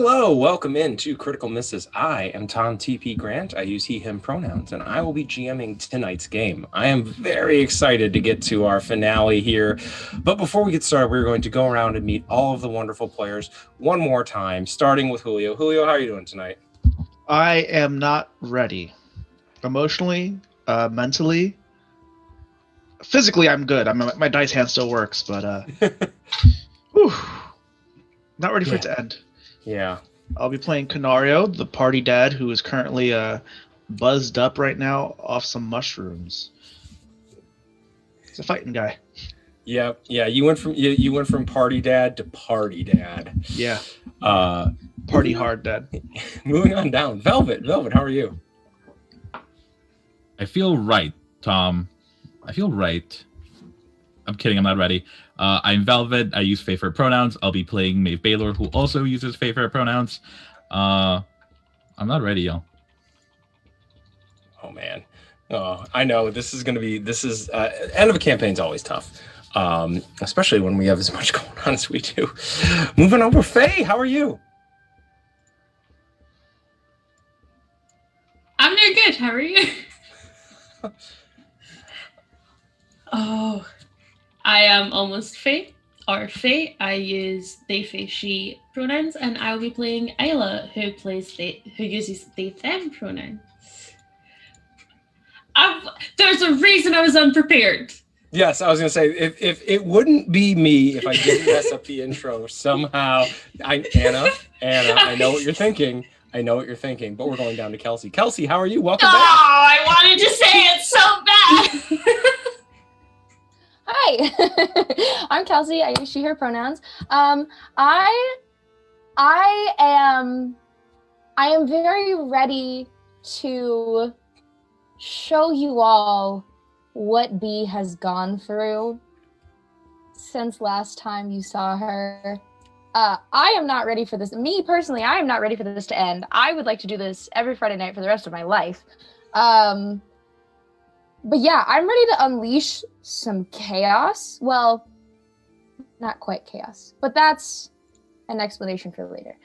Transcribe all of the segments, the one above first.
Hello, welcome into Critical Misses. I am Tom TP Grant. I use he, him pronouns, and I will be GMing tonight's game. I am very excited to get to our finale here. But before we get started, we're going to go around and meet all of the wonderful players one more time, starting with Julio. Julio, how are you doing tonight? I am not ready. Emotionally, mentally, physically, I'm good. My dice hand still works, but whew, not ready for it to end. Yeah. I'll be playing Canario, the party dad, who is currently buzzed up right now off some mushrooms. He's a fighting guy. Yeah. You went from party dad to party dad. Yeah. Party hard dad. Moving on down. Velvet, how are you? I feel right, Tom. I feel right. I'm kidding, I'm not ready. I'm Velvet. I use favorite pronouns. I'll be playing Maeve Baylor, who also uses favorite pronouns. I'm not ready, y'all. Oh, man. Oh, I know. This is end of a campaign's always tough, especially when we have as much going on as we do. Moving over, Faye, how are you? I'm doing good. How are you? Oh, I am almost Faye, or Faye. I use they, Faye, she pronouns, and I will be playing Isla, who uses they, them pronouns. There's a reason I was unprepared. Yes, I was going to say, if it wouldn't be me if I didn't mess up the intro somehow. Anna, I know what you're thinking. But we're going down to Kelsey. Kelsey, how are you? Welcome back. I wanted to say it so bad. Hi, I'm Kelsey. I use she, her pronouns. I am very ready to show you all what Bee has gone through since last time you saw her. I am not ready for this. Me personally, I am not ready for this to end. I would like to do this every Friday night for the rest of my life. But yeah, I'm ready to unleash some chaos. Well, not quite chaos, but that's an explanation for later.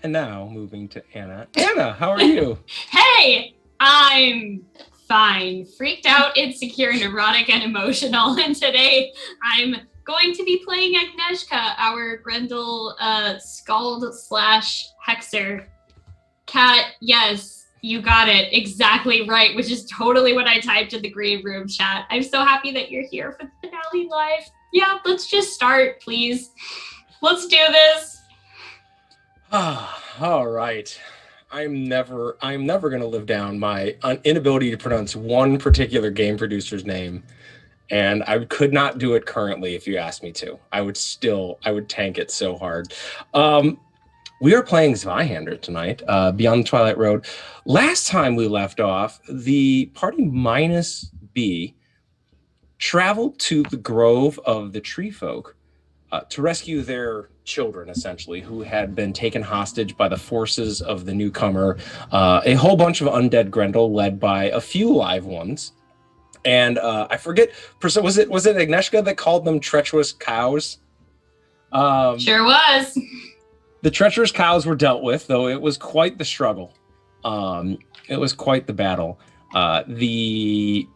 And now moving to Anna. Anna, how are you? Hey, I'm fine. Freaked out, insecure, neurotic, and emotional. And today I'm going to be playing Agnieszka, our Grendel Skald / Hexer cat. Yes. You got it exactly right, which is totally what I typed in the green room chat. I'm so happy that you're here for the finale live. Yeah, let's just start, please. Let's do this. All right. I'm never going to live down my inability to pronounce one particular game producer's name, and I could not do it currently if you asked me to. I would tank it so hard. We are playing Zweihander tonight, Beyond the Twilight Road. Last time we left off, the party minus B traveled to the grove of the tree folk to rescue their children, essentially, who had been taken hostage by the forces of the newcomer, a whole bunch of undead Grendel led by a few live ones. And I forget, was it Agnieszka that called them treacherous cows? Sure was. The treacherous cows were dealt with, though it was quite the struggle. It was quite the battle. The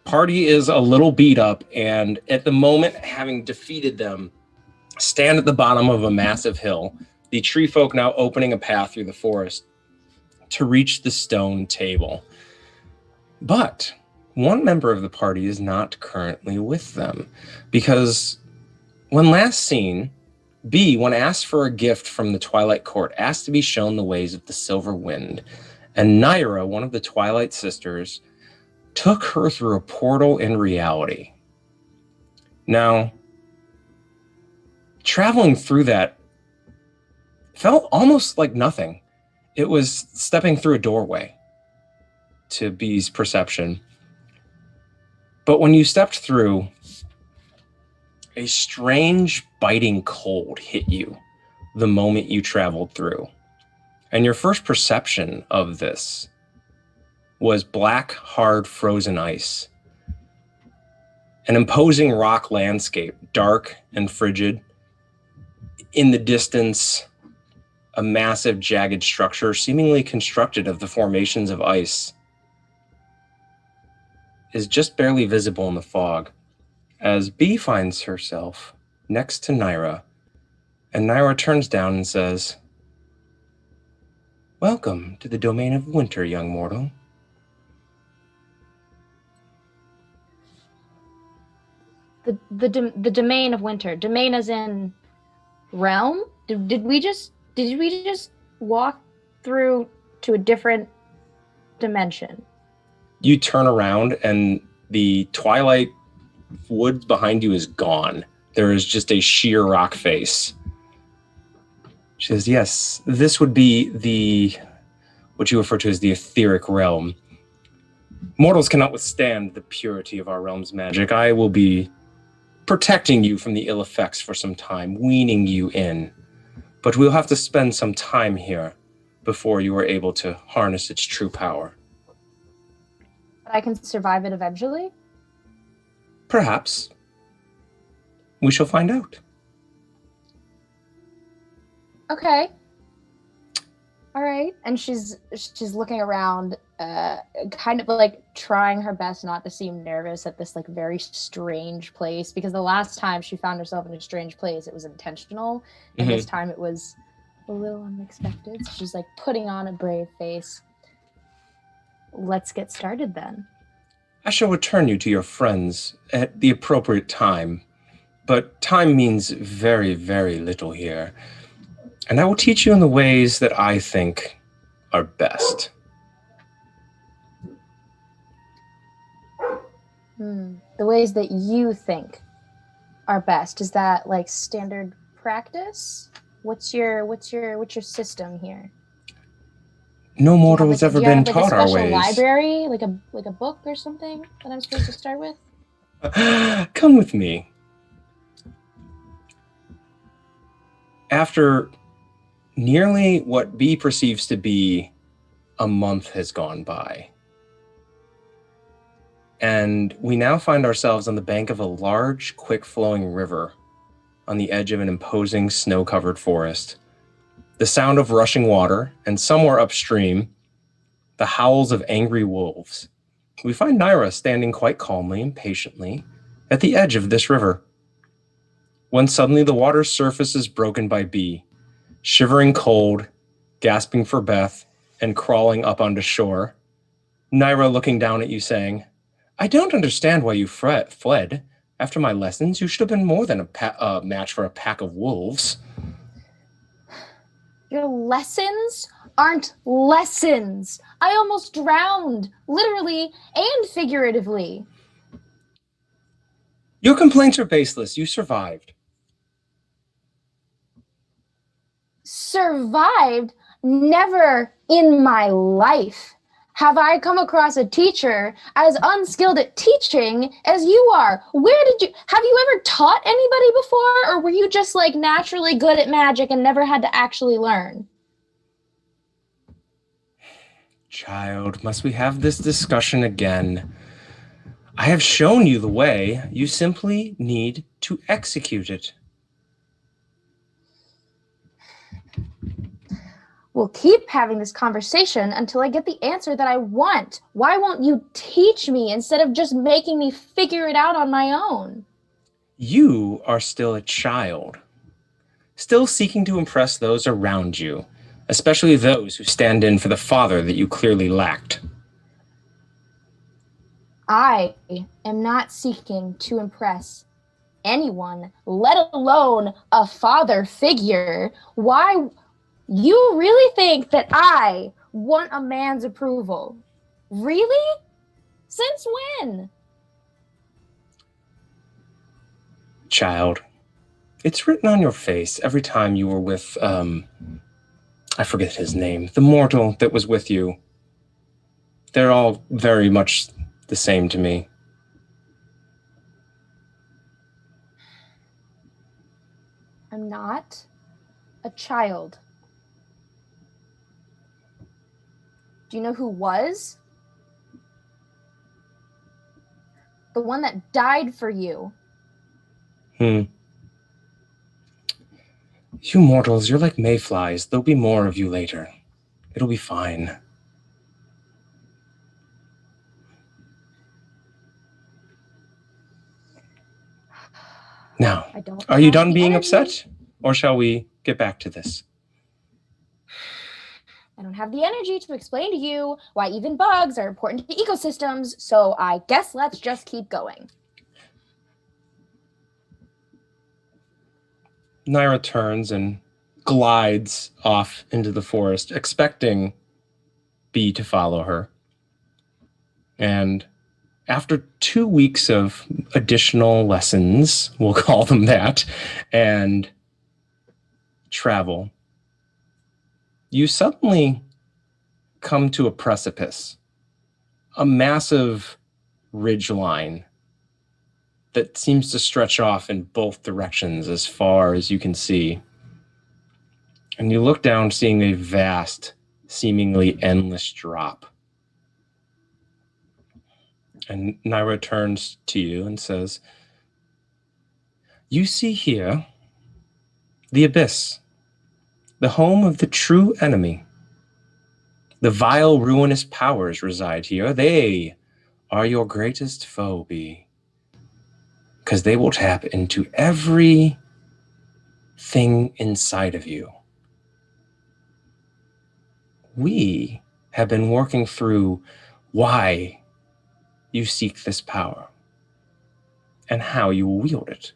party is a little beat up, and at the moment, having defeated them, stand at the bottom of a massive hill, the tree folk now opening a path through the forest to reach the stone table. But one member of the party is not currently with them, because when last seen, B, when asked for a gift from the Twilight Court, asked to be shown the ways of the Silver Wind, and Naira, one of the Twilight sisters, took her through a portal in reality. Now, traveling through that felt almost like nothing. It was stepping through a doorway to B's perception. But when you stepped through, a strange biting cold hit you the moment you traveled through. And your first perception of this was black, hard, frozen ice. An imposing rock landscape, dark and frigid, in the distance, a massive jagged structure seemingly constructed of the formations of ice is just barely visible in the fog as Bee finds herself next to Naira, and Naira turns down and says, "Welcome to the domain of winter, young mortal." The domain of winter. Domain as in realm? Did we just walk through to a different dimension? You turn around and the Twilight woods behind you is gone. There is just a sheer rock face. She says, "Yes, this would be what you refer to as the etheric realm. Mortals cannot withstand the purity of our realm's magic. I will be protecting you from the ill effects for some time, weaning you in. But we'll have to spend some time here before you are able to harness its true power." But I can survive it eventually? Perhaps. We shall find out. Okay. All right. And she's looking around, kind of like trying her best not to seem nervous at this like very strange place, because the last time she found herself in a strange place, it was intentional, and this time it was a little unexpected. So she's like putting on a brave face. Let's get started then. I shall return you to your friends at the appropriate time, but time means very, very little here. And I will teach you in the ways that I think are best. The ways that you think are best. Is that like standard practice? What's your system here? No mortal has ever been taught our ways. Do you have like a special library, like a book or something that I'm supposed to start with? Come with me. After nearly what B perceives to be a month has gone by, and we now find ourselves on the bank of a large, quick-flowing river on the edge of an imposing snow-covered forest. The sound of rushing water, and somewhere upstream, the howls of angry wolves. We find Naira standing quite calmly and patiently at the edge of this river, when suddenly the water's surface is broken by B, shivering cold, gasping for breath, and crawling up onto shore. Naira looking down at you saying, "I don't understand why you fled. After my lessons, you should have been more than a match for a pack of wolves." Your lessons aren't lessons. I almost drowned, literally and figuratively. Your complaints are baseless. You survived. Survived? Never in my life have I come across a teacher as unskilled at teaching as you are. Have you ever taught anybody before, or were you just like naturally good at magic and never had to actually learn? Child, must we have this discussion again? I have shown you the way. You simply need to execute it. We'll keep having this conversation until I get the answer that I want. Why won't you teach me instead of just making me figure it out on my own? You are still a child, still seeking to impress those around you, especially those who stand in for the father that you clearly lacked. I am not seeking to impress anyone, let alone a father figure. Why? You really think that I want a man's approval? Really? Since when? Child, it's written on your face every time you were with, I forget his name, the mortal that was with you. They're all very much the same to me. I'm not a child. Do you know who was? The one that died for you. You mortals, you're like mayflies. There'll be more of you later. It'll be fine. Now, are you done being upset? Or shall we get back to this? I don't have the energy to explain to you why even bugs are important to ecosystems, so I guess let's just keep going. Naira turns and glides off into the forest, expecting Bee to follow her. And after 2 weeks of additional lessons, we'll call them that, and travel, you suddenly come to a precipice, a massive ridge line that seems to stretch off in both directions as far as you can see. And you look down, seeing a vast, seemingly endless drop. And Naira turns to you and says, "You see here the abyss, the home of the true enemy. The vile, ruinous powers reside here. They are your greatest foe, Bee, because they will tap into every thing inside of you. We have been working through why you seek this power and how you will wield it.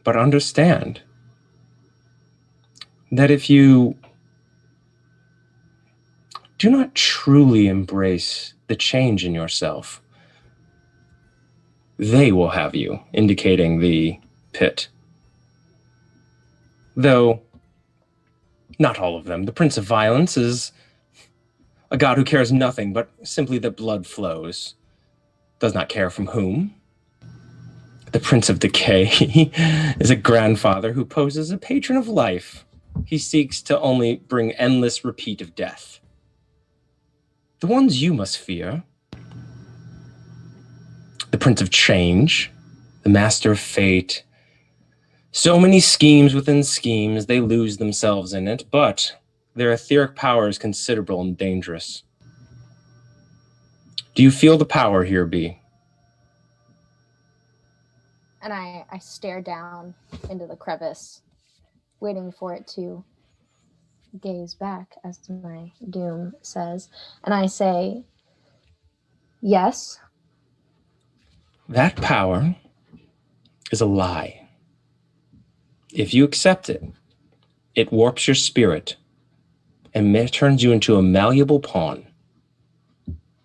But understand that if you do not truly embrace the change in yourself, they will have you," indicating the pit. Though, not all of them. The Prince of Violence is a god who cares nothing but simply that blood flows, does not care from whom. The Prince of Decay is a grandfather who poses a patron of life. He seeks to only bring endless repeat of death. The ones you must fear: the Prince of Change, the Master of Fate. So many schemes within schemes, they lose themselves in it, but their etheric power is considerable and dangerous. Do you feel the power here, Bee? And I stare down into the crevice, waiting for it to gaze back, as my doom says. And I say, yes. That power is a lie. If you accept it, it warps your spirit and turns you into a malleable pawn.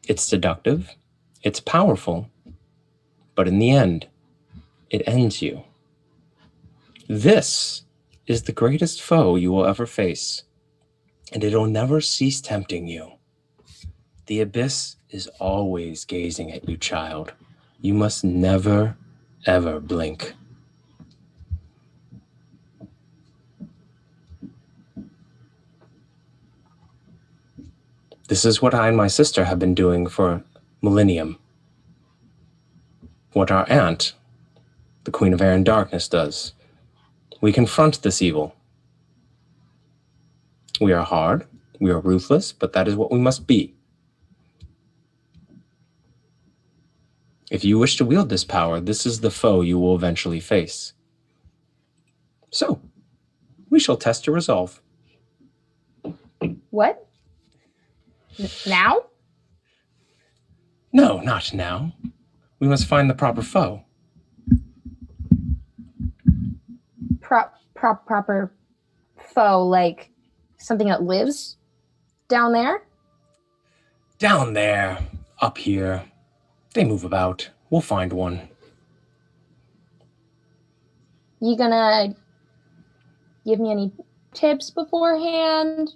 It's seductive, it's powerful, but in the end, it ends you. This is the greatest foe you will ever face, and it'll never cease tempting you. The abyss is always gazing at you, child. You must never, ever blink." This is what I and my sister have been doing for millennium. What our aunt, the Queen of Air and Darkness, does. We confront this evil. We are hard, we are ruthless, but that is what we must be. If you wish to wield this power, this is the foe you will eventually face. So, we shall test your resolve. What? Now? No, not now. We must find the proper foe. Proper foe, like something that lives down there? Down there, up here. They move about. We'll find one. You gonna give me any tips beforehand?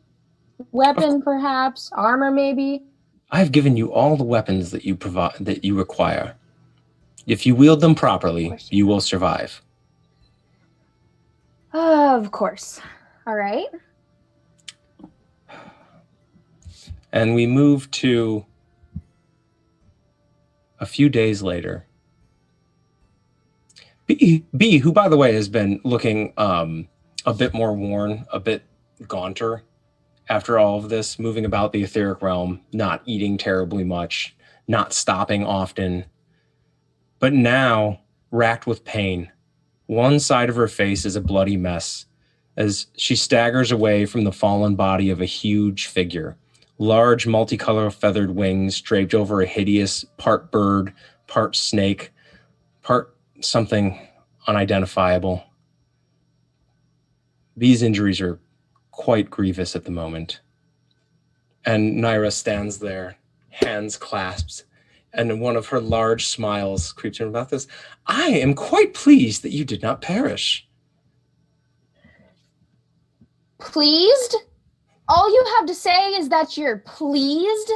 Weapon, perhaps? Armor, maybe? I've given you all the weapons that you require. If you wield them properly, you will survive. Of course. All right. And we move to a few days later. B, who by the way has been looking a a bit more worn, a bit gaunter after all of this, moving about the etheric realm, not eating terribly much, not stopping often, but now racked with pain. One side of her face is a bloody mess as she staggers away from the fallen body of a huge figure. Large, multicolored feathered wings draped over a hideous part bird, part snake, part something unidentifiable. These injuries are quite grievous at the moment. And Naira stands there, hands clasped, and one of her large smiles creeps in about this. I am quite pleased that you did not perish. Pleased? All you have to say is that you're pleased?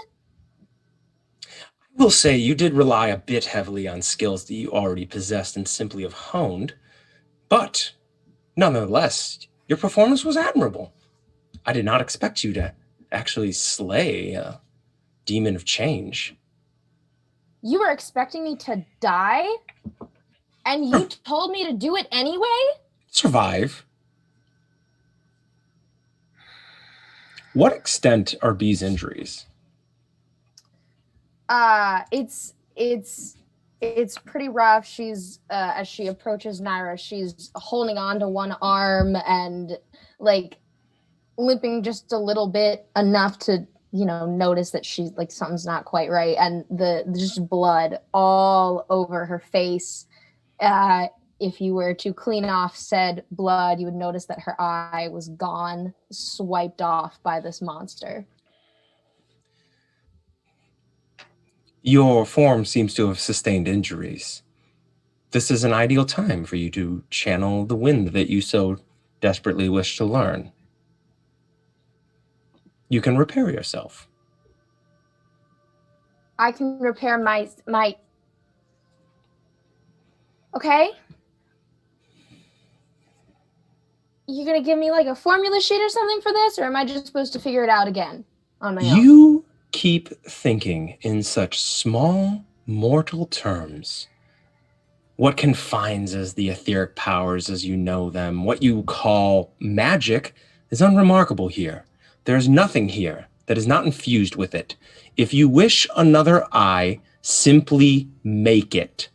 I will say you did rely a bit heavily on skills that you already possessed and simply have honed, but nonetheless, your performance was admirable. I did not expect you to actually slay a demon of change. You were expecting me to die? And you told me to do it anyway? Survive. What extent are Bee's injuries? It's pretty rough. She's as she approaches Naira, she's holding on to one arm and like limping just a little bit, enough to notice that she's like something's not quite right, and the just blood all over her face. If you were to clean off said blood, you would notice that her eye was gone, swiped off by this monster. Your form seems to have sustained injuries. This is an ideal time for you to channel the wind that you so desperately wish to learn. You can repair yourself. I can repair my Okay? You gonna give me like a formula sheet or something for this, or am I just supposed to figure it out again on my own? You keep thinking in such small, mortal terms. What confines as the etheric powers as you know them, what you call magic, is unremarkable here. There's nothing here that is not infused with it. If you wish another eye, simply make it.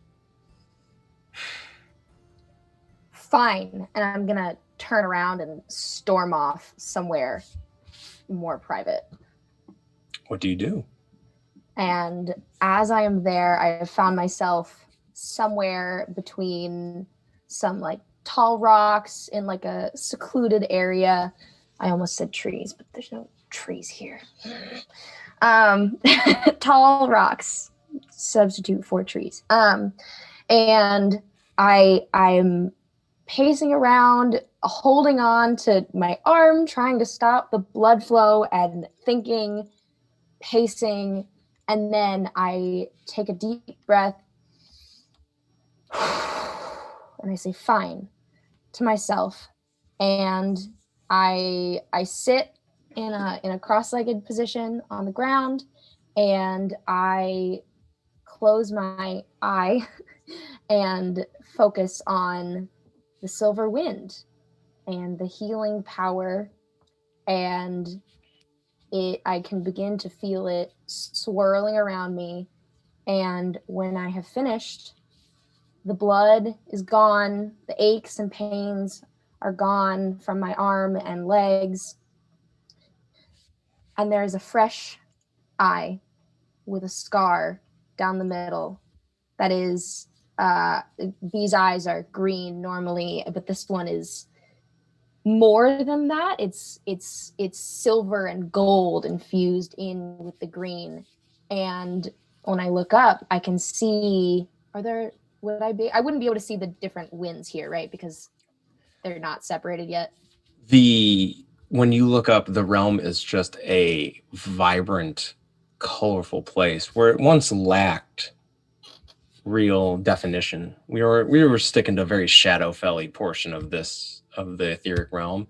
Fine, and I'm gonna turn around and storm off somewhere more private. What do you do? And as I am there, I have found myself somewhere between some like tall rocks in like a secluded area. I almost said trees, but there's no trees here. Tall rocks, substitute for trees. And I'm pacing around, holding on to my arm, trying to stop the blood flow and thinking, pacing, and then I take a deep breath and I say fine to myself, and I sit in a cross-legged position on the ground, and I close my eye and focus on the silver wind and the healing power, and I can begin to feel it swirling around me. And when I have finished, the blood is gone, the aches and pains are gone from my arm and legs, and there is a fresh eye with a scar down the middle that is these eyes are green normally, but this one is more than that. It's silver and gold infused in with the green. And when I look up, I can see, I wouldn't be able to see the different winds here, right? Because they're not separated yet. When you look up, the realm is just a vibrant, colorful place where it once lacked real definition. We were sticking to a very Shadowfelly portion of the etheric realm.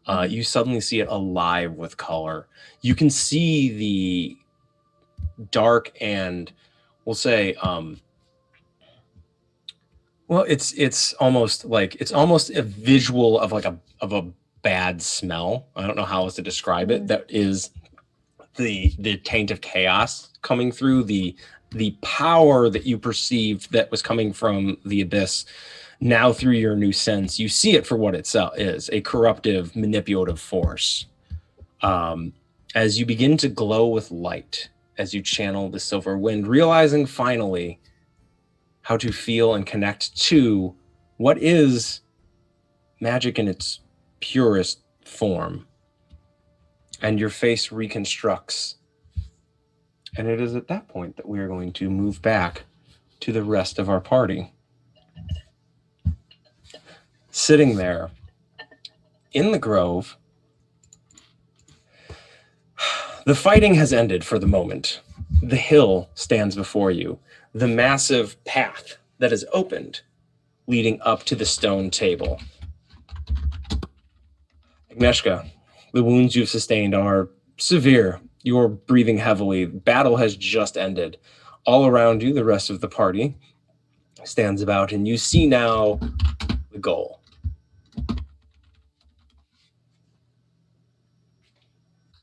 You suddenly see it alive with color. You can see the dark and we'll say Well, it's almost a visual of a bad smell. I don't know how else to describe it. That is the taint of chaos coming through, the power that you perceived that was coming from the abyss. Now through your new sense, you see it for what it is, a corruptive, manipulative force. As you begin to glow with light, as you channel the silver wind, realizing finally how to feel and connect to what is magic in its purest form. And your face reconstructs. And it is at that point that we are going to move back to the rest of our party. Sitting there in the grove, the fighting has ended for the moment. The hill stands before you. The massive path that is opened leading up to the stone table. Agnieszka, the wounds you've sustained are severe. You're breathing heavily. Battle has just ended. All around you, the rest of the party stands about, and you see now the goal.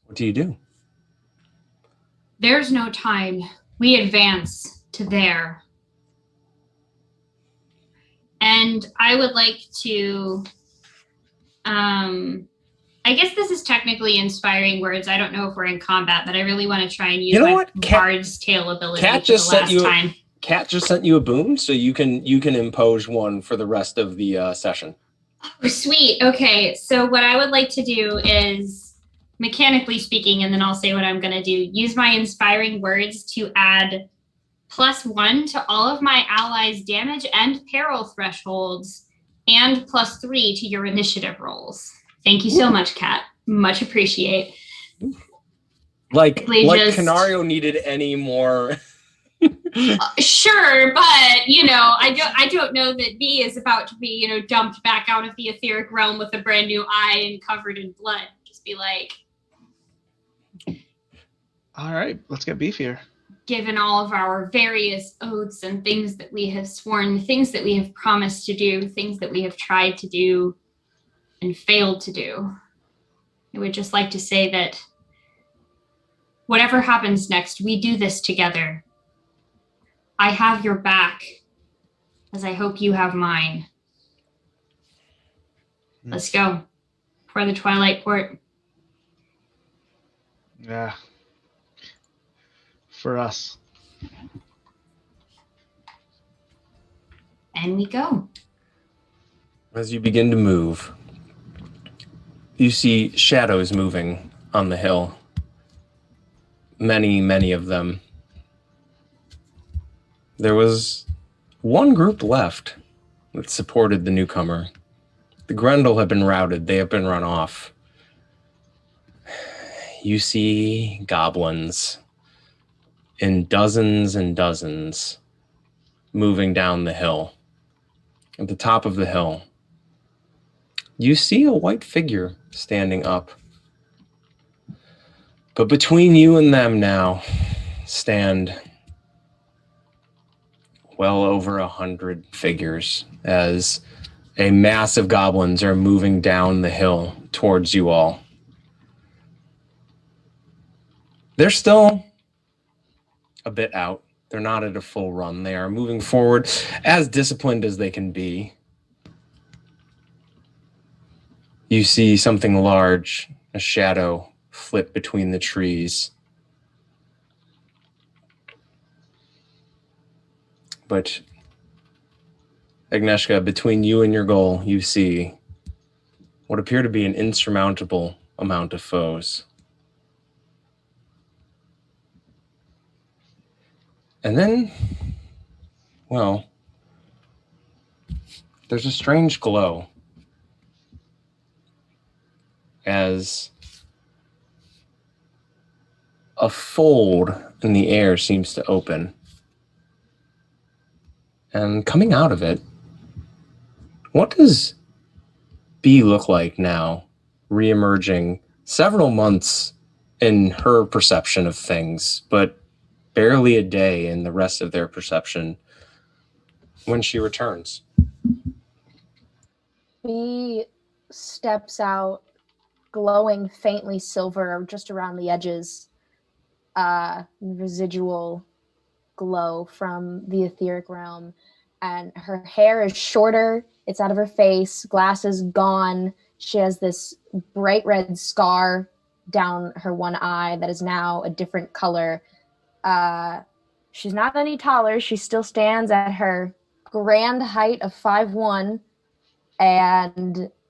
What do you do? There's no time. We advance to there. And I would like to, I guess this is technically inspiring words. I don't know if we're in combat, but I really want to try and use my Bard's Tale ability Kat just sent you time. Kat just sent you a boon, so you can impose one for the rest of the session. Oh, sweet. Okay, so what I would like to do is, mechanically speaking, and then I'll say what I'm going to do, use my inspiring words to add +1 to all of my allies' damage and peril thresholds, and +3 to your initiative rolls. Thank you so much, Kat. Much appreciate. Like Canario needed any more. Sure, but I don't know that B is about to be dumped back out of the etheric realm with a brand new eye and covered in blood. Just be like, all right, let's get beefier. Given all of our various oaths and things that we have sworn, things that we have promised to do, things that we have tried to do and failed to do, I would just like to say that whatever happens next, we do this together. I have your back, as I hope you have mine. Let's go for the Twilight Port. Yeah. For us. And we go. As you begin to move, you see shadows moving on the hill. Many, many of them. There was one group left that supported the newcomer. The Grendel have been routed. They have been run off. You see goblins in dozens and dozens moving down the hill. At the top of the hill, you see a white figure standing up. But between you and them now stand well over 100 figures as a mass of goblins are moving down the hill towards you all. They're still a bit out. They're not at a full run. They are moving forward as disciplined as they can be. You see something large, a shadow, flit between the trees. But Agnieszka, between you and your goal, you see what appear to be an insurmountable amount of foes. And then, well, there's a strange glow as a fold in the air seems to open. And coming out of it, what does B look like now, reemerging several months in her perception of things, but barely a day in the rest of their perception when she returns? Bee steps out, glowing faintly silver just around the edges, residual glow from the etheric realm. And her hair is shorter, it's out of her face, glasses gone. She has this bright red scar down her one eye that is now a different color. She's not any taller. She still stands at her grand height of 5'1",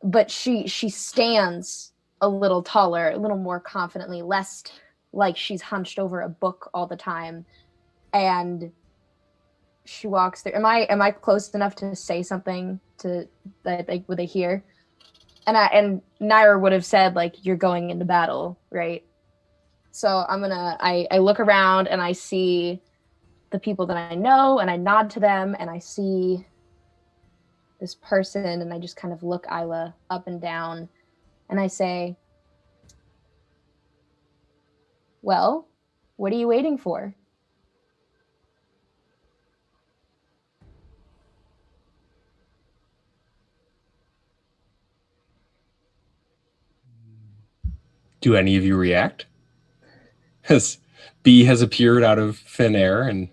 but she stands a little taller, a little more confidently, less like she's hunched over a book all the time. And she walks through. Am I close enough to say something to that? Like, would they hear? And Naira would have said, like, you're going into battle, right? So I look around and I see the people that I know, and I nod to them, and I see this person, and I just kind of look Isla up and down, and I say, well, what are you waiting for? Do any of you react? As B has appeared out of thin air and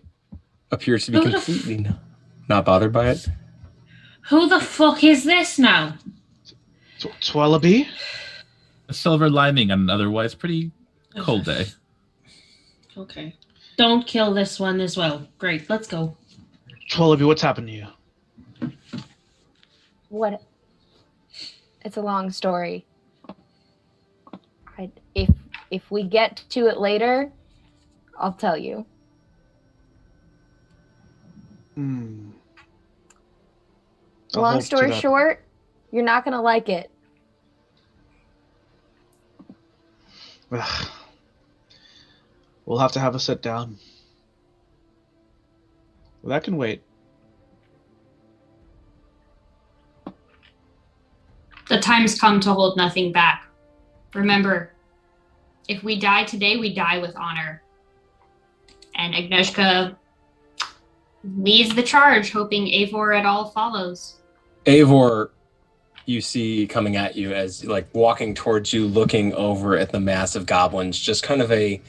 appears to be completely not bothered by it. Who the fuck is this now? Twillaby? A silver lining on an otherwise pretty cold day. Okay. Don't kill this one as well. Great, let's go. Twillaby, what's happened to you? What? It's a long story. If we get to it later, I'll tell you. Long story short, you're not gonna like it. We'll have to have a sit down. Well, that can wait. The time's come to hold nothing back. Remember, if we die today, we die with honor. And Agnieszka leads the charge, hoping Eivor et al. Follows. Eivor, you see coming at you as, like, walking towards you, looking over at the mass of goblins, just kind of a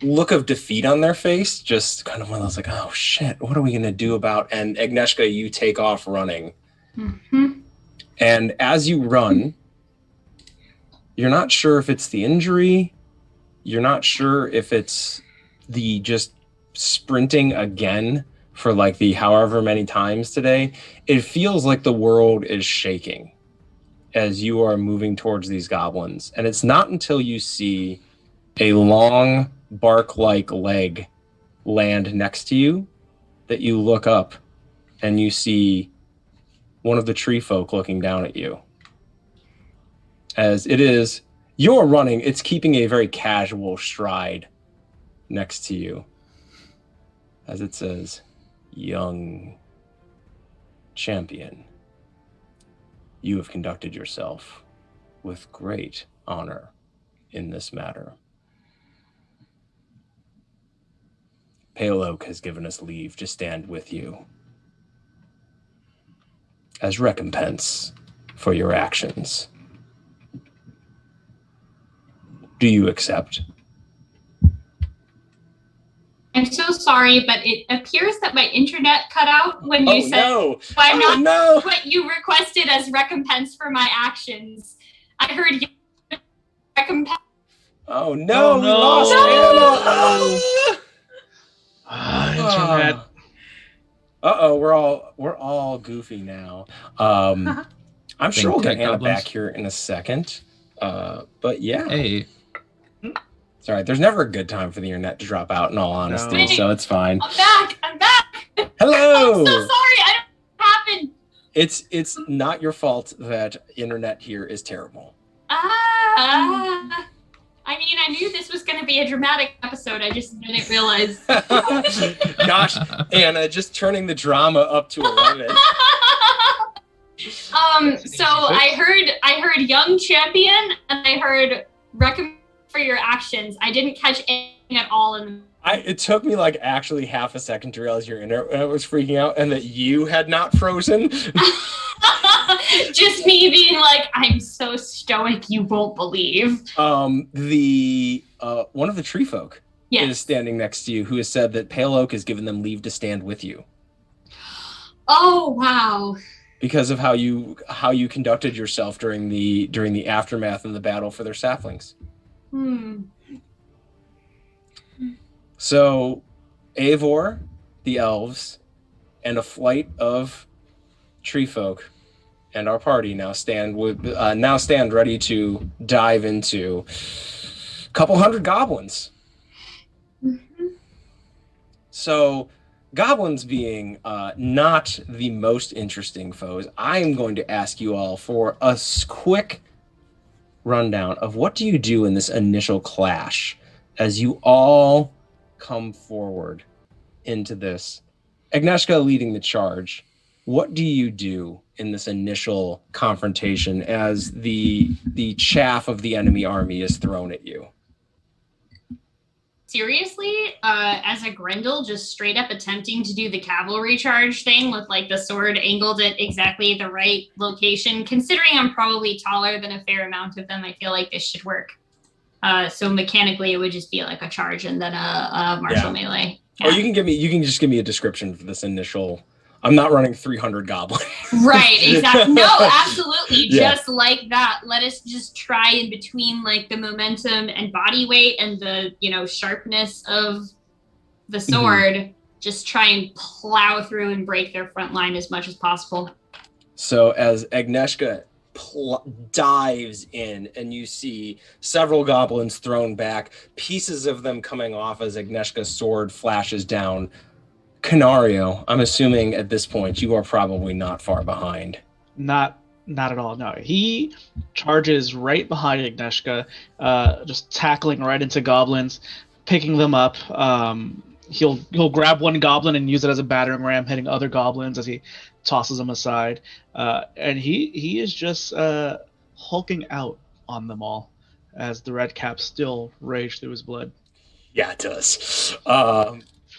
look of defeat on their face, just kind of one of those, like, oh shit, what are we going to do about? And Agnieszka, you take off running. Mm-hmm. And as you run, you're not sure if it's the injury, you're not sure if it's the just sprinting again for like the however many times today. It feels like the world is shaking as you are moving towards these goblins. And it's not until you see a long bark-like leg land next to you that you look up and you see one of the tree folk looking down at you. As it is, you're running, it's keeping a very casual stride next to you. As it says, young champion, you have conducted yourself with great honor in this matter. Pale Oak has given us leave to stand with you as recompense for your actions. Do you accept? I'm so sorry, but it appears that my internet cut out when you said why not what you requested as recompense for my actions. I heard you recompense. Oh no, we lost Anna. Internet. We're all goofy now. I'm sure we'll get Anna back here in a second. But yeah. Hey. Sorry, there's never a good time for the internet to drop out, in all honesty, so it's fine. I'm back! Hello! I'm so sorry, I don't know what happened. It's not your fault that internet here is terrible. I mean, I knew this was going to be a dramatic episode, I just didn't realize. Gosh, Anna, just turning the drama up to 11. So I heard young champion, and I heard recommend for your actions. I didn't catch anything at all in the It took me like actually half a second to realize your internet was freaking out and that you had not frozen. just just me being like, I'm so stoic you won't believe. The one of the tree folk Yes. is standing next to you, who has said that Pale Oak has given them leave to stand with you Oh wow. because of how you conducted yourself during the aftermath of the battle for their saplings. So, Eivor, the elves, and a flight of tree folk, and our party now stand ready to dive into a couple hundred goblins. Mm-hmm. So, goblins being not the most interesting foes, I am going to ask you all for a quick rundown of what do you do in this initial clash as you all come forward into this. Agnieszka leading the charge. What do you do in this initial confrontation as the chaff of the enemy army is thrown at you? Seriously, as a Grendel, just straight up attempting to do the cavalry charge thing with like the sword angled at exactly the right location. Considering I'm probably taller than a fair amount of them, I feel like this should work. So mechanically, it would just be like a charge and then a martial melee. Yeah. Or you can just give me a description for this initial. I'm not running 300 goblins. Right, exactly. No, absolutely. Yeah. Just like that. Let us just try in between like the momentum and body weight and the, sharpness of the sword, just try and plow through and break their front line as much as possible. So as Agnieszka dives in and you see several goblins thrown back, pieces of them coming off as Agnieszka's sword flashes down. Canario, I'm assuming at this point you are probably not far behind. Not at all. No, he charges right behind Agnieszka, just tackling right into goblins, picking them up. He'll grab one goblin and use it as a battering ram, hitting other goblins as he tosses them aside. And he is just hulking out on them all as the red caps still rage through his blood. Yeah, it does.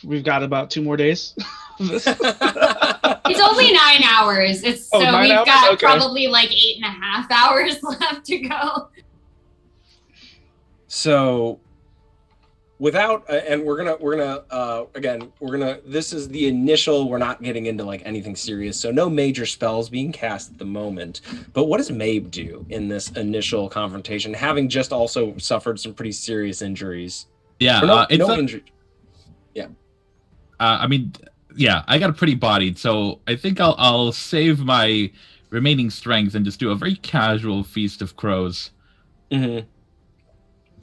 We've got about 2 more days. It's only 9 hours. We've 9 hours? got Okay. probably like 8.5 hours left to go. So without and we're gonna this is the initial, we're not getting into like anything serious, so no major spells being cast at the moment. But what does Mabe do in this initial confrontation, having just also suffered some pretty serious injuries? Yeah, injury. I got a pretty bodied, so I think I'll save my remaining strength and just do a very casual feast of crows. Mm-hmm.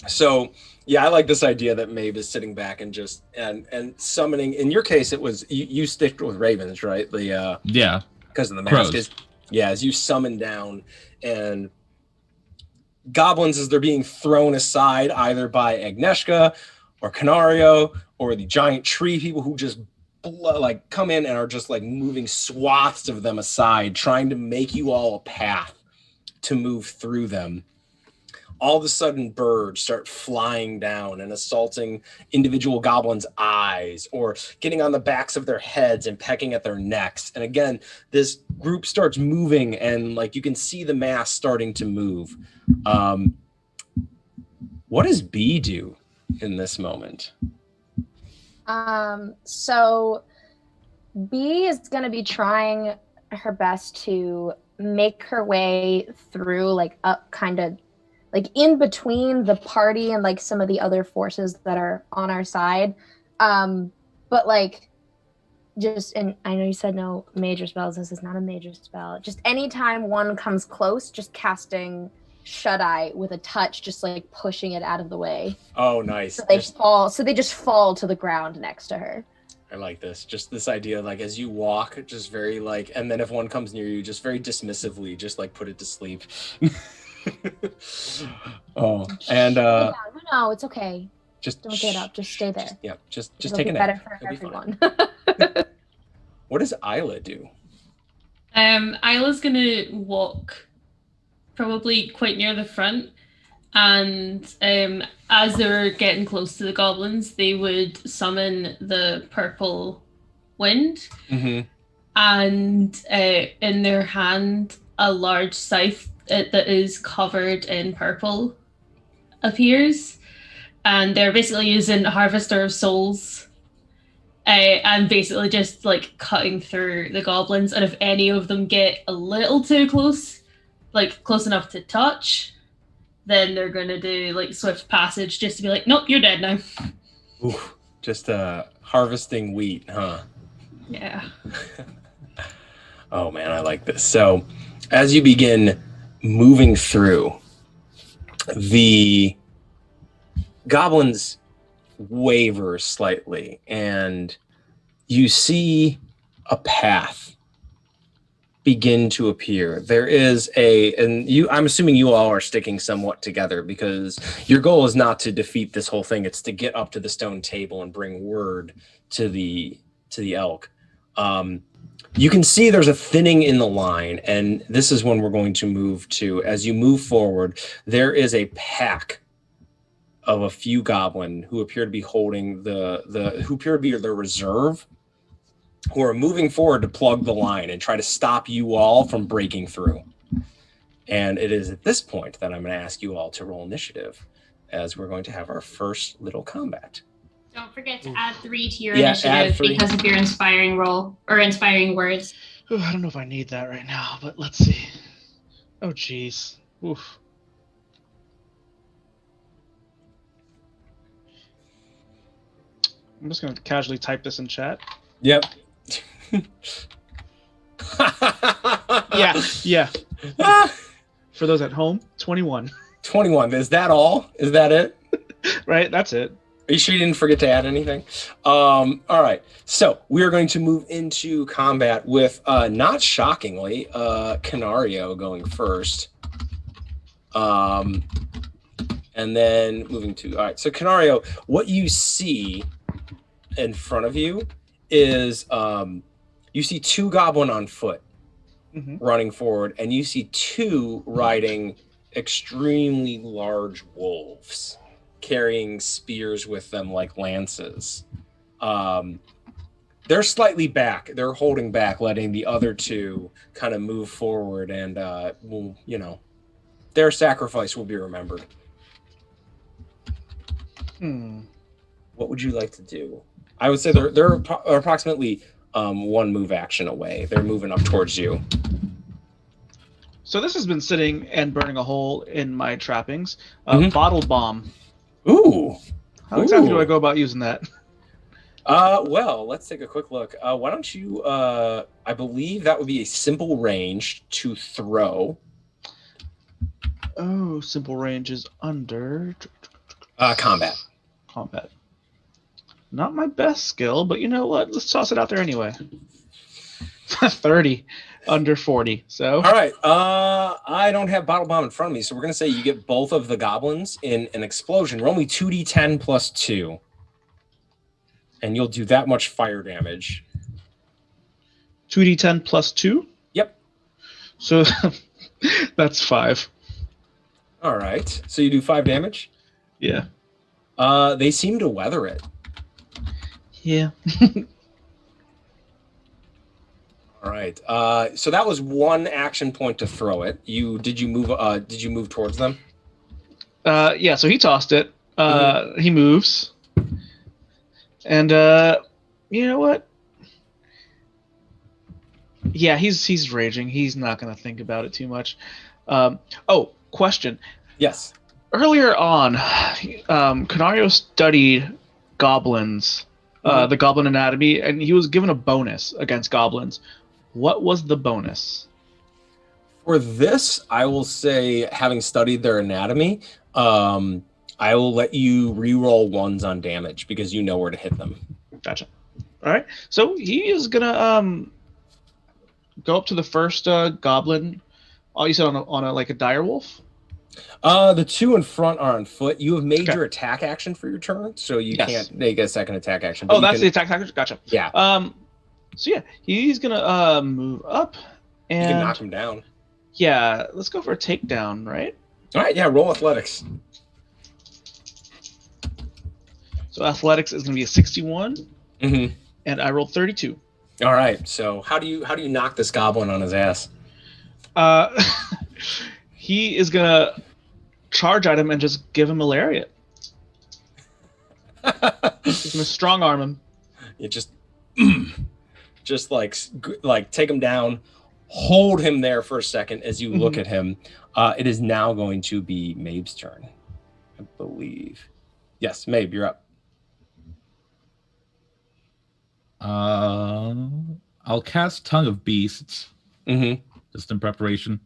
So yeah, I like this idea that Mabe is sitting back and just and summoning. In your case, it was you stick with ravens, right? Yeah, because of the mask. Crows. As you summon down and goblins as they're being thrown aside either by Agnieszka or Canario or the giant tree people who just come in and are just like moving swaths of them aside, trying to make you all a path to move through them. All of a sudden, birds start flying down and assaulting individual goblins' eyes or getting on the backs of their heads and pecking at their necks. And again, this group starts moving and like you can see the mass starting to move. What does B do in this moment? So B is going to be trying her best to make her way through, like, up kind of, like, in between the party and, like, some of the other forces that are on our side. But, like, and I know you said no major spells. This is not a major spell. Just anytime one comes close, just casting Shut Eye with a touch, just like pushing it out of the way. Oh, nice. So they just fall to the ground next to her. I like this. Just this idea, like as you walk, just very like, and then if one comes near you, just very dismissively, just like put it to sleep. Oh, and no, it's okay. Just don't get up. Just stay there. Just It'll take a be nap. better for everyone. What does Isla do? Isla's gonna walk probably quite near the front, and as they were getting close to the goblins, they would summon the purple wind, Mm-hmm. and in their hand, a large scythe that is covered in purple appears, and they're basically using Harvester of Souls, and basically just like cutting through the goblins. And if any of them get a little too close, like close enough to touch, then they're gonna do like swift passage just to be like, nope, you're dead now. Ooh, just harvesting wheat, huh? Yeah. Oh man, I like this. So as you begin moving through, the goblins waver slightly, and you see a path begin to appear. There is I'm assuming you all are sticking somewhat together, because your goal is not to defeat this whole thing. It's to get up to the stone table and bring word to the elk. You can see there's a thinning in the line, and this is when we're going to move to. As you move forward, there is a pack of a few goblin who appear to be holding who appear to be their reserve, who are moving forward to plug the line and try to stop you all from breaking through. And it is at this point that I'm going to ask you all to roll initiative, as we're going to have our first little combat. Don't forget to add 3 to your Yeah, add initiative 3. because of your inspiring roll or inspiring words. Ooh, I don't know if I need that right now, but let's see. Oh, jeez. Oof. I'm just going to casually type this in chat. Yep. Yeah. For those at home, 21. 21. Is that all? Is that it? Right? That's it. Are you sure you didn't forget to add anything? All right. So we are going to move into combat with, not shockingly, Canario going first. And then moving to... All right. So Canario, what you see in front of you is you see 2 goblin on foot running forward, and you see 2 riding extremely large wolves, carrying spears with them like lances. They're slightly back. They're holding back, letting the other 2 kind of move forward, and their sacrifice will be remembered. What would you like to do? I would say they're approximately 1 move action away. They're moving up towards you. So this has been sitting and burning a hole in my trappings. Bottle bomb. Ooh. How exactly do I go about using that? Well, let's take a quick look. Why don't you, I believe that would be a simple range to throw. Oh, simple range is under... Combat. Combat. Not my best skill, but you know what? Let's toss it out there anyway. 30. Under 40. So. All right. I don't have bottle bomb in front of me, so we're going to say you get both of the goblins in an explosion. Roll me 2d10 plus 2. And you'll do that much fire damage. 2d10 plus 2? Yep. So that's 5. All right. So you do 5 damage? Yeah. They seem to weather it. Yeah. All right. So that was 1 action point to throw it. Did you move towards them? Yeah, so he tossed it. He moves. And you know what? Yeah, he's raging. He's not going to think about it too much. Oh, question. Yes. Earlier on, Canario studied goblins, the goblin anatomy, and he was given a bonus against goblins. What was the bonus? For this, I will say, having studied their anatomy, I will let you re-roll 1s on damage because you know where to hit them. Gotcha. All right. So he is gonna go up to the first goblin. Oh, you said on a like a dire wolf? The 2 in front are on foot. You have made your attack action for your turn, so you can't make a second attack action. Oh, that's the attack action? Gotcha. Yeah. So yeah, he's gonna move up and you can knock him down. Yeah, let's go for a takedown, right? All right, yeah, roll athletics. So athletics is gonna be a 61. And I rolled 32. All right. So how do you knock this goblin on his ass? He is gonna charge at him and just give him a lariat. He's gonna strong arm him. You just like take him down, hold him there for a second as you look at him. It is now going to be Maeve's turn, I believe. Yes, Maeve, you're up. I'll cast Tongue of Beasts. Just in preparation.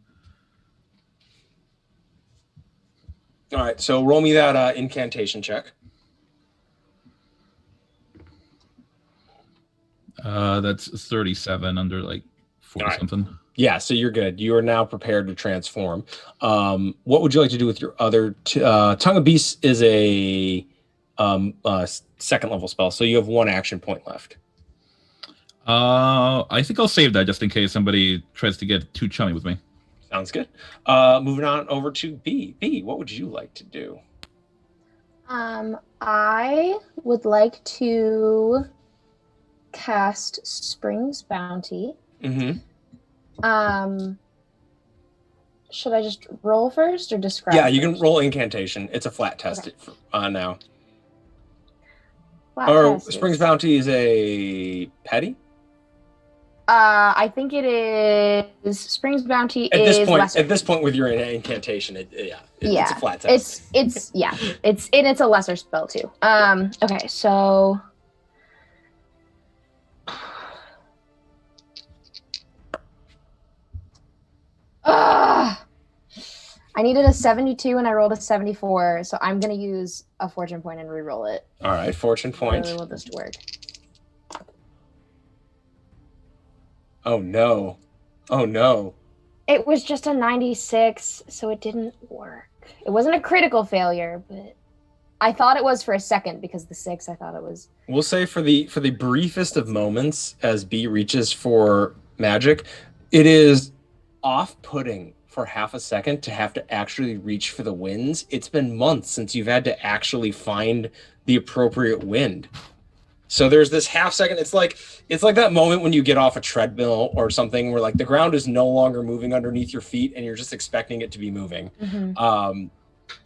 All right, so roll me that incantation check. That's 37 under like 40 something. Yeah, so you're good. You are now prepared to transform. What would you like to do with your other Tongue of Beasts is a second level spell, so you have one action point left. I think I'll save that just in case somebody tries to get too chummy with me. Sounds good. Moving on over to B. B, what would you like to do? I would like to cast Spring's Bounty. Should I just roll first or describe? Yeah, you first? can roll incantation. It's a flat test now. Flat Or test Spring's is- Bounty is a petty? I think it is Spring's Bounty At is this point, lesser. at this point with your incantation, it's a flat test. It's it's a lesser spell too. Okay, so I needed a 72 and I rolled a 74, so I'm gonna use a fortune point and re-roll it. All right, fortune I point. really want this to work. Oh no. Oh no. It was just a 96, so it didn't work. It wasn't a critical failure, but I thought it was for a second because the 6, I thought it was. We'll say for the briefest of moments as B reaches for magic, it is off-putting for half a second to have to actually reach for the winds. It's been months since you've had to actually find the appropriate wind. So there's this half second. It's like that moment when you get off a treadmill or something where like the ground is no longer moving underneath your feet and you're just expecting it to be moving.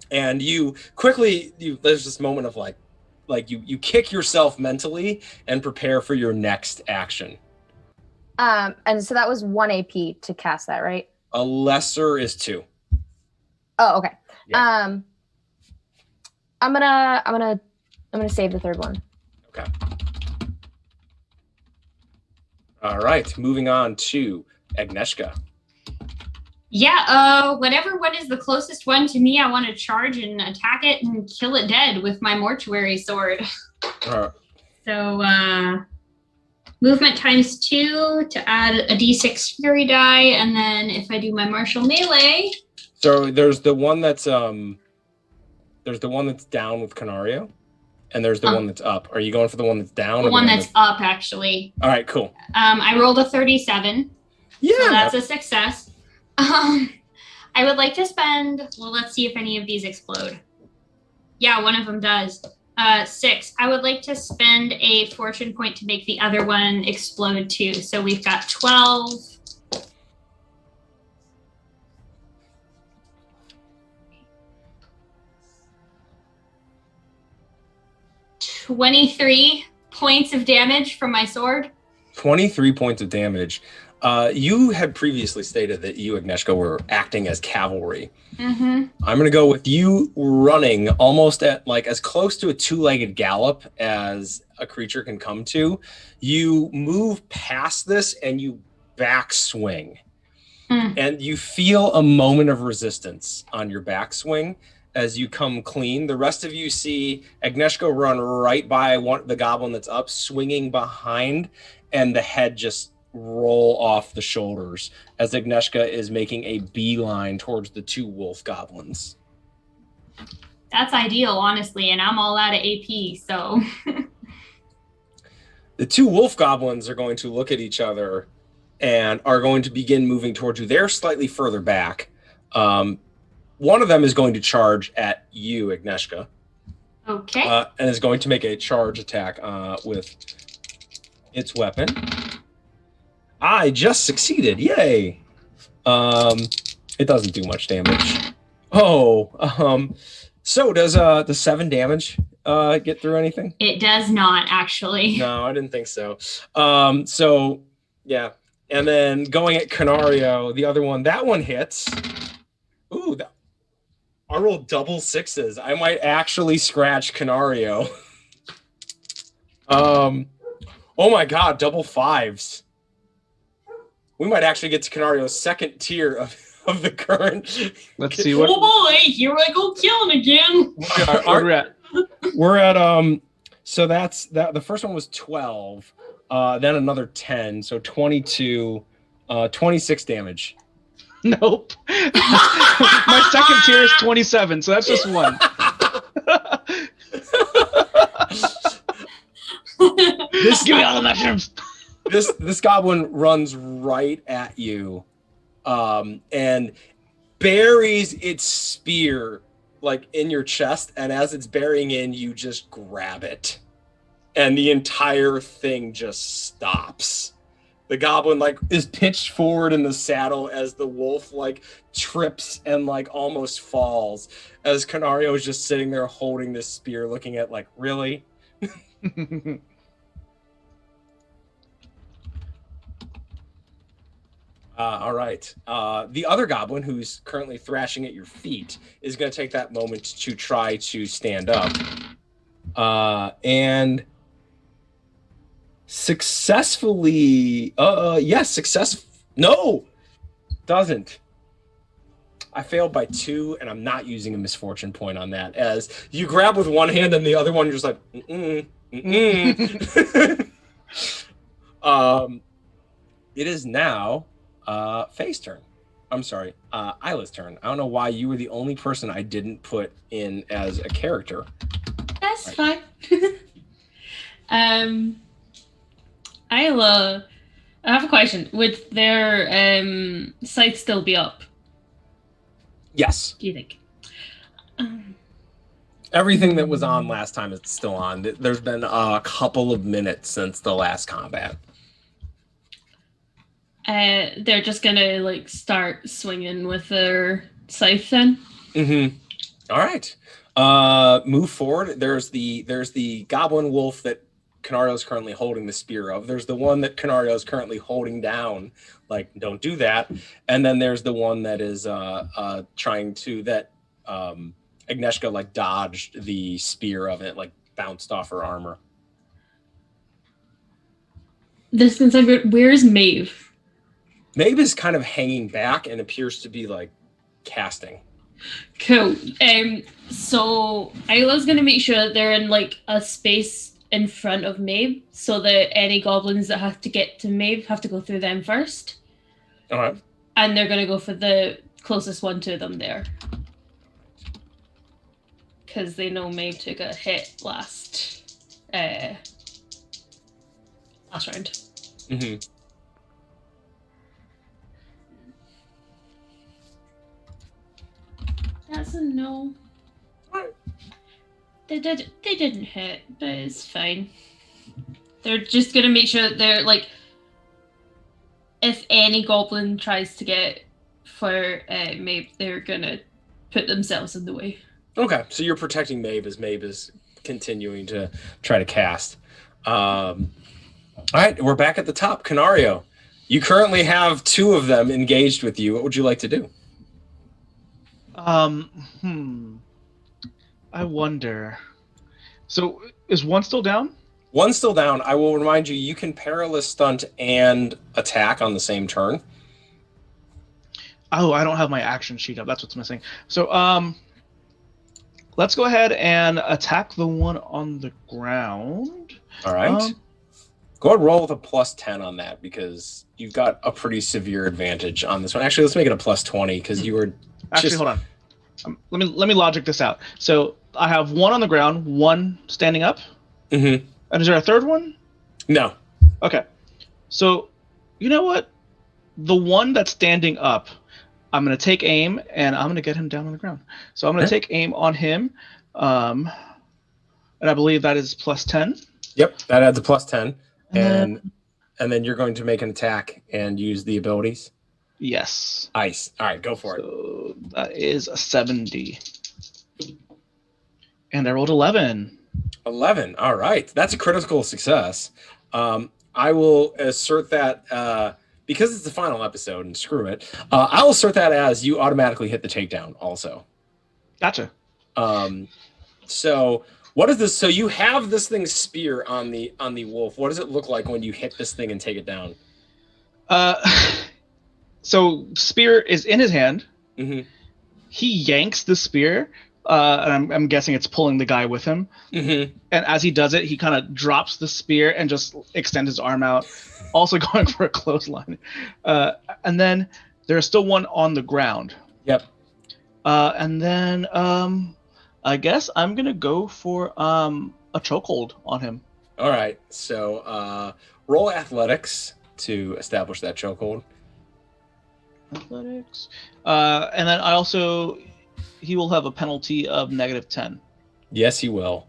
And you quickly, there's this moment of like you kick yourself mentally and prepare for your next action. And so that was 1 AP to cast that, right? A lesser is 2. Oh, okay. Yeah. I'm gonna save the third one. Okay. All right, moving on to Agnieszka. Yeah, whatever one is the closest one to me, I want to charge and attack it and kill it dead with my mortuary sword. So, movement times 2 to add a d6 fury die, and then if I do my martial melee. So there's the one that's down with Canario, and there's the one that's up. Are you going for the one that's down? The one that's up, actually. All right, cool. I rolled a 37. Yeah, so that's a success. I would like to spend. Well, let's see if any of these explode. Yeah, one of them does. 6. I would like to spend a fortune point to make the other one explode too. So we've got 12. 23 points of damage from my sword. 23 points of damage. You had previously stated that you, Agnieszka, were acting as cavalry. I'm going to go with you running almost at like as close to a 2-legged gallop as a creature can come to. You move past this and you backswing. And you feel a moment of resistance on your backswing as you come clean. The rest of you see Agnieszka run right by the goblin that's up, swinging behind, and the head just roll off the shoulders as Agnieszka is making a beeline towards the 2 wolf goblins. That's ideal, honestly, and I'm all out of AP, so... The 2 wolf goblins are going to look at each other and are going to begin moving towards you. They're slightly further back. One of them is going to charge at you, Agnieszka. Okay. And is going to make a charge attack with its weapon. I just succeeded. Yay. It doesn't do much damage. Oh, so does 7 damage get through anything? It does not, actually. No, I didn't think so. So yeah, and then going at Canario, the other one, that one hits. Ooh, I rolled double 6s. I might actually scratch Canario. Oh my god, double 5s. We might actually get to Canario's second tier of the current. Let's see what. Oh boy, here I go killing again. We're at so that's that. The first one was 12, then another 10, so 22, 26 damage. Nope. My second tier is 27, so that's just one. Give me all the mushrooms. This goblin runs right at you, and buries its spear like in your chest, and as it's burying in, you just grab it, and the entire thing just stops. The goblin like is pitched forward in the saddle as the wolf like trips and like almost falls, as Canario is just sitting there holding this spear, looking at like, really? All right. The other goblin, who's currently thrashing at your feet, is going to take that moment to try to stand up. And successfully... yes, No! Doesn't. I failed by 2, and I'm not using a misfortune point on that, as you grab with one hand and the other one, you're just like, it is now... Faye's turn. I'm sorry, Isla's turn. I don't know why you were the only person I didn't put in as a character. That's fine. Isla, I have a question. Would their site still be up? Yes. Do you think? Everything that was on last time is still on. There's been a couple of minutes since the last combat. They're just gonna like start swinging with their scythe then. Mm-hmm. All right. Move forward. There's the goblin wolf that Canario's currently holding the spear of. There's the one that Canario's currently holding down. Like, don't do that. And then there's the one that is trying to Agnieszka like dodged the spear of it, like bounced off her armor. This is like, where's Maeve? Maeve is kind of hanging back and appears to be like casting. Cool. So Isla's gonna make sure that they're in like a space in front of Maeve, so that any goblins that have to get to Maeve have to go through them first. All right. And they're gonna go for the closest one to them there, because they know Maeve took a hit last round. Mm-hmm. That's a no. They didn't hit, but it's fine. They're just gonna make sure that they're like, if any goblin tries to get for Maeve, they're gonna put themselves in the way. Okay, so you're protecting Maeve as Maeve is continuing to try to cast. All right, we're back at the top. Canario, you currently have 2 of them engaged with you. What would you like to do? I wonder. So is one still down? One's still down. I will remind you, you can perilous stunt and attack on the same turn. Oh, I don't have my action sheet up. That's what's missing. So let's go ahead and attack the one on the ground. All right. Go ahead and roll with a +10 on that, because you've got a pretty severe advantage on this one. Actually, let's make it a +20, because you were Actually, hold on. Let me logic this out. So I have 1 on the ground, 1 standing up. Mm-hmm. And is there a third one? No. Okay. So, you know what? The one that's standing up, I'm going to take aim, and I'm going to get him down on the ground. So I'm going to take aim on him, and I believe that is +10. Yep, that adds a +10. And then you're going to make an attack and use the abilities. Yes. Ice. All right, go for it. So that is a 70. And I rolled 11. 11. All right. That's a critical success. I will assert that because it's the final episode and screw it. I'll assert that as you automatically hit the takedown also. Gotcha. So what is this? So you have this thing's spear on the wolf. What does it look like when you hit this thing and take it down? So spear is in his hand. Mm-hmm. He yanks the spear, and I'm guessing it's pulling the guy with him. Mm-hmm. And as he does it, he kind of drops the spear and just extends his arm out, also going for a clothesline. And then there's still one on the ground. Yep. And then I guess I'm gonna go for a chokehold on him. All right. So roll athletics to establish that chokehold. Athletics. And then he will have a penalty of -10. Yes, he will.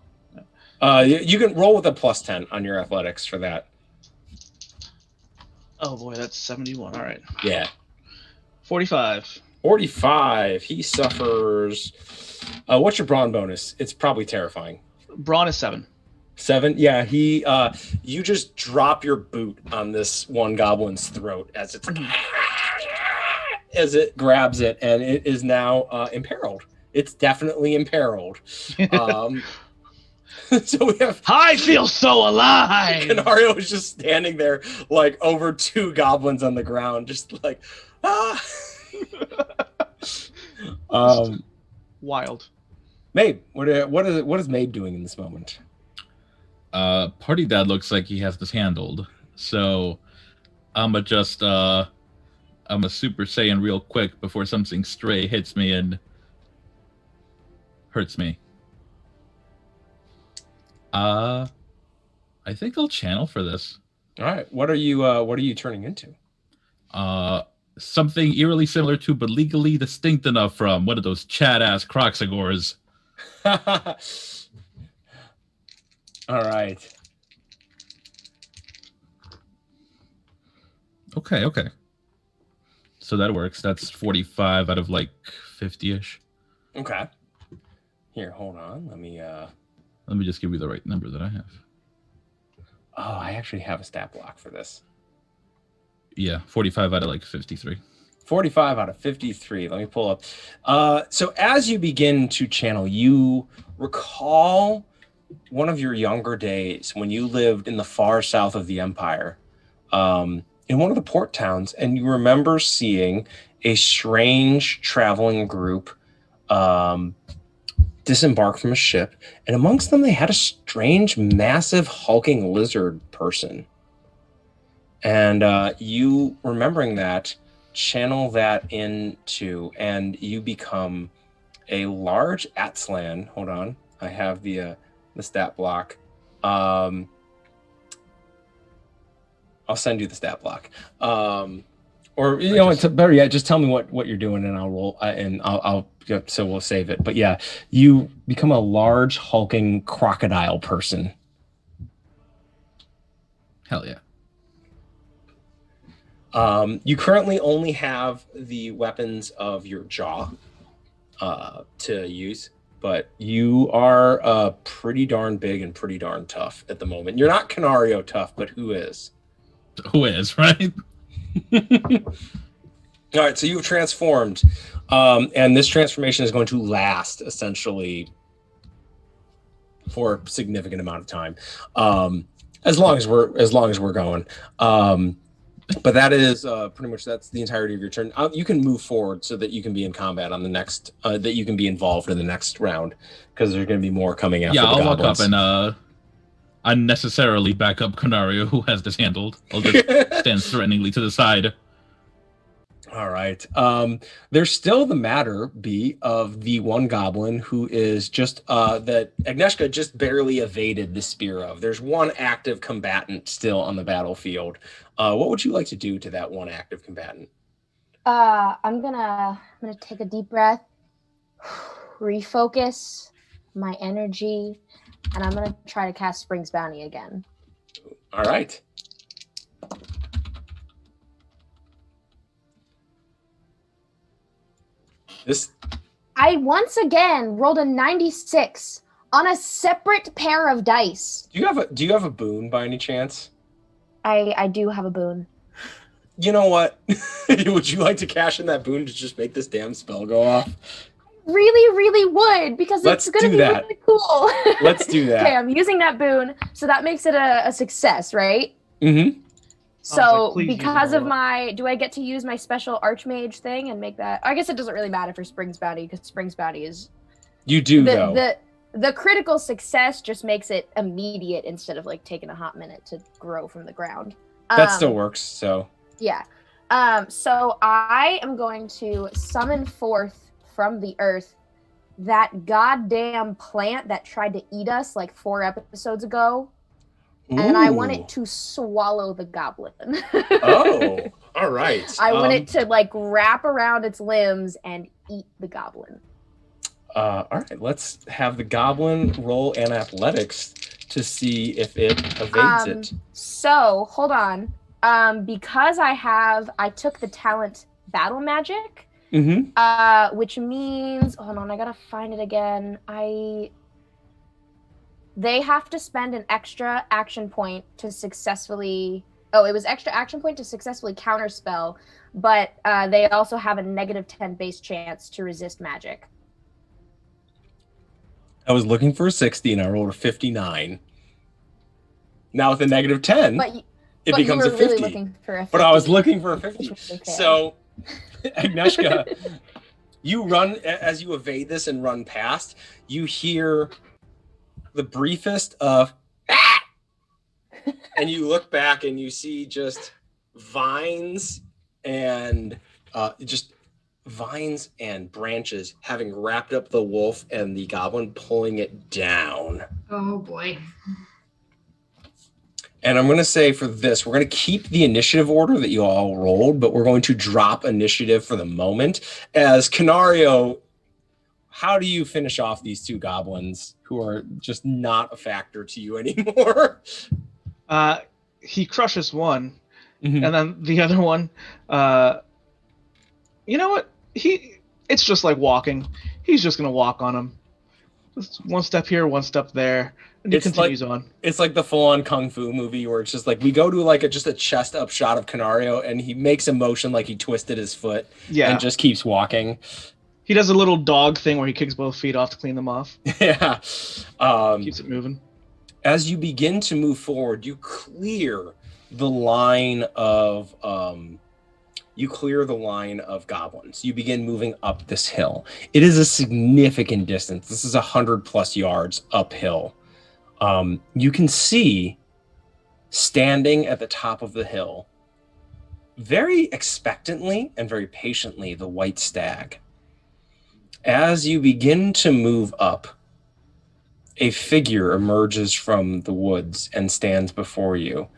You can roll with a +10 on your athletics for that. Oh boy, that's 71. All right. Yeah. 45. 45. He suffers. What's your brawn bonus? It's probably terrifying. Brawn is 7. 7. Yeah. He. You just drop your boot on this one goblin's throat as it's like, as it grabs it, and it is now imperiled. It's definitely imperiled. So we have. I feel so alive. Canario is just standing there, like over 2 goblins on the ground, just like, ah. Wild. Mabe, what is Mabe doing in this moment? Party Dad looks like he has this handled. So I'm a Super Saiyan real quick before something stray hits me and hurts me. I think I'll channel for this. All right. What are you turning into? Something eerily similar to, but legally distinct enough from one of those Chad-ass Croxagors. All right. Okay. So that works. That's 45 out of like 50-ish. Okay. Here, hold on. Let me just give you the right number that I have. Oh, I actually have a stat block for this. Yeah, 45 out of like 53. 45 out of 53. Let me pull up. So as you begin to channel, you recall one of your younger days when you lived in the far south of the Empire, in one of the port towns, and you remember seeing a strange traveling group disembark from a ship, and amongst them they had a strange, massive, hulking lizard person. And you remembering that, channel that into, and you become a large Atslan. Hold on, I have the stat block. I'll send you the stat block. Or it's better yet, just tell me what you're doing, and I'll roll, and I'll so we'll save it. But yeah, you become a large hulking crocodile person. Hell yeah. You currently only have the weapons of your jaw to use, but you are pretty darn big and pretty darn tough at the moment. You're not Canario tough, but who is? Who is, right? All right, so you've transformed, and this transformation is going to last essentially for a significant amount of time, as long as we're going. But that is pretty much, that's the entirety of your turn. You can move forward so that you can be in combat on the next, that you can be involved in the next round, because there's going to be more coming after. Yeah, the I'll goblins. walk up and unnecessarily back up Canario, who has this handled. I'll just stand threateningly to the side. All right. There's still the matter, B, of the one goblin who is just that Agnieszka just barely evaded the spear of. There's one active combatant still on the battlefield. What would you like to do to that one active combatant? I'm gonna take a deep breath, refocus my energy, and I'm gonna try to cast Spring's Bounty again. All right. This. I once again rolled a 96 on a separate pair of dice. Do you have a boon by any chance? I do have a boon. You know what? Would you like to cash in that boon to just make this damn spell go off? Really, really would, because Let's it's going to do be that. really cool. Let's do that. Okay, I'm using that boon, so that makes it a success, right? Mm-hmm. So please use because it of all my, do I get to use my special Archmage thing and make that? I guess it doesn't really matter for Spring's Bounty, because Spring's Bounty is You do though. the critical success just makes it immediate instead of like taking a hot minute to grow from the ground. That still works. So. Yeah. So I am going to summon forth from the earth that goddamn plant that tried to eat us like 4 episodes ago. And I want it to swallow the goblin. Oh, all right. I want it to like wrap around its limbs and eat the goblin. All right, let's have the goblin roll an athletics to see if it evades it. So hold on. Because I took the talent battle magic, which means, hold on, I gotta find it again. They have to spend an extra action point to successfully. Oh, it was extra action point to successfully counterspell, but they also have a -10 base chance to resist magic. I was looking for a 60 and I rolled a 59. Now with a -10, it becomes a 50. Really looking for a 50. But I was looking for a 50. Okay. So, Agnieszka, you run, as you evade this and run past, you hear the briefest of ah! And you look back and you see just vines and branches having wrapped up the wolf and the goblin, pulling it down. Oh boy. And I'm going to say for this, we're going to keep the initiative order that you all rolled, but we're going to drop initiative for the moment. As Canario, how do you finish off these 2 goblins who are just not a factor to you anymore? He crushes one, and then the other one, you know what? It's just like walking. He's just going to walk on him. Just one step here, one step there. And he continues on. It's like the full-on kung fu movie where it's just like we go to like just a chest-up shot of Canario, and he makes a motion like he twisted his foot, and just keeps walking. He does a little dog thing where he kicks both feet off to clean them off. Yeah, keeps it moving. As you begin to move forward, you clear the line of goblins. You begin moving up this hill. It is a significant distance. This is 100+ yards uphill. You can see, standing at the top of the hill, very expectantly and very patiently, the white stag. As you begin to move up, a figure emerges from the woods and stands before you.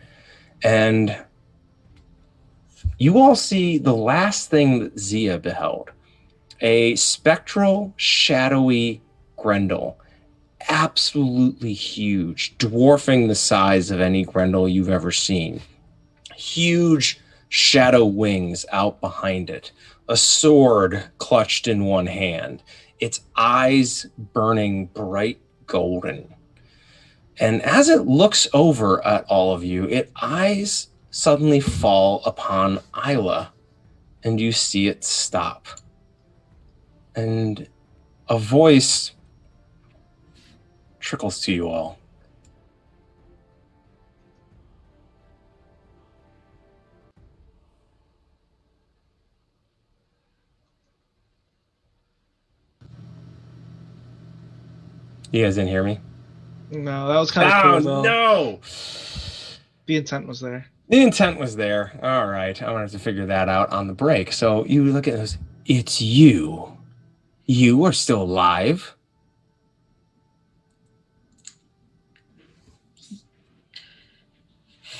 And you all see the last thing that Zia beheld. A spectral, shadowy Grendel. Absolutely huge, dwarfing the size of any Grendel you've ever seen. Huge shadow wings out behind it. A sword clutched in one hand. Its eyes burning bright golden. And as it looks over at all of you, its eyes suddenly fall upon Isla, and you see it stop. And a voice trickles to you all. You guys didn't hear me? No, that was kind of cool, though. No! The intent was there. The intent was there. All right. I'm going to have to figure that out on the break. So you look at this. It's you. You are still alive.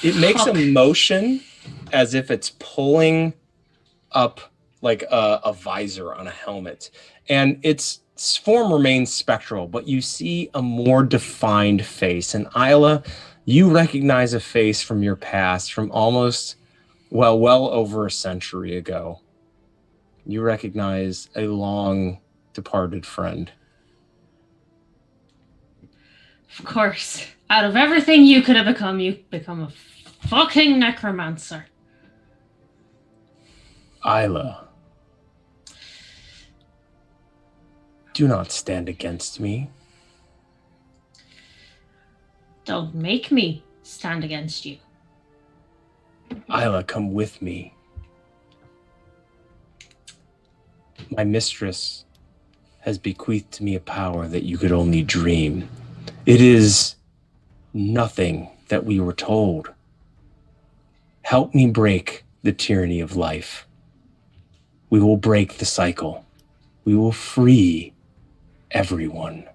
It makes a motion as if it's pulling up like a visor on a helmet. And its form remains spectral, but you see a more defined face. And Isla, you recognize a face from your past, from almost, well over a century ago. you recognize a long departed friend. Of course. Out of everything you could have become, you've become a fucking necromancer. Isla, do not stand against me. Don't make me stand against you. Isla, come with me. My mistress has bequeathed to me a power that you could only dream. It is nothing that we were told. Help me break the tyranny of life. We will break the cycle. We will free everyone.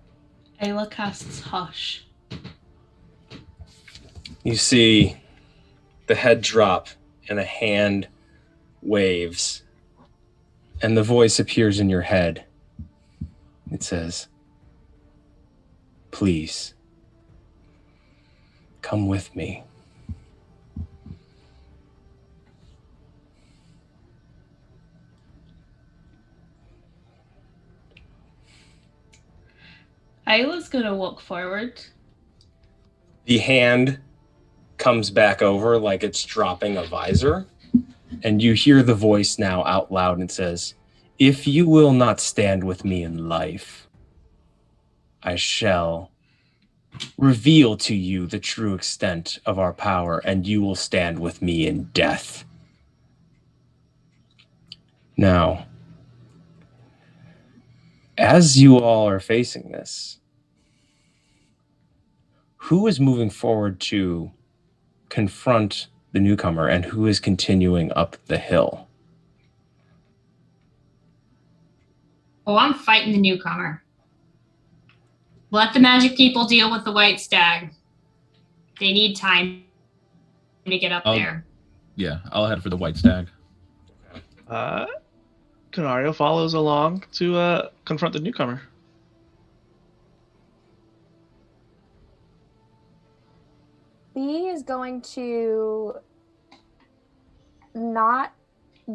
Ayla casts Hush. You see the head drop and a hand waves, and the voice appears in your head. It says, please, come with me. Ayla's gonna walk forward. The hand comes back over like it's dropping a visor, and you hear the voice now out loud and says, if you will not stand with me in life, I shall reveal to you the true extent of our power, and you will stand with me in death. Now, as you all are facing this, who is moving forward to confront the newcomer, and who is continuing up the hill? Oh, I'm fighting the newcomer. Let the magic people deal with the white stag. They need time to get up there. Yeah, I'll head for the white stag. Canario follows along to confront the newcomer. B is going to not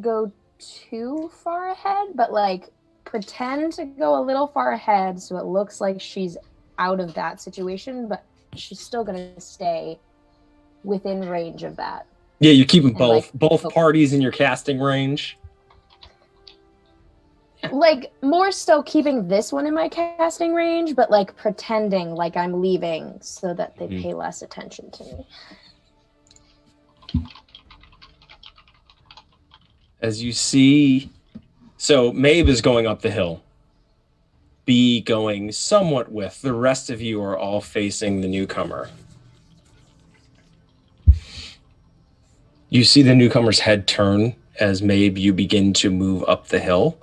go too far ahead, but like pretend to go a little far ahead so it looks like she's out of that situation, but she's still going to stay within range of that. Yeah, you're keeping And both parties in your casting range. Like, more so keeping this one in my casting range, but like pretending like I'm leaving so that they pay less attention to me. As you see, so Maeve is going up the hill. B going somewhat with. The rest of you are all facing the newcomer. You see the newcomer's head turn as Maeve, you begin to move up the hill.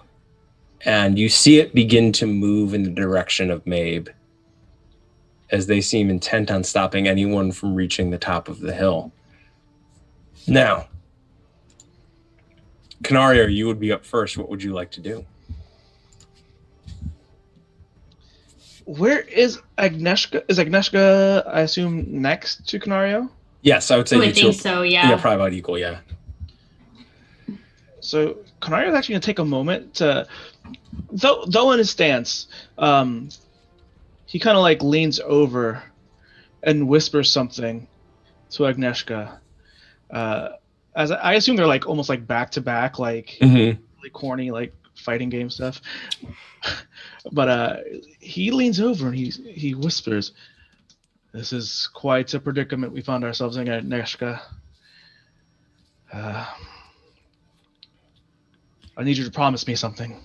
And you see it begin to move in the direction of Maeve, as they seem intent on stopping anyone from reaching the top of the hill. Now, Canario, you would be up first. What would you like to do? Where is Agnieszka? Is Agnieszka, I assume, next to Canario? Yes, I would say I you would two think are, so, yeah. yeah, probably about equal, yeah. So Canario is actually going to take a moment to, though in his stance, he kind of like leans over and whispers something to Agnieszka. As I assume they're like almost like back to back, like really corny, like fighting game stuff. But he leans over and he whispers, "This is quite a predicament we found ourselves in, Agnieszka. I need you to promise me something.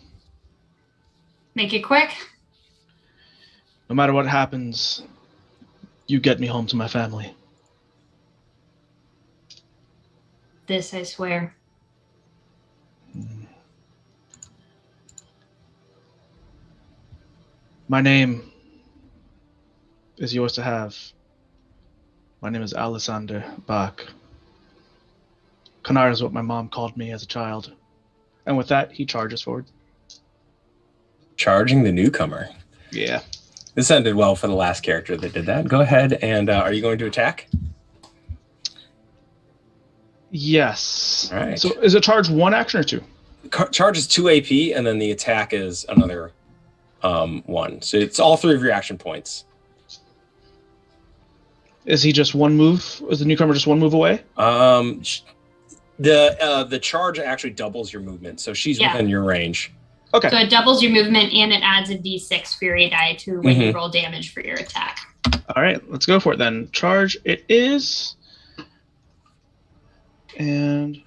Make it quick. No matter what happens, you get me home to my family." This, I swear. My name is yours to have. My name is Alexander Bach. Kanar is what my mom called me as a child. And with that, he charges forward. Charging the newcomer. Yeah. This ended well for the last character that did that. Go ahead, and are you going to attack? Yes. All right. So is it charge one action or two? charge is 2 AP, and then the attack is another 1. So it's all 3 of your action points. Is he just one move? Is the newcomer just one move away? The charge actually doubles your movement, so she's within your range. Okay. So it doubles your movement and it adds a d6 fury die to when you roll damage for your attack. All right, let's go for it then. Charge it is. And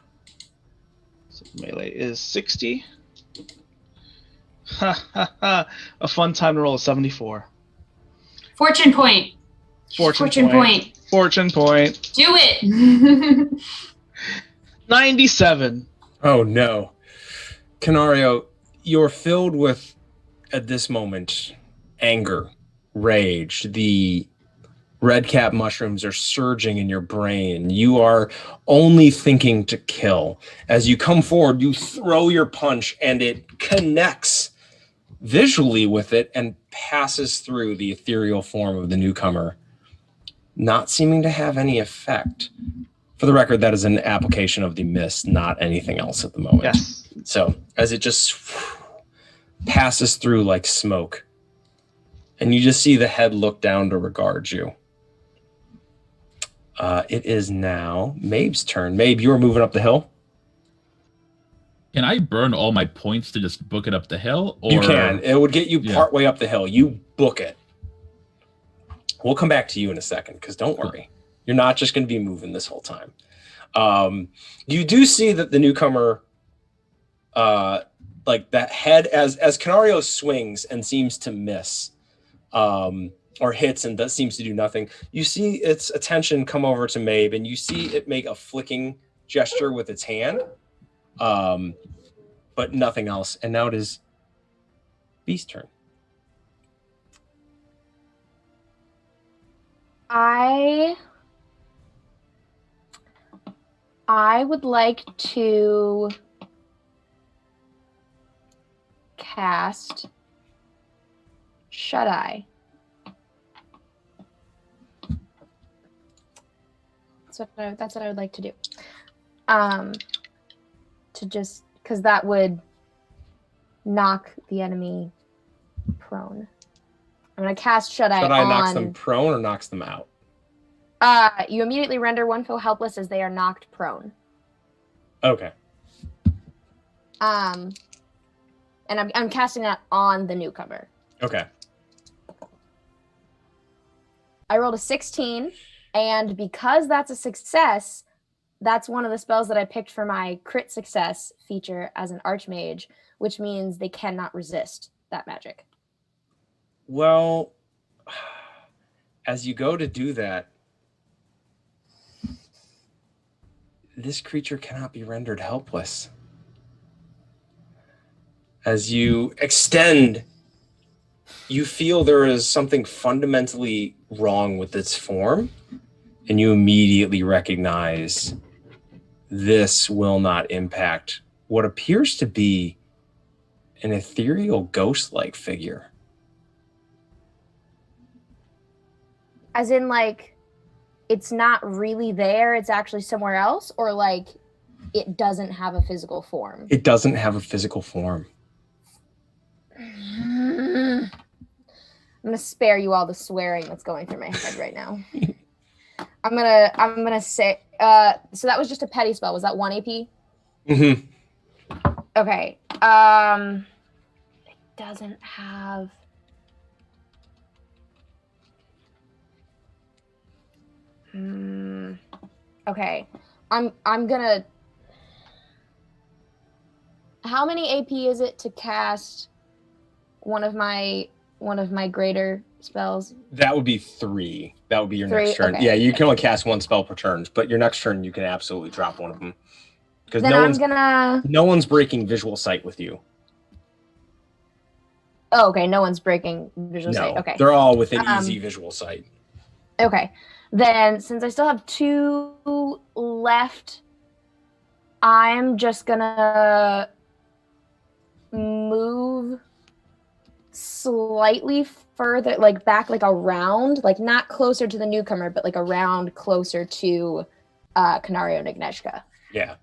so melee is 60. Ha ha ha. A fun time to roll a 74. Fortune point. Fortune point. Fortune point. Do it. 97. Oh no. Canario, you're filled with, at this moment, anger, rage. The red cap mushrooms are surging in your brain. You are only thinking to kill. As you come forward, you throw your punch and it connects visually with it and passes through the ethereal form of the newcomer, not seeming to have any effect. For the record, that is an application of the mist, not anything else at the moment. Yes. So as it just passes through like smoke, and you just see the head look down to regard you. It is now Mabe's turn. Mabe, you are moving up the hill. Can I burn all my points to just book it up the hill? Or... You can. It would get you partway up the hill. You book it. We'll come back to you in a second, because don't worry. You're not just going to be moving this whole time. You do see that the newcomer, like that head, as Canario swings and seems to miss, or hits and that seems to do nothing, you see its attention come over to Mabe, and you see it make a flicking gesture with its hand, but nothing else. And now it is Beast's turn. I would like to cast Shut Eye. That's what I would like to do. To just, because that would knock the enemy prone. I'm going to cast Shut Eye on... Shut Eye knocks them prone or knocks them out? You immediately render one foe helpless as they are knocked prone. Okay. And I'm casting that on the newcomer. Okay. I rolled a 16, and because that's a success, that's one of the spells that I picked for my crit success feature as an archmage, which means they cannot resist that magic. Well, as you go to do that, this creature cannot be rendered helpless. As you extend, you feel there is something fundamentally wrong with its form, and you immediately recognize this will not impact what appears to be an ethereal ghost-like figure. As in, like, it's not really there, it's actually somewhere else, or like it doesn't have a physical form? It doesn't have a physical form. I'm gonna spare you all the swearing that's going through my head right now. I'm gonna say so that was just a petty spell. Was that 1 AP? Mm-hmm. Okay. It doesn't have... Okay. I'm gonna... How many AP is it to cast one of my greater spells? That would be 3. That would be your 3? next turn. Okay. Yeah, you can only cast 1 spell per turn, but your next turn you can absolutely drop one of them. Because Then no one's breaking visual sight with you. Oh, okay. No one's breaking visual No, sight. Okay. they're all within easy visual sight. Okay. Then, since I still have 2 left, I'm just gonna move slightly further, like back, like around, like not closer to the newcomer, but like around closer to Canario and Agnieszka. Yeah.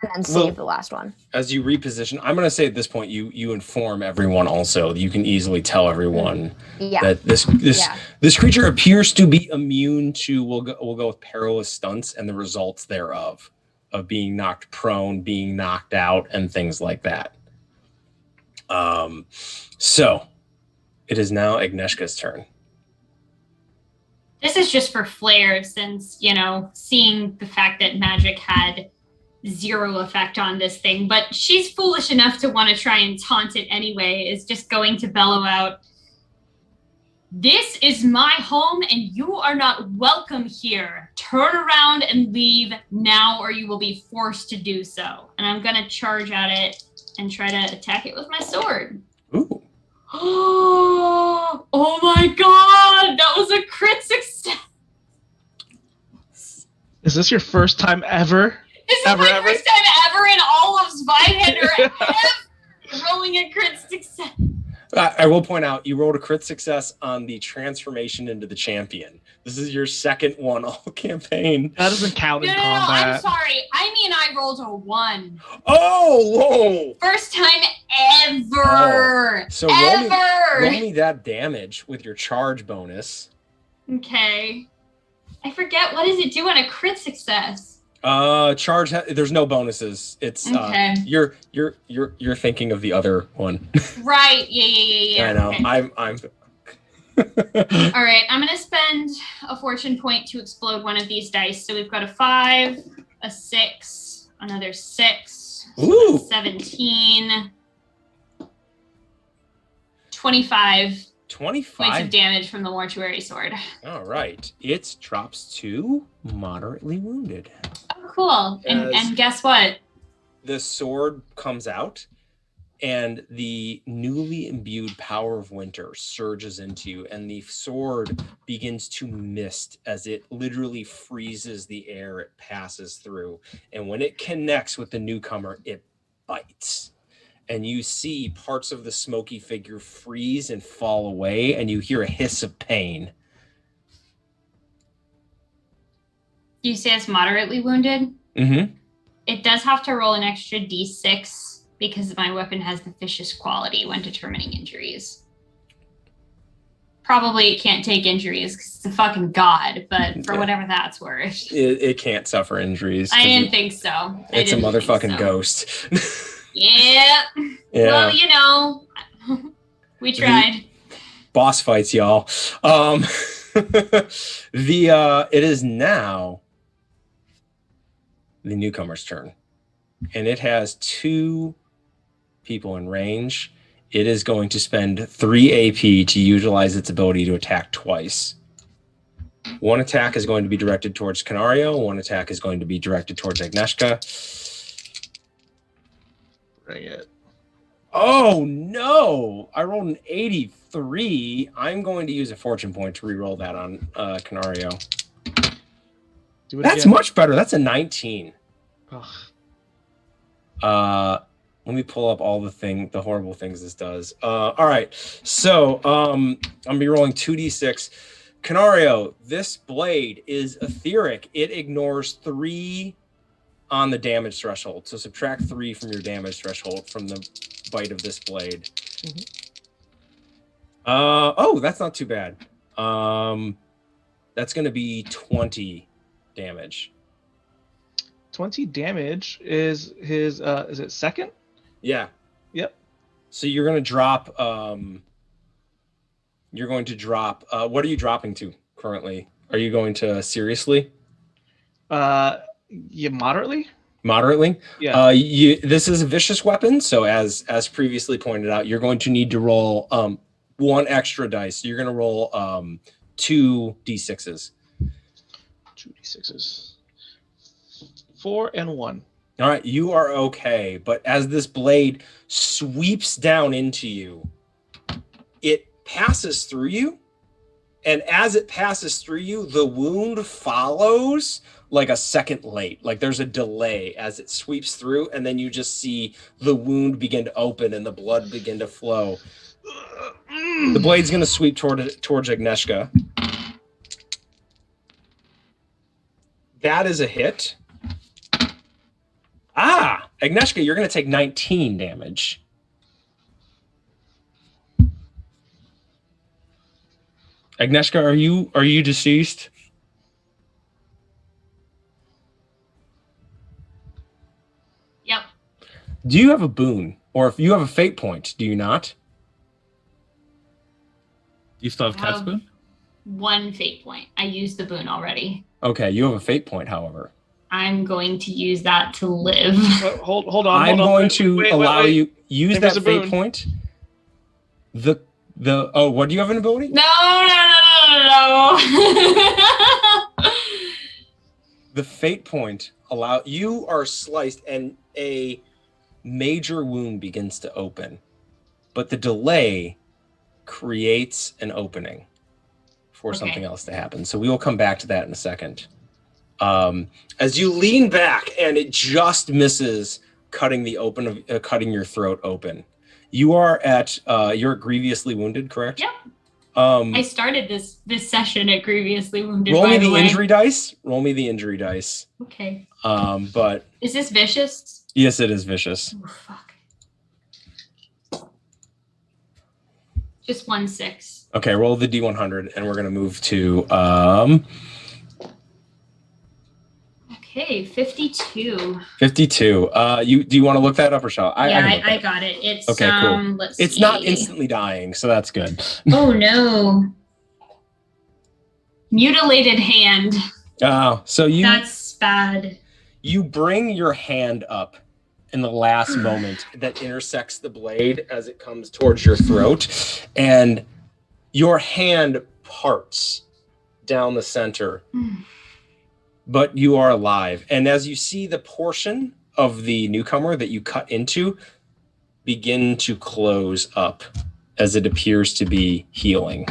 and then Well, save the last one. As you reposition, I'm going to say at this point, you inform everyone also. You can easily tell everyone Yeah. that this creature appears to be immune to, we'll go with perilous stunts and the results thereof, of being knocked prone, being knocked out, and things like that. So it is now Agnieszka's turn. This is just for flair, since, seeing the fact that magic had 0 effect on this thing, but she's foolish enough to want to try and taunt it anyway, is just going to bellow out, "This is my home and you are not welcome here. Turn around and leave now or you will be forced to do so." And I'm going to charge at it and try to attack it with my sword. Ooh. Oh my god, that was a crit success. Is this your first time ever? This is my first time ever in all of Spyheader ever rolling a crit success. I will point out, you rolled a crit success on the transformation into the champion. This is your second one all campaign. That doesn't count in No, combat. I'm sorry. I mean, I rolled a 1. Oh, whoa! First time ever. So ever. roll me that damage with your charge bonus. Okay. I forget, what does it do on a crit success? Charge. There's no bonuses. It's Okay. You're thinking of the other one. Right. Yeah. I know. Okay. I'm. All right. I'm gonna spend a fortune point to explode one of these dice. So we've got a 5, a 6, another 6, Ooh. 17, 25 points 25. of damage from the mortuary sword. All right. It drops to moderately wounded. Oh, cool. Yes. And guess what? The sword comes out, and the newly imbued power of winter surges into you, and the sword begins to mist as it literally freezes the air it passes through. And when it connects with the newcomer, it bites. And you see parts of the smoky figure freeze and fall away, and you hear a hiss of pain. You say it's moderately wounded? Mm-hmm. It does have to roll an extra d6 because my weapon has the vicious quality when determining injuries. Probably it can't take injuries because it's a fucking god, but for whatever that's worth. It can't suffer injuries. I didn't think so. It's a motherfucking ghost. Yeah. Yeah. Well, we tried. Boss fights, y'all. It is now the newcomer's turn, and it has 2 people in range. It is going to spend 3 AP to utilize its ability to attack twice. One attack is going to be directed towards Canario. One attack is going to be directed towards Agnieszka. Bring it. Oh no! I rolled an 83. I'm going to use a fortune point to re-roll that on Canario. Do it That's again. much better. That's a 19. Ugh. Let me pull up all the horrible things this does. All right. So I'm gonna be rolling 2d6. Canario, this blade is etheric. It ignores 3 on the damage threshold. So subtract 3 from your damage threshold from the bite of this blade. Mhm. Oh, that's not too bad. That's gonna be 20 damage. 20 damage is his is it second? Yeah. Yep. So you're going to drop what are you dropping to currently? Are you going to seriously? Yeah, moderately? Moderately? Yeah. This is a vicious weapon, so as previously pointed out, you're going to need to roll 1 extra dice. So you're going to roll 2 d6s. 2 d6s. 4 and 1. All right, you are okay, but as this blade sweeps down into you, it passes through you, and as it passes through you, the wound follows like a second late. Like there's a delay as it sweeps through, and then you just see the wound begin to open and the blood begin to flow. The blade's going to sweep towards Agnieszka. That is a hit. Agnieszka, you're going to take 19 damage. Agnieszka, are you deceased? Yep. Do you have a boon? Or if you have a fate point, do you not? You still have Cat's Boon? 1 fate point. I used the boon already. Okay, you have a fate point, however. I'm going to use that to live. Hold on. I'm going to wait, allow wait. you use There's that a fate boon. point. What do you have an ability? No. The fate point you are sliced and a major wound begins to open, but the delay creates an opening for something else to happen. So we will come back to that in a second. As you lean back and it just misses cutting your throat open. You are you're grievously wounded, correct? Yep. I started this session at grievously wounded. Roll me the injury dice. Roll me the injury dice. Okay. But is this vicious? Yes, it is vicious. Oh, fuck. Just 1 6. Okay, roll the D100, and we're gonna move to Okay, 52. 52. Do you want to look that up, or shall I? I got it. It's okay, cool. Let's it's see. not instantly dying, so that's good. Oh no. Mutilated hand. Oh, so That's bad. You bring your hand up in the last moment that intersects the blade as it comes towards your throat, and your hand parts down the center. But you are alive. And as you see the portion of the newcomer that you cut into begin to close up as it appears to be healing.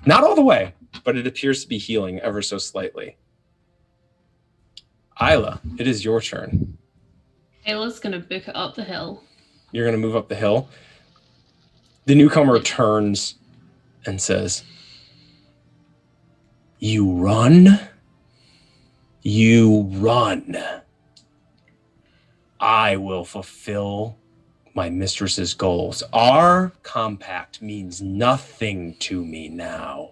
Not all the way, but it appears to be healing ever so slightly. Isla, it is your turn. Ayla's gonna book it up the hill. You're going to move up the hill. The newcomer turns and says, "You run? You run. I will fulfill my mistress's goals. Our compact means nothing to me now.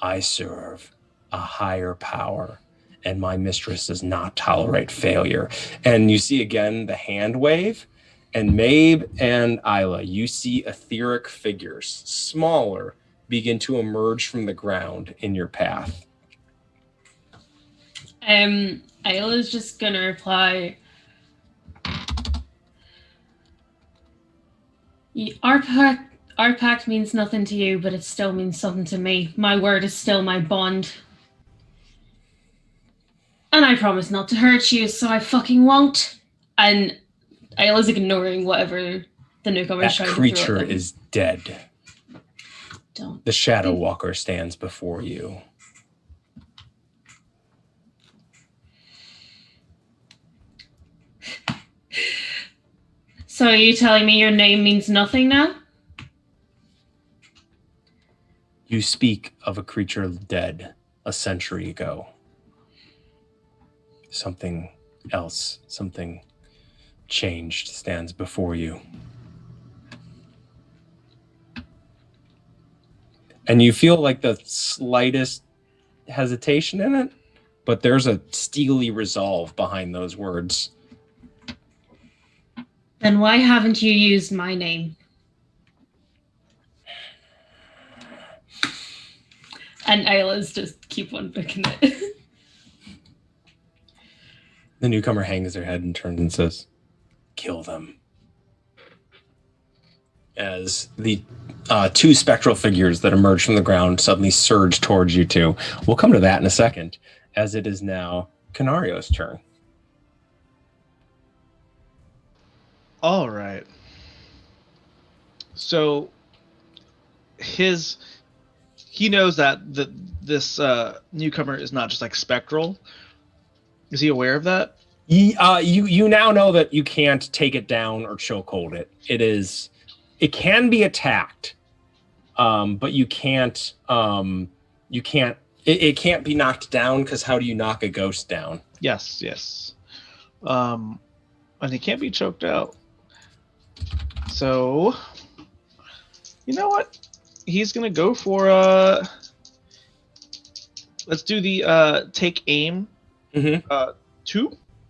I serve a higher power, and my mistress does not tolerate failure." And you see again the hand wave, and Mabe and Isla, you see etheric figures, smaller, begin to emerge from the ground in your path. Ayla's just gonna reply, our pact means nothing to you, but it still means something to me. My word is still my bond. And I promise not to hurt you, so I fucking won't. And Ayla's ignoring whatever the newcomer is trying to throw at them. That creature is dead. Don't. The Shadow Walker stands before you. So are you telling me your name means nothing now? You speak of a creature dead a century ago. Something else, something changed stands before you. And you feel like the slightest hesitation in it, but there's a steely resolve behind those words. Then why haven't you used my name? And Ayla's just keep on booking it. The newcomer hangs their head and turns and says, "Kill them." As the two spectral figures that emerge from the ground suddenly surge towards you two. We'll come to that in a second, as it is now Canario's turn. All right. So he knows that this newcomer is not just like spectral. Is he aware of that? You now know that you can't take it down or chokehold it. It can be attacked, but you can't. It can't be knocked down, because how do you knock a ghost down? Yes. And he can't be choked out. So, you know what? He's gonna go for let's do the take aim. 2,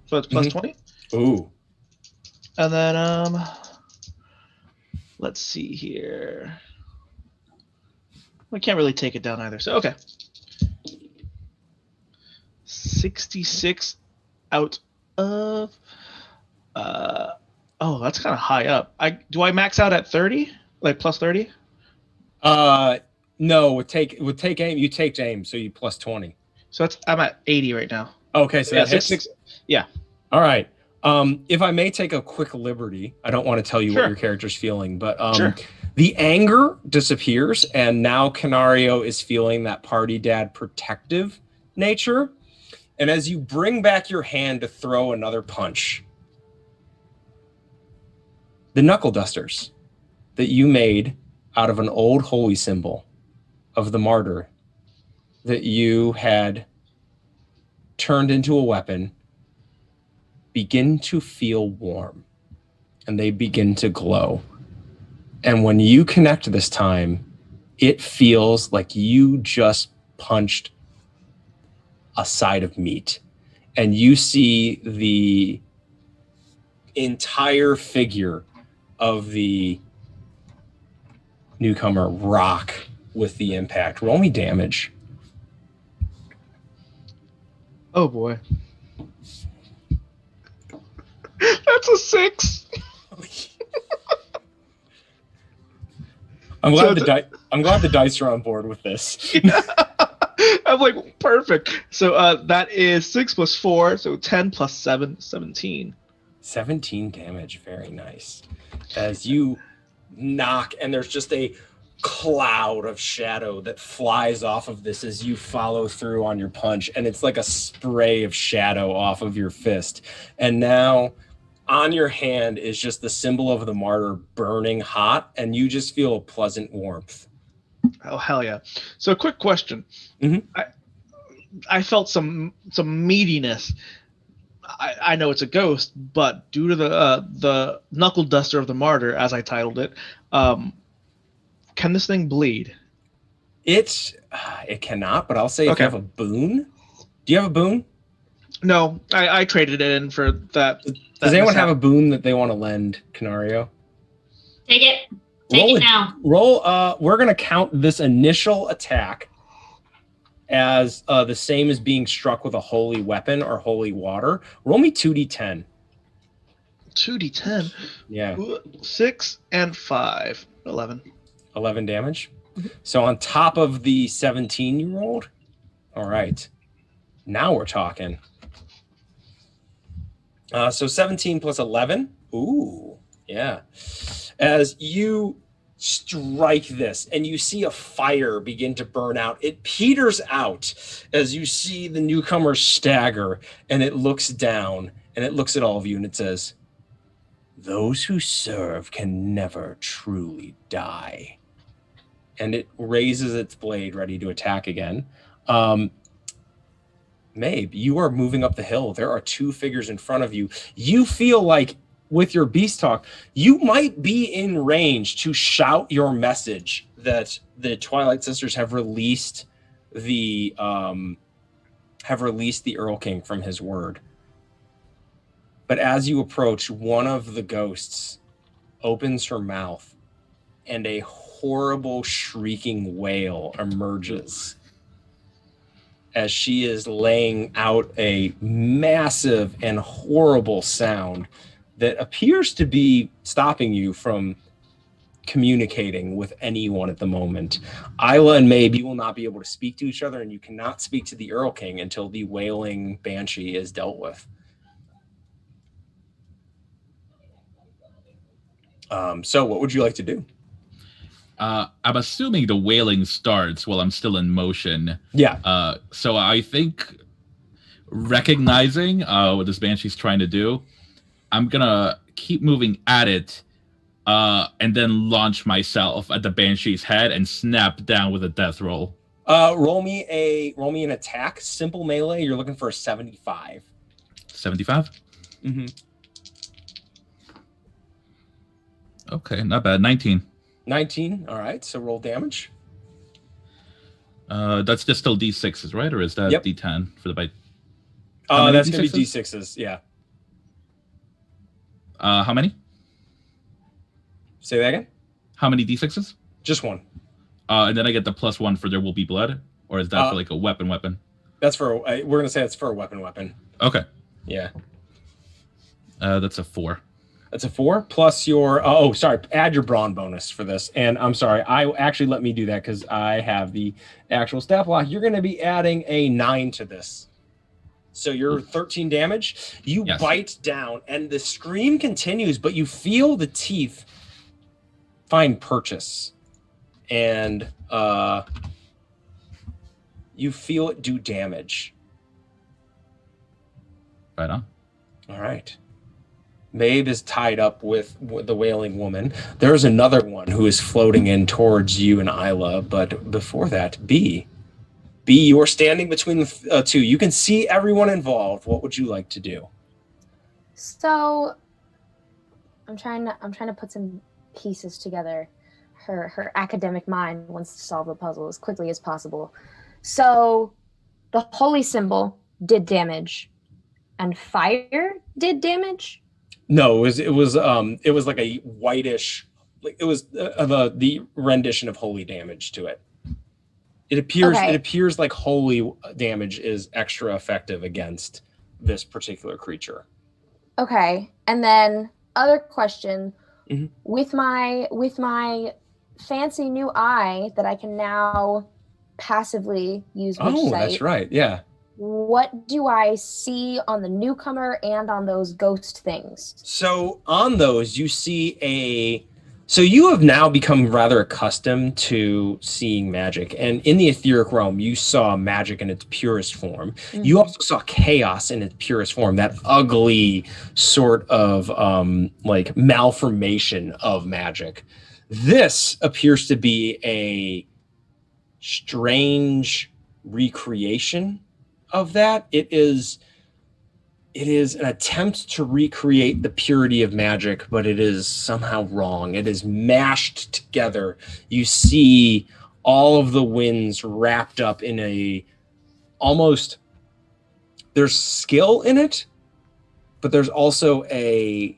so it's plus 20. Ooh. And then let's see here. I can't really take it down either. So okay. 66 out of oh, that's kind of high up. Do I max out at 30? Like plus 30? No, with take aim, you take aim, so you plus 20. So I'm at 80 right now. Okay, so that hits. 66. Yeah. All right. If I may take a quick liberty, I don't want to tell you what your character's feeling, but Sure. The anger disappears, and now Canario is feeling that party dad protective nature. And as you bring back your hand to throw another punch, the knuckle dusters that you made out of an old holy symbol of the martyr that you had turned into a weapon begin to feel warm, and they begin to glow. And when you connect this time, it feels like you just punched a side of meat, and you see the entire figure of the newcomer rock with the impact. Roll me damage. Oh boy. That's a 6. I'm glad the dice are on board with this. Yeah. I'm like, perfect. So that is 6 plus 4, so 10 plus 7, 17. 17 damage, very nice. As you knock, and there's just a cloud of shadow that flies off of this as you follow through on your punch, and it's like a spray of shadow off of your fist. And now on your hand is just the symbol of the martyr burning hot, and you just feel a pleasant warmth. Oh hell yeah! So quick question. Mm-hmm. I felt some meatiness. I know it's a ghost, but due to the knuckle duster of the martyr, as I titled it, can this thing bleed? It cannot, but I'll say if you have a boon. Do you have a boon? No, I traded it in for that. Does anyone have a boon that they want to lend, Canario? Take it. Take it now. We're going to count this initial attack as the same as being struck with a holy weapon or holy water. Roll me 2d10. 2d10? Yeah. 6 and 5. 11. 11 damage. So on top of the 17 you rolled? All right. Now we're talking. So 17 plus 11. Ooh, yeah. As you strike this and you see a fire begin to burn out, it peters out as you see the newcomer stagger, and it looks down and it looks at all of you and it says, "Those who serve can never truly die." And it raises its blade ready to attack again. Mabe, you are moving up the hill. There are 2 figures in front of you. You feel like with your beast talk, you might be in range to shout your message that the Twilight Sisters have released the Earl King from his word. But as you approach, one of the ghosts opens her mouth and a horrible shrieking wail emerges as she is laying out a massive and horrible sound that appears to be stopping you from communicating with anyone at the moment. Isla and Mabe, you will not be able to speak to each other, and you cannot speak to the Earl King until the wailing banshee is dealt with. So what would you like to do? I'm assuming the wailing starts while I'm still in motion. Yeah. So I think recognizing what this banshee's trying to do, I'm gonna keep moving at it, and then launch myself at the banshee's head and snap down with a death roll. Roll me an attack, simple melee. You're looking for a 75. 75. Mm-hmm. Okay, not bad. 19. 19. All right. So roll damage. That's just still D6s, right? Or is that Yep. D10 for the bite? How many That's going to be D6s? D6s. Yeah. How many? Say that again. How many D6s? Just one. And then I get the +1 for there will be blood, or is that for like a weapon? That's for we're going to say it's for a weapon. Okay. Yeah. That's a 4. That's a 4 plus your. Sorry. Add your brawn bonus for this. And I'm sorry. Let me do that because I have the actual stat block. You're going to be adding a 9 to this. So you're 13 damage. You bite down, and the scream continues, but you feel the teeth find purchase, and you feel it do damage. Right on. All right. Maeve is tied up with the wailing woman. There's another one who is floating in towards you and Isla, but before that, B, you're standing between the two. You can see everyone involved. What would you like to do? So, I'm trying to put some pieces together. Her academic mind wants to solve the puzzle as quickly as possible. So, the holy symbol did damage, and fire did damage. No, it was like a whitish, like it was the rendition of holy damage to it. It appears like holy damage is extra effective against this particular creature. Okay, and then other question, mm-hmm. with my fancy new eye that I can now passively use. Oh, that's right. Yeah. What do I see on the newcomer and on those ghost things? So on those, you see so you have now become rather accustomed to seeing magic. And in the etheric realm, you saw magic in its purest form. Mm-hmm. You also saw chaos in its purest form, that ugly sort of like malformation of magic. This appears to be a strange recreation of that. It is an attempt to recreate the purity of magic, but it is somehow wrong. It is mashed together. You see all of the winds wrapped up in there's skill in it, but there's also a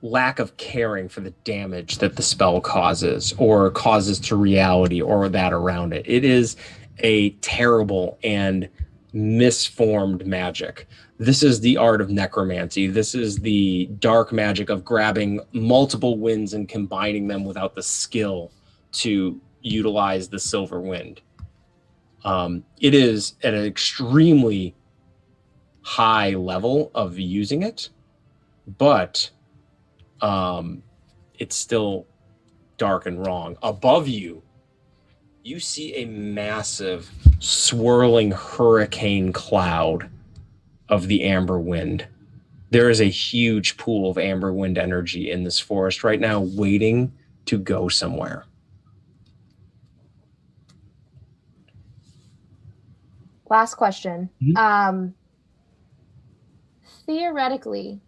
lack of caring for the damage that the spell causes or causes to reality or that around it. It is a terrible and misformed magic. This is the art of necromancy. This is the dark magic of grabbing multiple winds and combining them without the skill to utilize the silver wind. It is at an extremely high level of using it, but it's still dark and wrong. Above you, you see a massive swirling hurricane cloud of the amber wind. There is a huge pool of amber wind energy in this forest right now, waiting to go somewhere. Last question. Mm-hmm. Theoretically,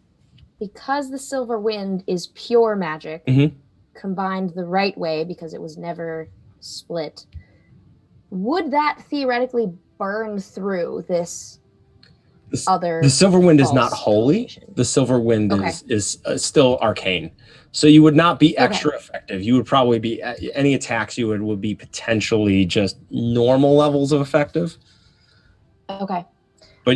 because the silver wind is pure magic, mm-hmm. combined the right way because it was never split, would that theoretically burn through this other? The silver wind is not holy. The silver wind is still arcane, so you would not be extra effective. You would probably be, any attacks you would be potentially just normal levels of effective. Okay, but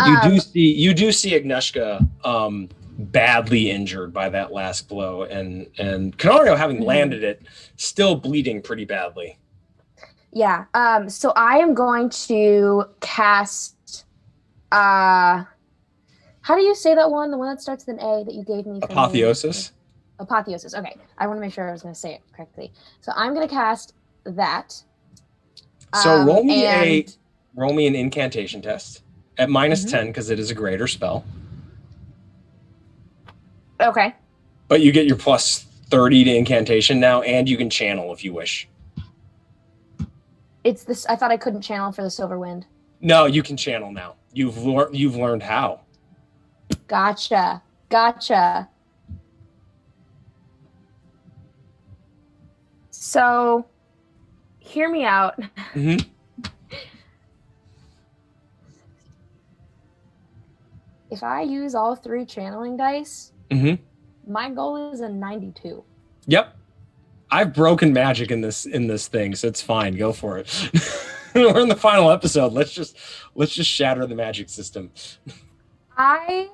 you do see Agnieszka badly injured by that last blow, and Canario, having mm-hmm. landed it, still bleeding pretty badly. Yeah. So I am going to cast. How do you say that one? The one that starts with an A that you gave me. Apotheosis. Apotheosis. Okay. I want to make sure I was going to say it correctly. So I'm going to cast that. So roll me an incantation test at minus mm-hmm. 10 because it is a greater spell. Okay. But you get your plus 30 to incantation now, and you can channel if you wish. It's this. I thought I couldn't channel for the silver wind. No, you can channel now. You've learned how. Gotcha. So, hear me out. Mm-hmm. If I use all 3 channeling dice, Mm-hmm. my goal is a 92. Yep. I've broken magic in this thing, so it's fine. Go for it. We're in the final episode. Let's just shatter the magic system. I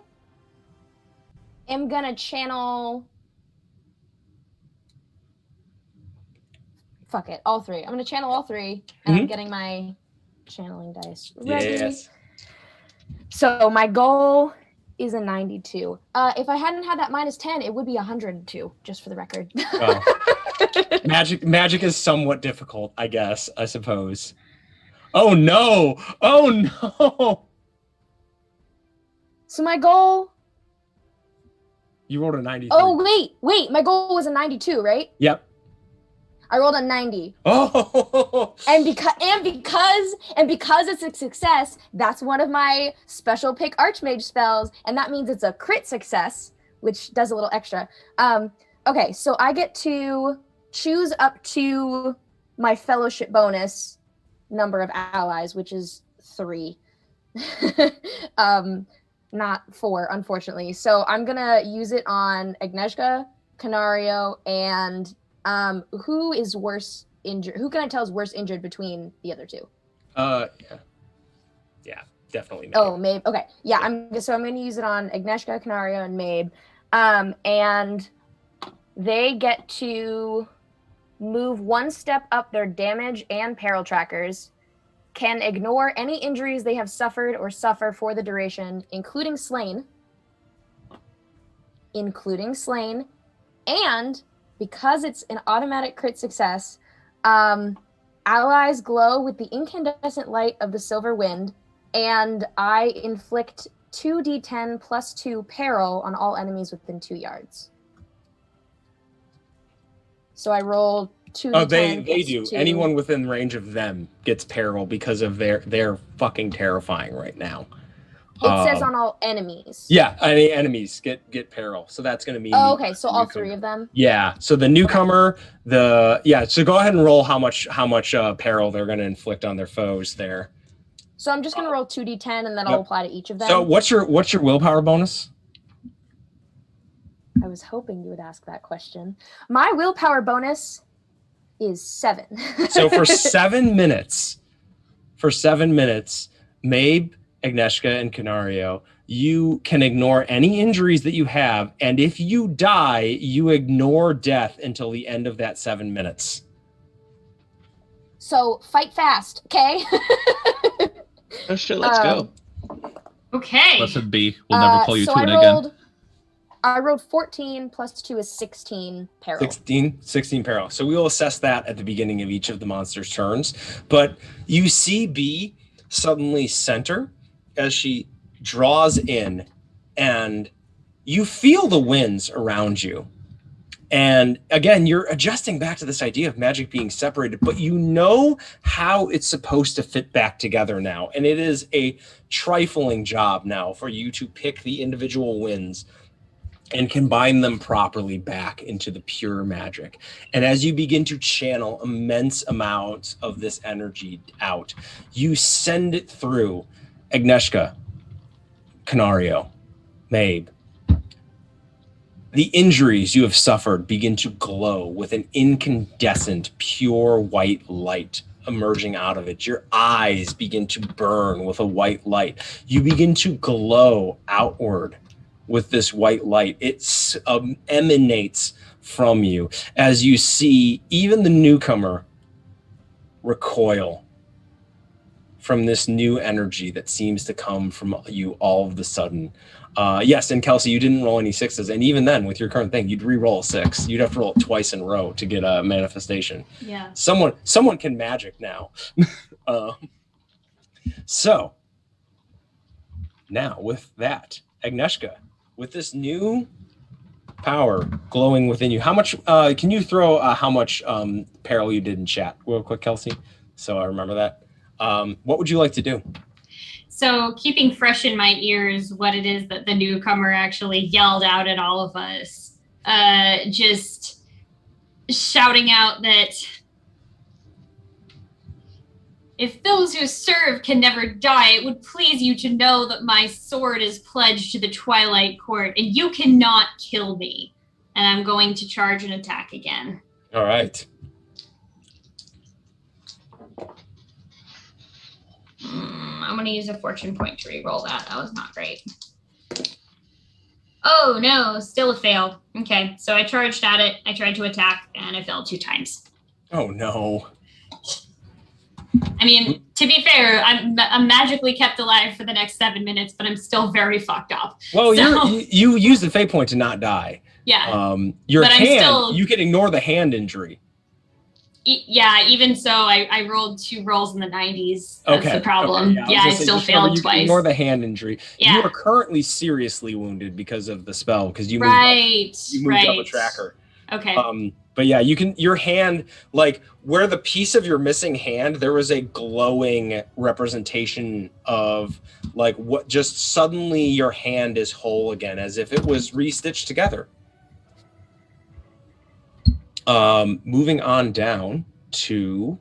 am gonna channel. Fuck it, all 3. I'm gonna channel all 3, and I'm getting my channeling dice ready. Yes. So my goal is a 92. If I hadn't had that -10, it would be 102, just for the record. Oh. Magic is somewhat difficult, I guess, I suppose. Oh no! So my goal. You rolled a 93. Oh wait! My goal was a 92, right? Yep. I rolled a 90. Oh! And because it's a success, that's one of my special pick Archmage spells, and that means it's a crit success, which does a little extra. Okay, so I get to choose up to my fellowship bonus number of allies, which is 3. Not 4, unfortunately. So I'm gonna use it on Agnieszka, Canario, and who is worse injured? Who can I tell is worse injured between the other 2? Yeah, definitely. Mabe. Oh, Mabe. Okay, yeah. I'm going to use it on Agnieszka, Canario, and Mabe, and they get to move 1 step up their damage and peril trackers. Can ignore any injuries they have suffered or suffer for the duration, including slain, and because it's an automatic crit success, allies glow with the incandescent light of the silver wind, and I inflict 2d10 plus 2 peril on all enemies within 2 yards. So I roll 2d10. Oh, they do. 2. Anyone within range of them gets peril because of they're fucking terrifying right now. It says on all enemies. Yeah, any enemies get peril. So that's going to mean. Oh, okay. So all 3 of them. Yeah. So the newcomer, So go ahead and roll how much peril they're going to inflict on their foes there. So I'm just going to roll 2d10, and then I'll apply to each of them. So what's your willpower bonus? I was hoping you would ask that question. My willpower bonus is 7. So for 7 minutes, Mabe, Agnieszka, and Canario, you can ignore any injuries that you have, and if you die, you ignore death until the end of that 7 minutes. So fight fast, okay? Oh shit, let's go. Okay. Blessed be. We'll never call you so to it again. I rolled 14 plus 2 is 16 peril. 16 peril. So we will assess that at the beginning of each of the monster's turns. But you see B suddenly center as she draws in, and you feel the winds around you. And again, you're adjusting back to this idea of magic being separated, but you know how it's supposed to fit back together now. And it is a trifling job now for you to pick the individual winds and combine them properly back into the pure magic. And as you begin to channel immense amounts of this energy out, you send it through Agnieszka, Canario, Mabe. The injuries you have suffered begin to glow with an incandescent, pure white light emerging out of it. Your eyes begin to burn with a white light. You begin to glow outward with this white light. It emanates from you as you see even the newcomer recoil from this new energy that seems to come from you all of a sudden. Yes, and Kelsey, you didn't roll any 6s, and even then, with your current thing, you'd re-roll a 6. You'd have to roll it twice in a row to get a manifestation. Yeah. Someone can magic now. So, now with that, Agnieszka, with this new power glowing within you, how much? Can you throw how much peril you did in chat real quick, Kelsey? So I remember that. What would you like to do? So keeping fresh in my ears what it is that the newcomer actually yelled out at all of us, just shouting out that if those who serve can never die, it would please you to know that my sword is pledged to the Twilight Court, and you cannot kill me. And I'm going to charge and attack again. All right. I'm going to use a fortune point to re-roll that. That was not great. Oh, no. Still a fail. Okay, so I charged at it. I tried to attack, and I failed 2 times. Oh, no. I mean, to be fair, I'm magically kept alive for the next 7 minutes, but I'm still very fucked up. Well, So- you use the fate point to not die. Yeah. Your But I'm hand, still- you can ignore the hand injury. Yeah, even so, I rolled 2 rolls in the 90s. That's Okay. the problem. Okay, Yeah, I was gonna still say, just remember, failed you can twice. Ignore the hand injury. Yeah. You are currently seriously wounded because of the spell, because you moved Right, you moved up a tracker. Okay. But yeah, your hand, like where the piece of your missing hand, there was a glowing representation of like what just suddenly your hand is whole again, as if it was restitched together. Moving on down to,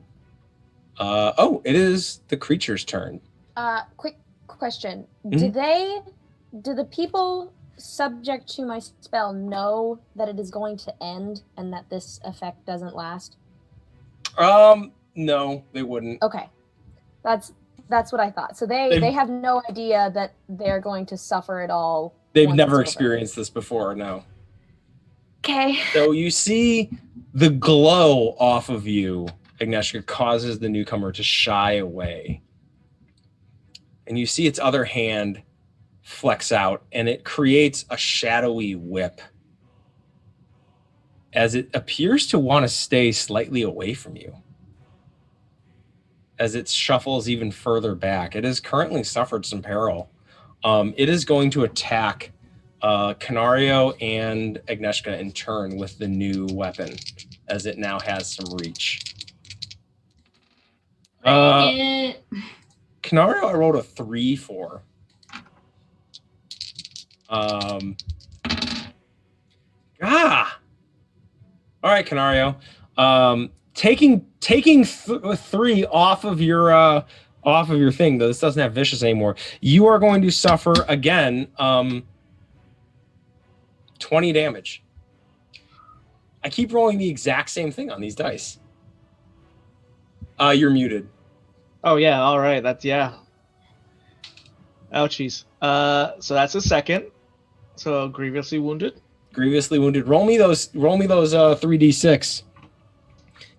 it is the creature's turn. Quick question. Mhm. Do the people subject to my spell know that it is going to end and that this effect doesn't last? No, they wouldn't. Okay. That's what I thought. So they have no idea that they're going to suffer at all. They've once never it's over. experienced this before, no. Okay. So you see the glow off of you, Agnieszka, causes the newcomer to shy away. And you see its other hand flex out, and it creates a shadowy whip as it appears to want to stay slightly away from you. As it shuffles even further back, it has currently suffered some peril. It is going to attack Canario and Agnieszka in turn with the new weapon, as it now has some reach. Canario, I rolled a 3 for. All right, Canario. Taking 3 off of your thing, though this doesn't have vicious anymore. You are going to suffer again 20 damage. I keep rolling the exact same thing on these dice. You're muted. Oh yeah, all right. That's yeah. Ouchies. So that's a second. So grievously wounded. Grievously wounded. Roll me those 3d6.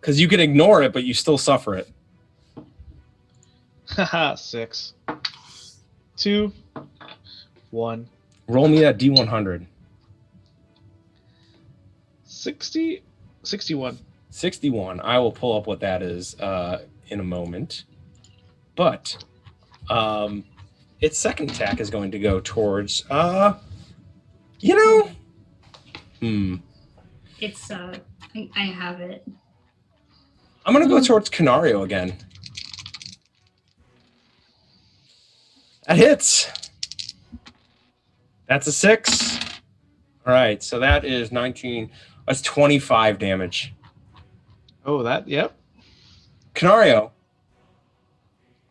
Because you can ignore it, but you still suffer it. Haha, 6. 2. 1. Roll me that d100. 61. 61. I will pull up what that is in a moment. But its second attack is going to go towards It's I have it. I'm gonna go towards Canario again. That hits. That's a 6. All right, so that is 19. That's 25 damage. Oh, that, yep. Canario,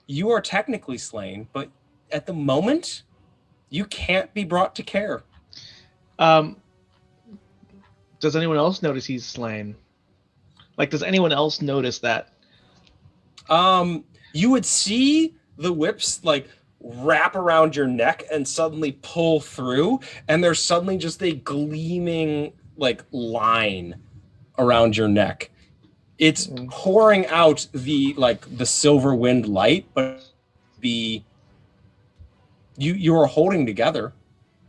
you are technically slain, but at the moment, you can't be brought to care. Does anyone else notice he's slain? Like, does anyone else notice that? You would see the whips like wrap around your neck and suddenly pull through, and there's suddenly just a gleaming like line around your neck. It's pouring out the silver wind light, but you are holding together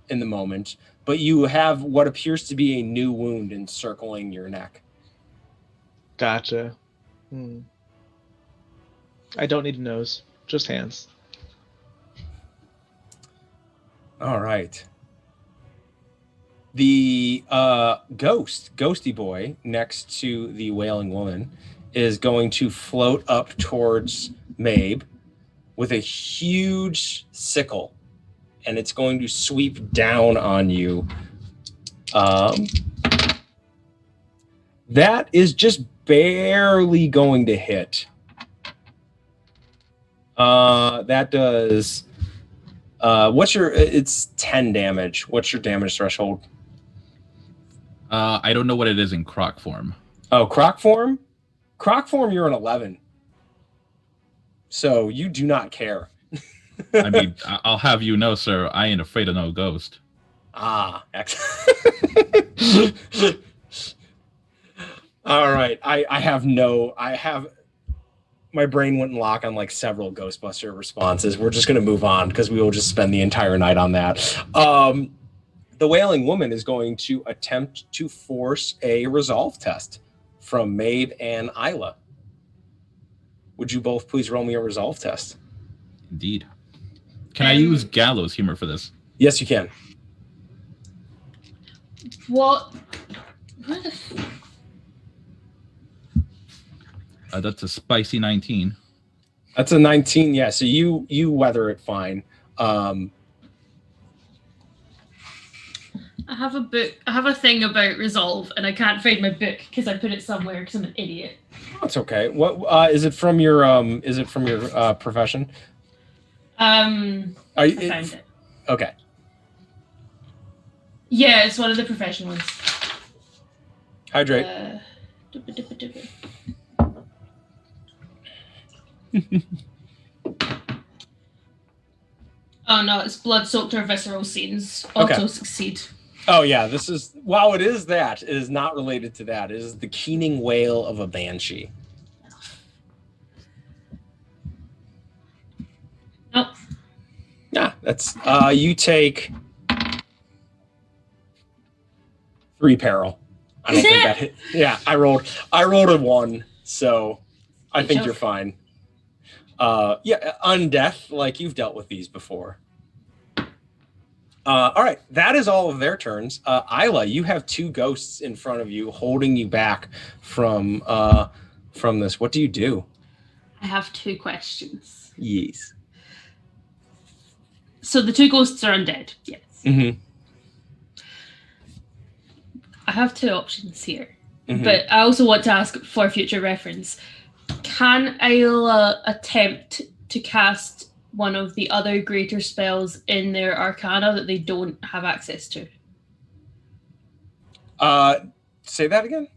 in the moment, but you have what appears to be a new wound encircling your neck. Gotcha. I don't need a nose, just hands. All right. The ghosty boy next to the wailing woman is going to float up towards Mabe with a huge sickle, and it's going to sweep down on you. That is just barely going to hit. That does. It's 10 damage. What's your damage threshold? I don't know what it is in croc form. Oh, croc form? Croc form, you're an 11. So you do not care. I mean, I'll have you know, sir, I ain't afraid of no ghost. Ah, excellent. All right. I have my brain wouldn't lock on like several Ghostbuster responses. We're just going to move on because we will just spend the entire night on that. The Wailing Woman is going to attempt to force a resolve test from Maeve and Isla. Would you both please roll me a resolve test? Indeed. Can I use gallows humor for this? Yes, you can. What? That's a spicy 19. That's a 19, yeah. So you weather it fine. I have a book. I have a thing about resolve, and I can't find my book because I put it somewhere because I'm an idiot. That's okay. What is it from your profession? I found it. Okay. Yeah, it's one of the profession ones. Hydrate. Oh no, it's blood-soaked or visceral scenes. Also Okay. succeed. Oh yeah, this is while it is that, it is not related to that. It is the keening wail of a banshee. Nope. Yeah, that's you take 3 peril. I don't think that hit. Yeah, I rolled a 1, so I Good think job. you're fine. Yeah, undeath, like you've dealt with these before. All right, that is all of their turns. Isla, you have 2 ghosts in front of you, holding you back from this. What do you do? I have 2 questions. Yes. So the 2 ghosts are undead. Yes. Mm-hmm. I have 2 options here, Mhm. but I also want to ask for future reference. Can Isla attempt to cast one of the other greater spells in their arcana that they don't have access to? Say that again.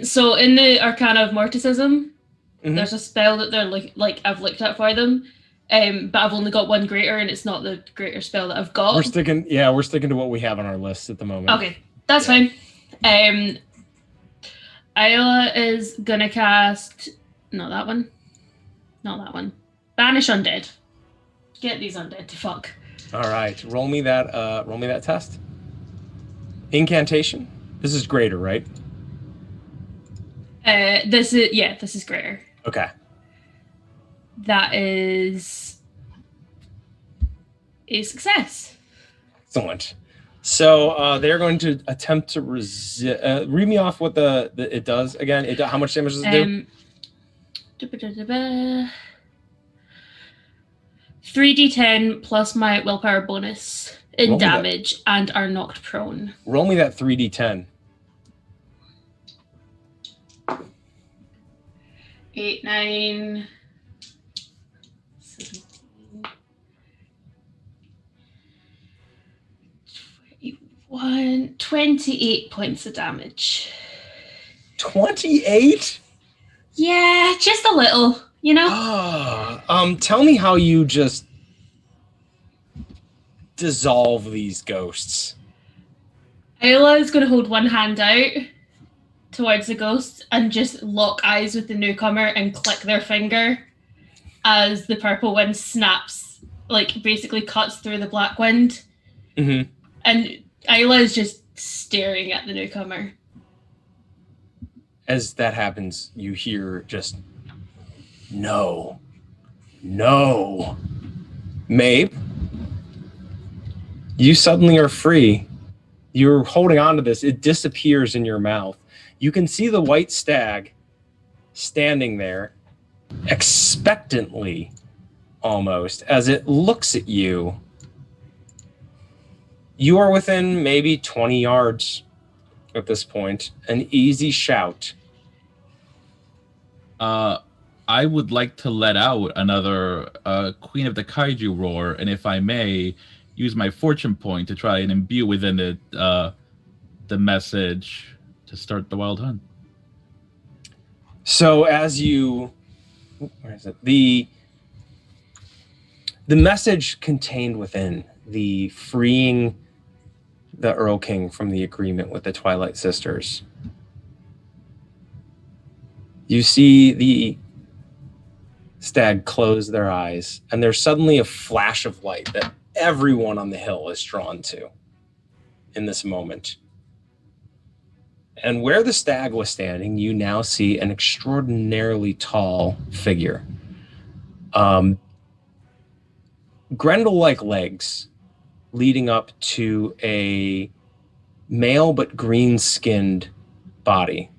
So in the Arcana of Morticism, Mhm. there's a spell that they're like I've looked at for them, but I've only got 1 greater, and it's not the greater spell that I've got. We're sticking to what we have on our list at the moment. Okay, that's fine. Isla is gonna cast not that one. Banish undead. Get these undead to fuck. All right, roll me that test. Incantation. This is greater, right? This is greater. Okay. That is a success. Excellent. So they're going to attempt to resist. Read me off what it does again. How much damage does it do? 3d10 plus my willpower bonus in Roll me that. damage and are knocked prone. Roll me that 3d10. 8, 9, 17, 21, 28 points of damage. 28. Yeah, just a little, you know? Tell me how you just dissolve these ghosts. Ayla is going to hold one hand out towards the ghost and just lock eyes with the newcomer and click their finger as the purple wind snaps, like basically cuts through the black wind. Mm-hmm. And Ayla is just staring at the newcomer. As that happens, you hear just, no. Maeve, you suddenly are free. You're holding on to this. It disappears in your mouth. You can see the white stag standing there expectantly almost, as it looks at you. You are within maybe 20 yards at this point. An easy shout. I would like to let out another Queen of the Kaiju roar, and if I may, use my fortune point to try and imbue within it the message to start the wild hunt. So as you, where is it? The message contained within the freeing the Earl King from the agreement with the Twilight Sisters. You see the stag close their eyes, and there's suddenly a flash of light that everyone on the hill is drawn to in this moment. And where the stag was standing, you now see an extraordinarily tall figure. Grendel-like legs leading up to a male but green-skinned body.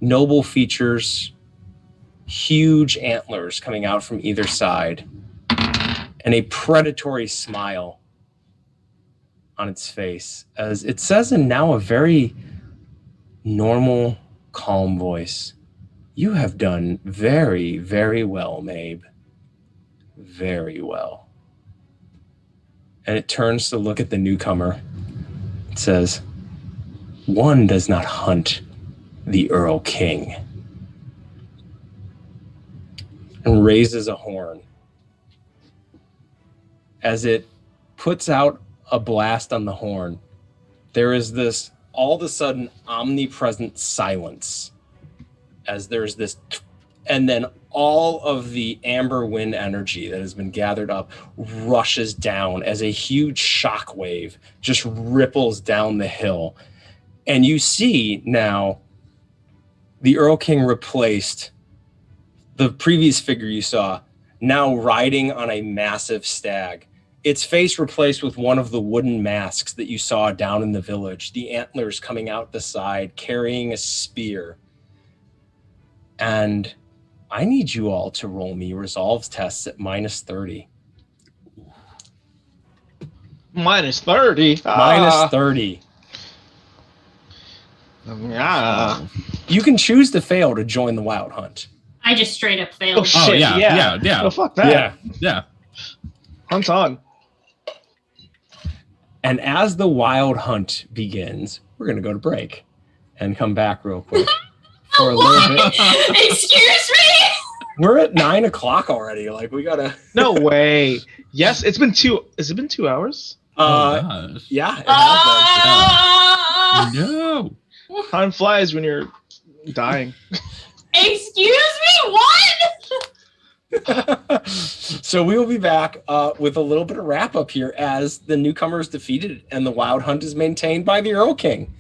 Noble features, huge antlers coming out from either side, and a predatory smile on its face, as it says in now a very normal, calm voice, "You have done very, very well, Mabe. Very well." And it turns to look at the newcomer. It says, "One does not hunt the Earl King." And raises a horn. As it puts out a blast on the horn, there is this all of a sudden omnipresent silence, as there's this, and then all of the amber wind energy that has been gathered up rushes down as a huge shock wave just ripples down the hill. And you see now the Earl King replaced the previous figure you saw, now riding on a massive stag. Its face replaced with one of the wooden masks that you saw down in the village, the antlers coming out the side, carrying a spear. And I need you all to roll me resolves tests at -30. -30. -30. Yeah. You can choose to fail to join the wild hunt. I just straight up failed. Oh shit! yeah. Oh fuck that. Yeah. Hunt on. And as the wild hunt begins, we're going to go to break and come back real quick for a little bit. Excuse me? We're at 9 o'clock already. Like, we got to... No way. Yes, it's been 2. Has it been 2 hours? Gosh. Yeah, it has No. Time flies when you're dying. Excuse me? What? So we will be back with a little bit of wrap up here as the newcomer is defeated and the wild hunt is maintained by the Earl King.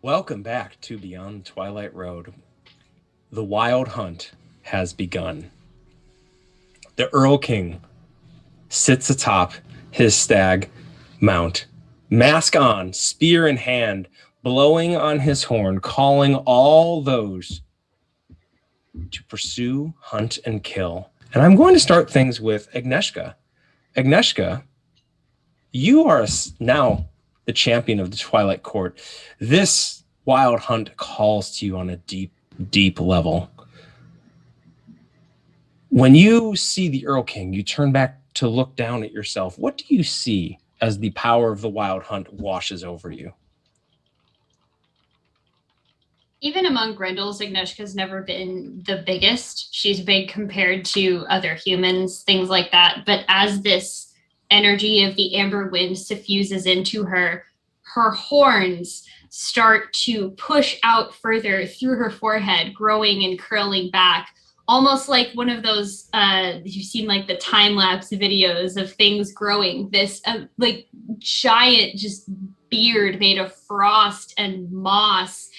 Welcome back to Beyond Twilight Road. The wild hunt has begun. The Earl King sits atop his stag mount, mask on, spear in hand, blowing on his horn, calling all those to pursue, hunt, and kill. And I'm going to start things with Agnieszka. Agnieszka, you are now the champion of the Twilight Court. This wild hunt calls to you on a deep, deep level. When you see the Earl King, you turn back to look down at yourself. What do you see as the power of the wild hunt washes over you? Even among Grendels, Agnieszka's never been the biggest. She's big compared to other humans, things like that. But as this energy of the amber wind suffuses into her, her horns start to push out further through her forehead, growing and curling back, almost like one of those, you've seen like the time-lapse videos of things growing, this like giant just beard made of frost and moss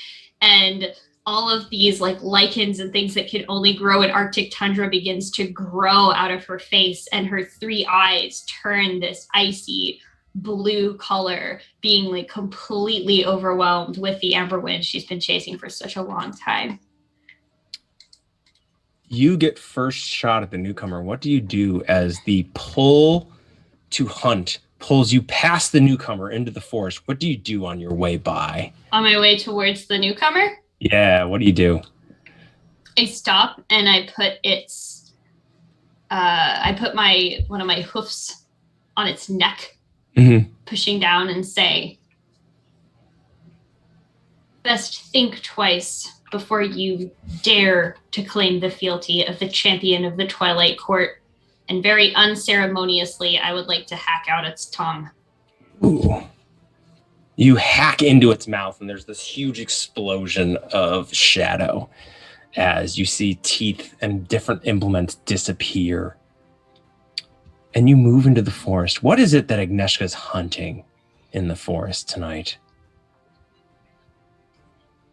and all of these like lichens and things that can only grow in Arctic tundra begins to grow out of her face, and her three eyes turn this icy blue color, being like completely overwhelmed with the amber wind she's been chasing for such a long time. You get first shot at the newcomer. What do you do as the pull to hunt pulls you past the newcomer into the forest? What do you do on your way by? On my way towards the newcomer? Yeah, what do you do? I stop and I put one of my hoofs on its neck, pushing down and say, best think twice before you dare to claim the fealty of the champion of the Twilight Court. And very unceremoniously, I would like to hack out its tongue. Ooh. You hack into its mouth, and there's this huge explosion of shadow as you see teeth and different implements disappear. And you move into the forest. What is it that Agnieszka's hunting in the forest tonight?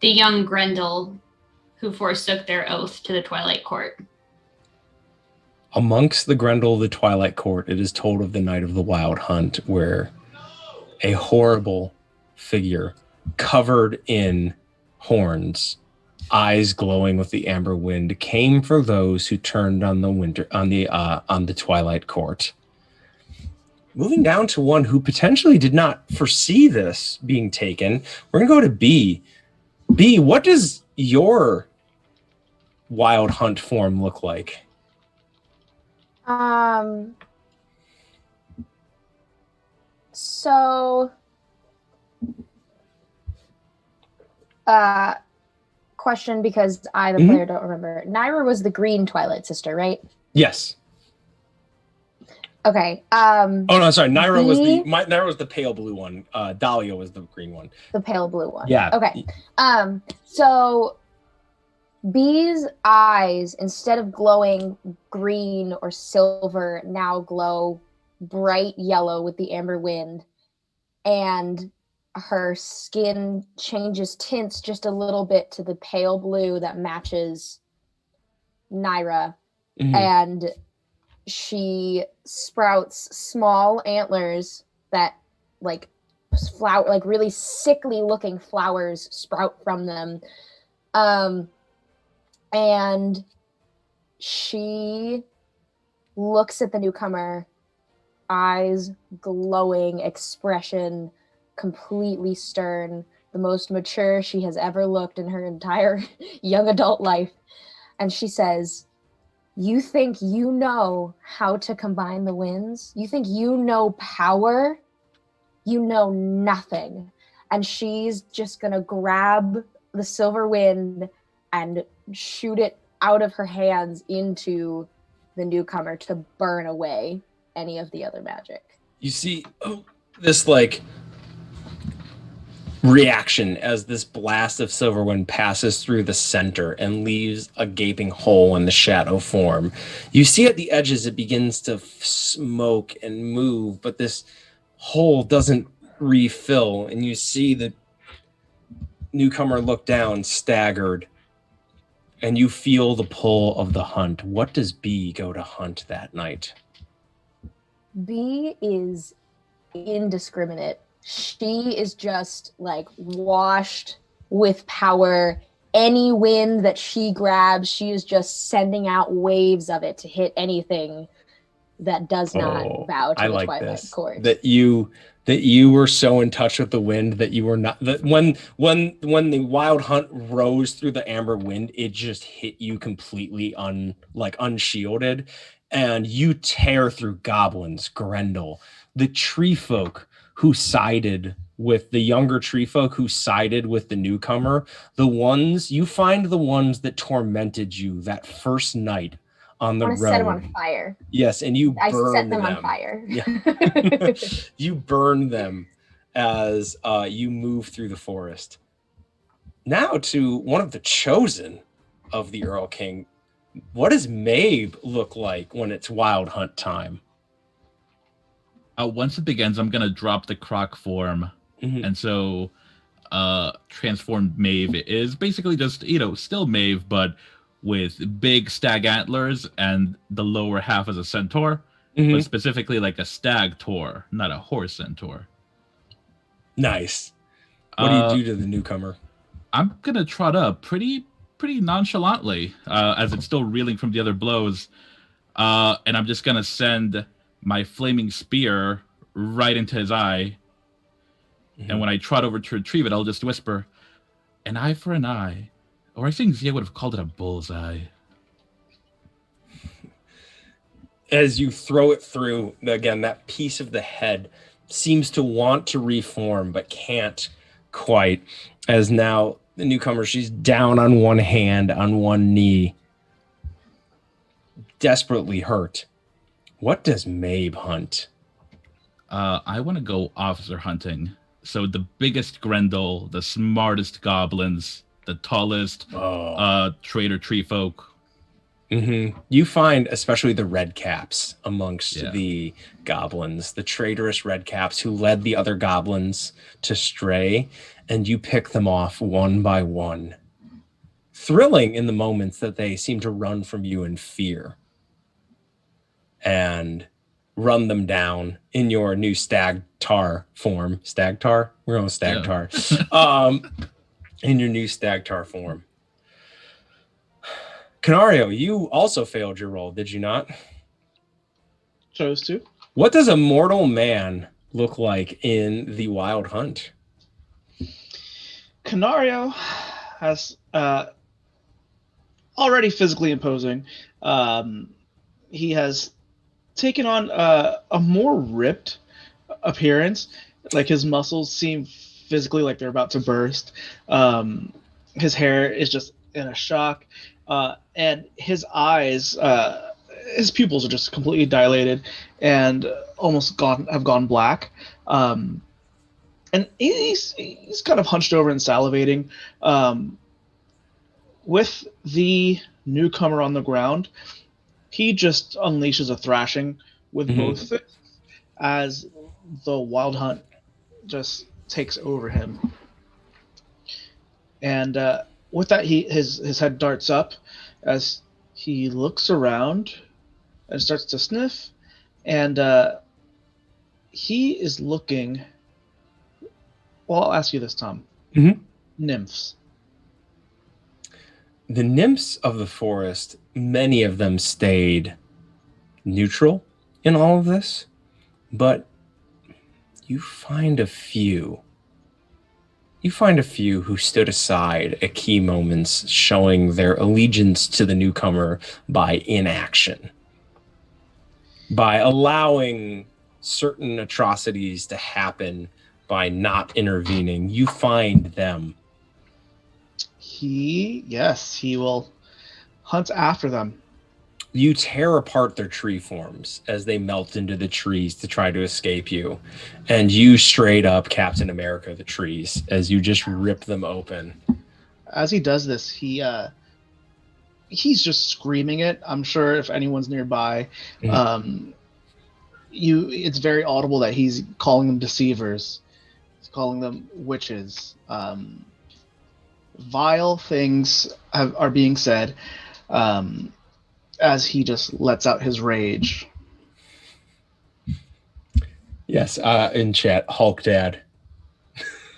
The young Grendel who forsook their oath to the Twilight Court. Amongst the Grendel of the Twilight Court, it is told of the night of the wild hunt where a horrible figure covered in horns, eyes glowing with the amber wind, came for those who turned on the Twilight Court. Moving down to one who potentially did not foresee this being taken, we're gonna go to B. B, what does your wild hunt form look like? So, question, because I, the player, don't remember. Naira was the green Twilight sister, right? Yes. Okay. Oh no, sorry. Naira was the pale blue one. Dahlia was the green one. The pale blue one. Yeah. Okay. So B's eyes, instead of glowing green or silver, now glow bright yellow with the amber wind, and her skin changes tints just a little bit to the pale blue that matches Naira, and she sprouts small antlers that like flower, like really sickly looking flowers sprout from them. And she looks at the newcomer, eyes glowing, expression completely stern, the most mature she has ever looked in her entire young adult life. And she says, "You think you know how to combine the winds? You think you know power? You know nothing." And she's just gonna grab the silver wind and shoot it out of her hands into the newcomer to burn away any of the other magic. You see this like reaction as this blast of silver wind passes through the center and leaves a gaping hole in the shadow form. You see at the edges it begins to smoke and move, but this hole doesn't refill, and you see the newcomer look down, staggered, and you feel the pull of the hunt. What does B go to hunt that night? B is indiscriminate. She is just like washed with power. Any wind that she grabs, she is just sending out waves of it to hit anything that does not bow to I the like Twilight this. Court. That you were so in touch with the wind that you were not, that when the wild hunt rose through the amber wind, it just hit you completely unshielded, and you tear through goblins, Grendel, the tree folk who sided with the younger tree folk who sided with the newcomer, the ones that tormented you that first night on the I want to road. set them on fire. Yes, and you I burn set them on fire. Yeah. You burn them as you move through the forest. Now to one of the chosen of the Earl King. What does Maeve look like when it's wild hunt time? Once it begins, I'm gonna drop the croc form, and so transformed Maeve is basically just still Maeve, but with big stag antlers and the lower half as a centaur, but specifically like a stag tor, not a horse centaur. Nice. What do you do to the newcomer? I'm gonna trot up pretty nonchalantly, as it's still reeling from the other blows, and I'm just gonna send my flaming spear right into his eye. And when I trot over to retrieve it, I'll just whisper, "An eye for an eye." Or I think Zia would have called it a bullseye. As you throw it through, again, that piece of the head seems to want to reform, but can't quite. As now the newcomer, she's down on one hand, on one knee, desperately hurt. What does Maeve hunt? I want to go officer hunting. So the biggest Grendel, the smartest goblins, the tallest traitor tree folk. You find especially the red caps amongst the goblins, the traitorous red caps who led the other goblins to stray, and you pick them off one by one, thrilling in the moments that they seem to run from you in fear, and run them down in your new stag tar form. Stag tar? We're on stag tar. In your new stag tar form. Canario, you also failed your roll, did you not? Chose to. What does a mortal man look like in the wild hunt? Canario has already physically imposing. He has taken on a more ripped appearance. Like his muscles seem physically like they're about to burst. His hair is just in a shock, and his eyes, his pupils are just completely dilated and almost have gone black. And he's kind of hunched over and salivating. With the newcomer on the ground, he just unleashes a thrashing with both fists as the wild hunt just takes over him. And with that, his head darts up as he looks around and starts to sniff. And he is looking... Well, I'll ask you this, Tom. Nymphs. The nymphs of the forest, many of them stayed neutral in all of this, but you find a few. You find a few who stood aside at key moments, showing their allegiance to the newcomer by inaction, by allowing certain atrocities to happen, by not intervening. You find them. He will hunt after them. You tear apart their tree forms as they melt into the trees to try to escape you. And you straight up Captain America the trees as you just rip them open. As he does this, he's just screaming it. I'm sure if anyone's nearby, it's very audible that he's calling them deceivers. He's calling them witches. vile things are being said as he just lets out his rage. Yes, in chat, Hulk Dad.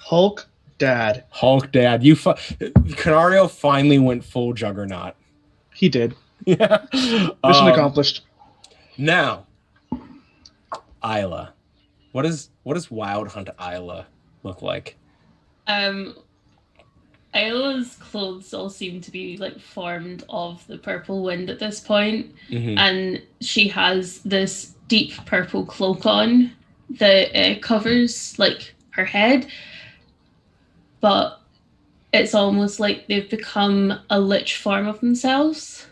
Hulk Dad. Hulk Dad. Canario finally went full Juggernaut. He did. Yeah. Mission accomplished. Now, Isla. What does Wild Hunt Isla look like? Isla's clothes all seem to be like formed of the purple wind at this point, and she has this deep purple cloak on that covers like her head, but it's almost like they've become a lich form of themselves.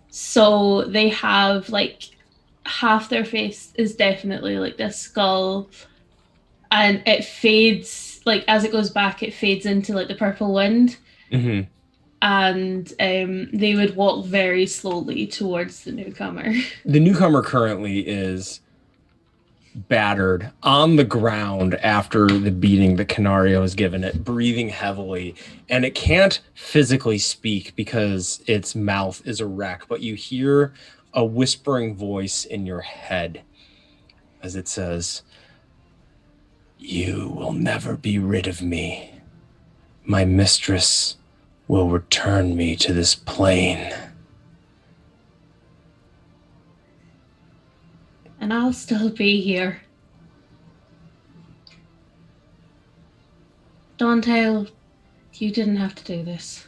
So they have like half their face is definitely like this skull, and it fades. Like as it goes back, it fades into like the purple wind, and they would walk very slowly towards the newcomer. The newcomer currently is battered on the ground after the beating that Canario has given it, breathing heavily, and it can't physically speak because its mouth is a wreck, but you hear a whispering voice in your head as it says, "You will never be rid of me. My mistress will return me to this plane." And I'll still be here. Dawntail, you didn't have to do this.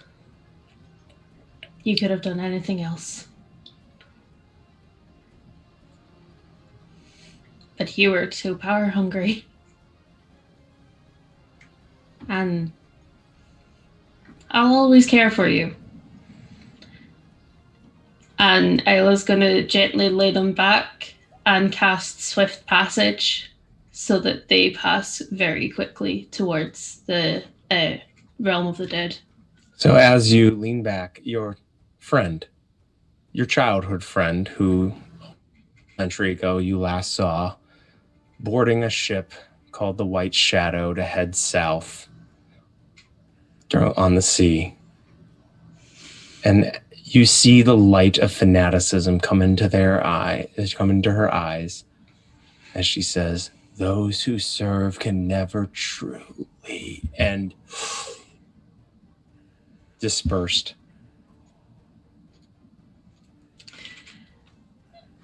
You could have done anything else. But you were too power hungry. And I'll always care for you. And Isla's gonna gently lay them back and cast Swift Passage so that they pass very quickly towards the realm of the dead. So as you lean back, your friend, your childhood friend who a century ago you last saw, boarding a ship called the White Shadow to head south on the sea. And you see the light of fanaticism come into her eyes as she says, "Those who serve can never truly," and dispersed.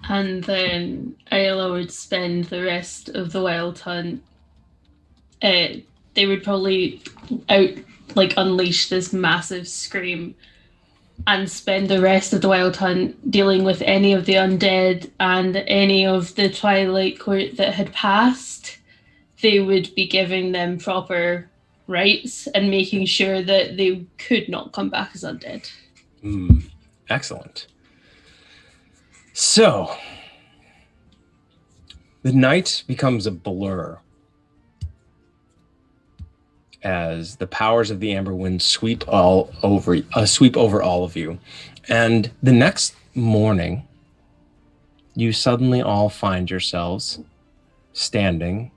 And then Ayla would spend the rest of the Wild Hunt. They would probably unleash this massive scream and spend the rest of the Wild Hunt dealing with any of the undead and any of the Twilight Court that had passed. They would be giving them proper rights and making sure that they could not come back as undead. Excellent. So, the night becomes a blur as the powers of the Amber Wind sweep over all of you. And the next morning, you suddenly all find yourselves standing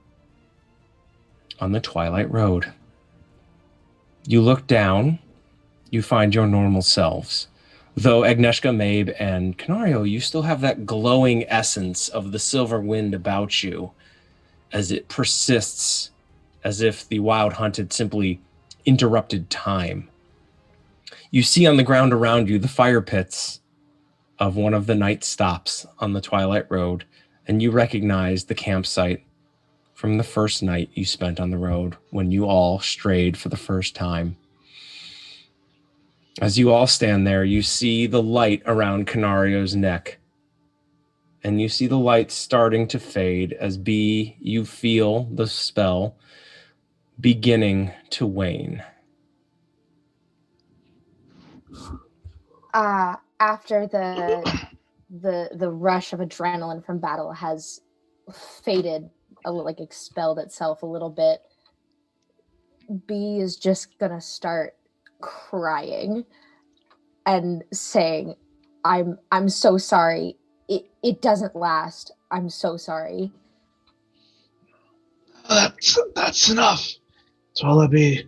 on the Twilight Road. You look down, you find your normal selves. Though Agnieszka, Mabe, and Canario, you still have that glowing essence of the silver wind about you as it persists, as if the Wild Hunt had simply interrupted time. You see on the ground around you the fire pits of one of the night stops on the Twilight Road, and you recognize the campsite from the first night you spent on the road when you all strayed for the first time. As you all stand there, you see the light around Canario's neck, and you see the light starting to fade as you feel the spell beginning to wane. After the rush of adrenaline from battle has faded, expelled itself a little bit, B is just gonna start crying and saying, I'm so sorry. It doesn't last. I'm so sorry. That's enough. Swallow B.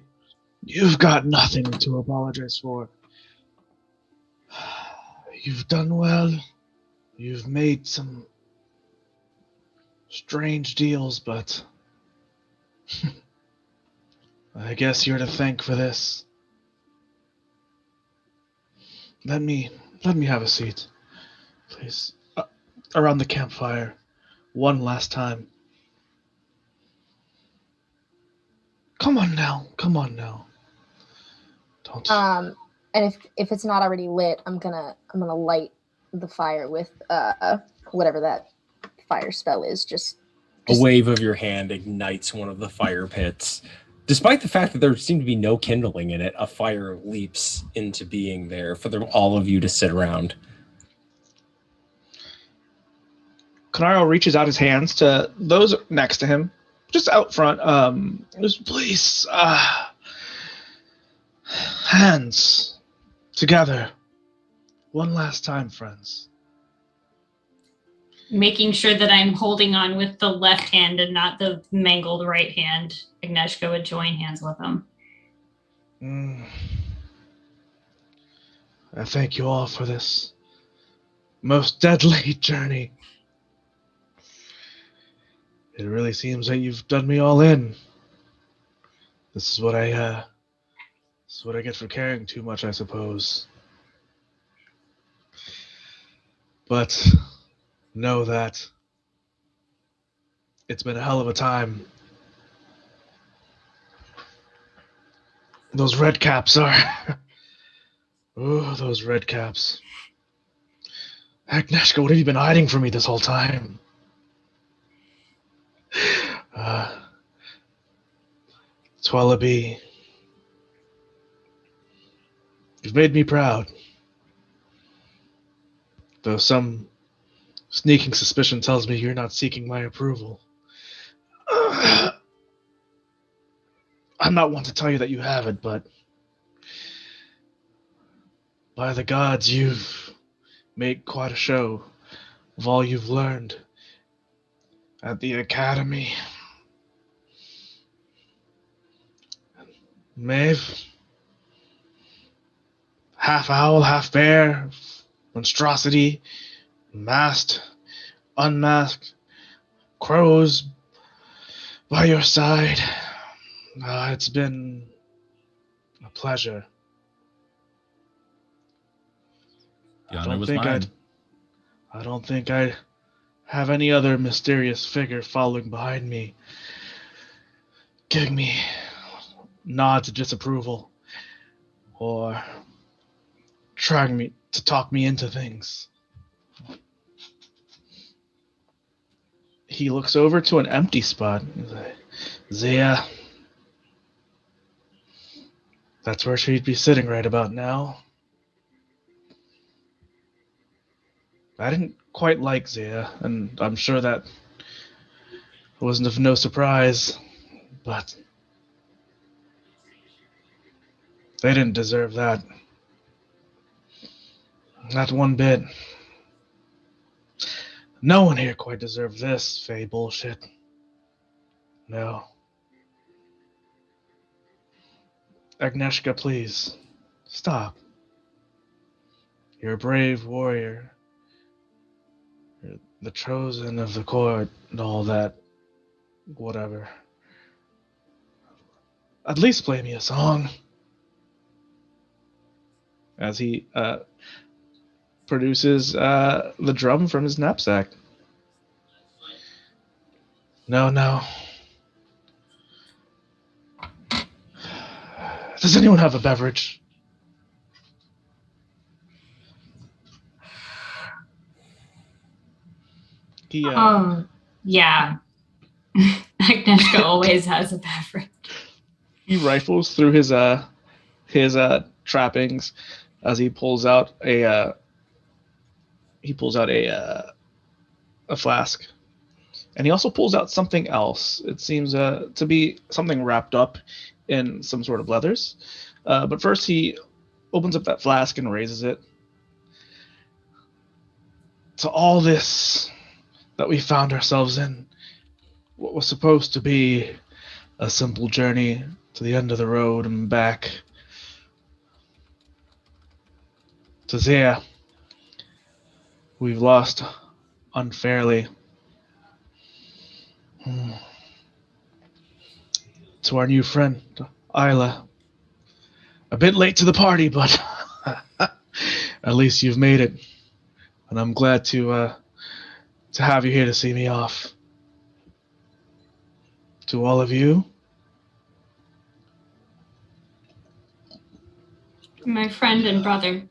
You've got nothing to apologize for. You've done well. You've made some strange deals, but I guess you're to thank for this. Let me have a seat, please. Around the campfire, one last time. Come on now. Don't. And if it's not already lit, I'm gonna light the fire with whatever that fire spell is. Just A wave of your hand ignites one of the fire pits. Despite the fact that there seemed to be no kindling in it, a fire leaps into being there for all of you to sit around. Canaro reaches out his hands to those next to him, just out front. Just please, hands together, one last time, friends. Making sure that I'm holding on with the left hand and not the mangled right hand, Agnieszka would join hands with him. I thank you all for this most deadly journey. It really seems that you've done me all in. This is what I get for caring too much, I suppose. But know that it's been a hell of a time. Those red caps are... Oh, those red caps. Agnieszka, what have you been hiding from me this whole time? Twillaby, you've made me proud. Though some sneaking suspicion tells me you're not seeking my approval. I'm not one to tell you that you have it, but by the gods, you've made quite a show of all you've learned at the academy. Maeve, half owl, half bear, monstrosity, masked, unmasked, crows by your side. It's been a pleasure. The honor was mine. I don't think I'd have any other mysterious figure following behind me, giving me nods of disapproval, or trying to talk me into things. He looks over to an empty spot. He's like, Zia, that's where she'd be sitting right about now. I didn't quite like Zia, and I'm sure that wasn't of no surprise, but they didn't deserve that. Not one bit. No one here quite deserved this Fae bullshit. No. Agnieszka, please, stop. You're a brave warrior. You're the chosen of the court and all that. Whatever. At least play me a song. As he produces the drum from his knapsack. No. Does anyone have a beverage? Yeah. Agnieszka always has a beverage. He rifles through his trappings as he pulls out a flask, and he also pulls out something else. It seems to be something wrapped up in some sort of leathers. But first, he opens up that flask and raises it. To all this that we found ourselves in, what was supposed to be a simple journey to the end of the road and back. To Zia, we've lost unfairly. To our new friend, Isla. A bit late to the party, but at least you've made it. And I'm glad to have you here to see me off. To all of you, My friend and brother.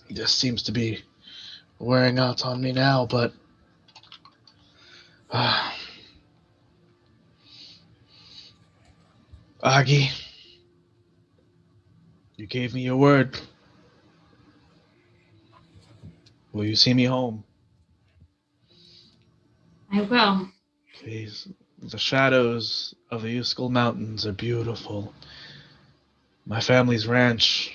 This seems to be wearing out on me now, but Agi, you gave me your word. Will you see me home? I will. Please. The shadows of the Uskal Mountains are beautiful. My family's ranch,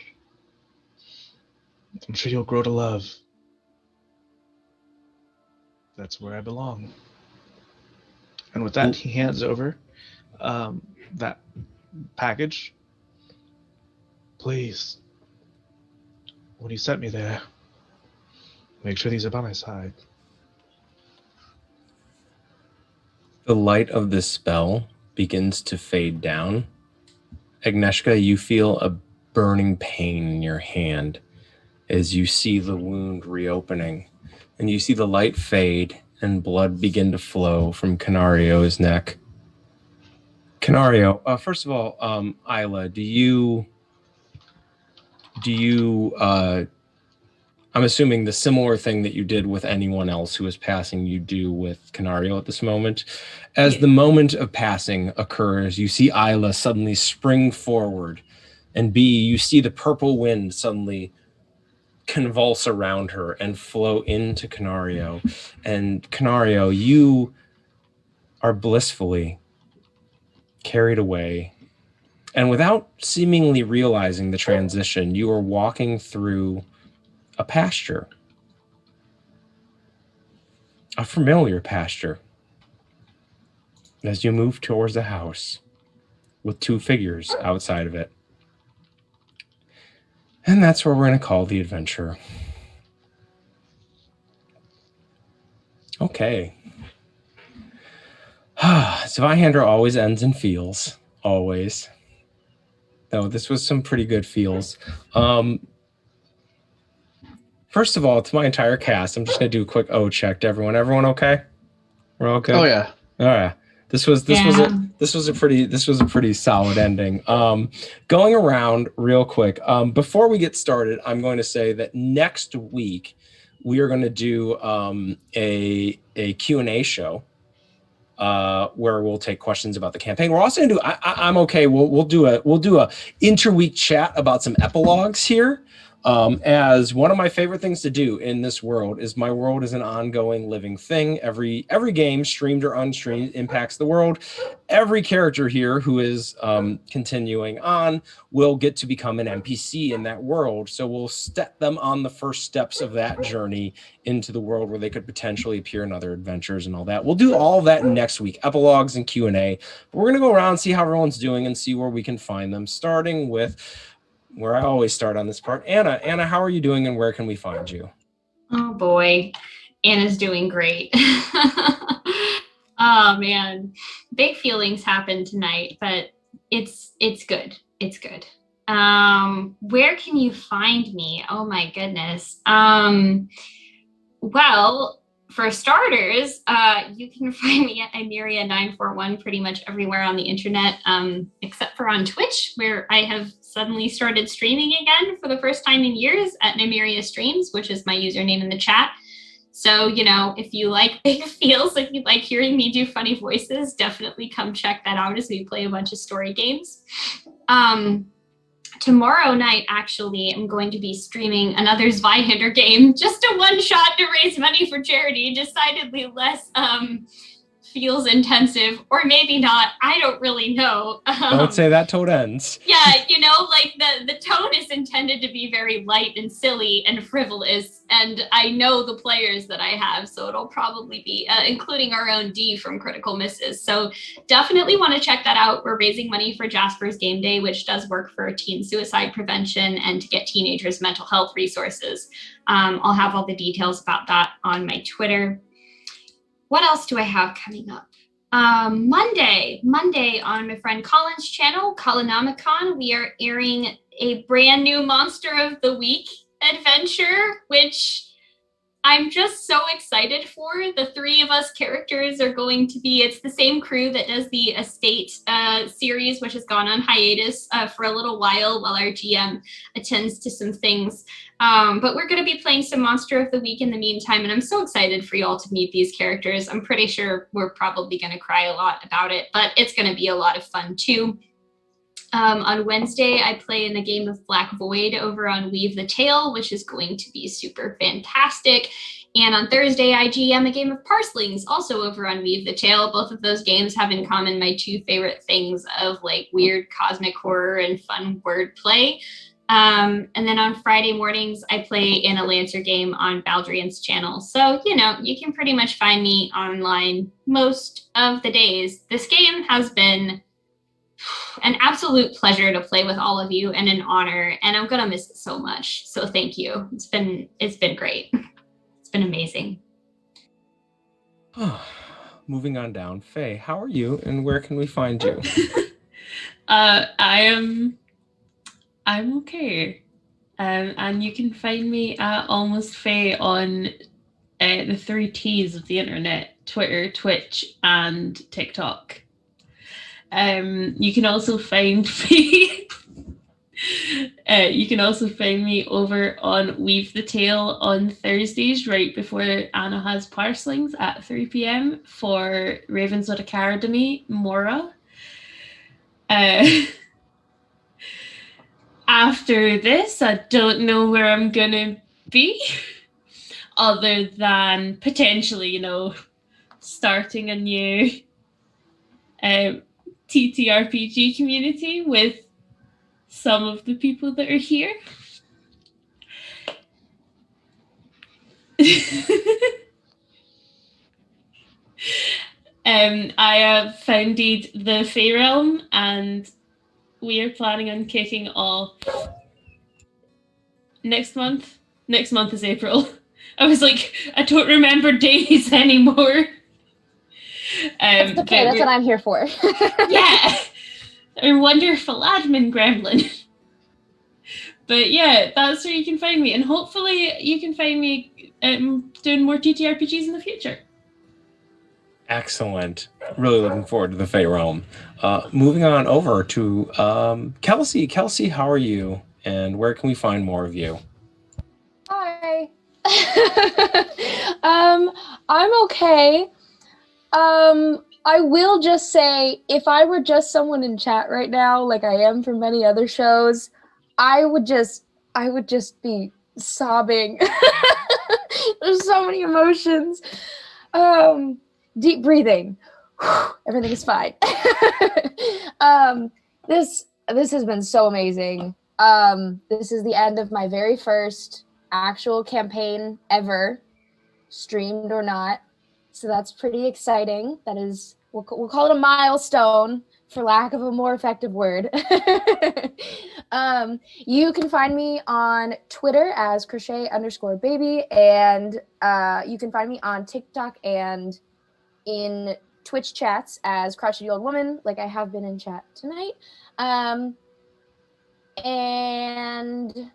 I'm sure you'll grow to love. That's where I belong. And with that, he hands over that package. Please, when you sent me there, make sure these are by my side. The light of the spell begins to fade down. Agnieszka, you feel a burning pain in your hand as you see the wound reopening, and you see the light fade and blood begin to flow from Canario's neck. Canario, first of all, Isla, do you I'm assuming the similar thing that you did with anyone else who was passing, you do with Canario at this moment. As the moment of passing occurs, you see Isla suddenly spring forward, and you see the purple wind suddenly convulse around her and flow into Canario. And Canario, you are blissfully carried away. And without seemingly realizing the transition, you are walking through a pasture. A familiar pasture. As you move towards the house with two figures outside of it. And that's where we're going to call the adventure. Okay. Zweihander always ends in feels. Always. No, this was some pretty good feels. First of all, to my entire cast, I'm just going to do a quick check to everyone. Everyone okay? We're all good? Oh, yeah. All right. This was a pretty solid ending. Going around real quick. Before we get started, I'm going to say that next week we are going to do a Q&A show where we'll take questions about the campaign. We're also going to do. I'm okay. We'll do a interweek chat about some epilogues here. As one of my favorite things to do in this world is my world is an ongoing living thing. Every game, streamed or unstreamed, impacts the world. Every character here who is continuing on will get to become an NPC in that world. So we'll step them on the first steps of that journey into the world where they could potentially appear in other adventures and all that. We'll do all that next week, epilogues and Q&A. But we're going to go around and see how everyone's doing and see where we can find them, starting with where I always start on this part. Anna, how are you doing and where can we find you? Oh boy, Anna's doing great. Oh man, big feelings happened tonight, but it's good. It's good. Where can you find me? Oh my goodness. Well, for starters, you can find me at Nymeria941 pretty much everywhere on the internet, except for on Twitch, where I have suddenly started streaming again for the first time in years at Nymeria Streams, which is my username in the chat. So, if you like big feels, if you like hearing me do funny voices, definitely come check that out as we play a bunch of story games. Tomorrow night, actually, I'm going to be streaming another Zweihander game, just a one-shot to raise money for charity, decidedly less feels intensive, or maybe not. I don't really know. Don't say that till it ends. Yeah, you know, like the tone is intended to be very light and silly and frivolous, and I know the players that I have, so it'll probably be including our own D from Critical Misses. So definitely want to check that out. We're raising money for Jasper's Game Day, which does work for teen suicide prevention and to get teenagers mental health resources. I'll have all the details about that on my Twitter. What else do I have coming up? Monday on my friend Colin's channel, Colonomicon, we are airing a brand new Monster of the Week adventure, which I'm just so excited for. The three of us characters are going to be, it's the same crew that does the Estate series, which has gone on hiatus for a little while our GM attends to some things. But we're going to be playing some Monster of the Week in the meantime, and I'm so excited for you all to meet these characters. I'm pretty sure we're probably going to cry a lot about it, but it's going to be a lot of fun too. On Wednesday, I play in the game of Black Void over on Weave the Tale, which is going to be super fantastic. And on Thursday, I GM a game of Parslings, also over on Weave the Tale. Both of those games have in common my two favorite things of like weird cosmic horror and fun wordplay. And then on Friday mornings, I play in a Lancer game on Baldrian's channel. So, you know, you can pretty much find me online most of the days. This game has been an absolute pleasure to play with all of you and an honor, and I'm gonna miss it so much. So thank you. It's been great. It's been amazing. Moving on down, Faye, how are you, and where can we find you? I'm okay, and you can find me at Almost Faye on the 3 T's of the internet: Twitter, Twitch, and TikTok. You can also find me. You can also find me over on Weave the Tale on Thursdays, right before Anna has Parslings at 3 p.m. for Ravenswood Academy, Mora. After this, I don't know where I'm gonna be, other than potentially, you know, starting a new TTRPG community with some of the people that are here. I have founded the Fey Realm, and we are planning on kicking off next month. Next month is April. I was like, I don't remember days anymore. That's okay, that's what I'm here for. Yeah, a wonderful admin gremlin. But yeah, that's where you can find me, and hopefully you can find me doing more TTRPGs in the future. Excellent. Really looking forward to the Fey Realm. Moving on over to Kelsey. Kelsey, how are you? And where can we find more of you? Hi. I'm okay. I will just say, if I were just someone in chat right now, like I am for many other shows, I would just be sobbing. There's so many emotions. Deep breathing. Everything is fine. This has been so amazing. This is the end of my very first actual campaign ever, streamed or not. So that's pretty exciting. That is, we'll call it a milestone, for lack of a more effective word. You can find me on Twitter as crochet_baby, and you can find me on TikTok and in Twitch chats as crotchety old woman, like I have been in chat tonight. And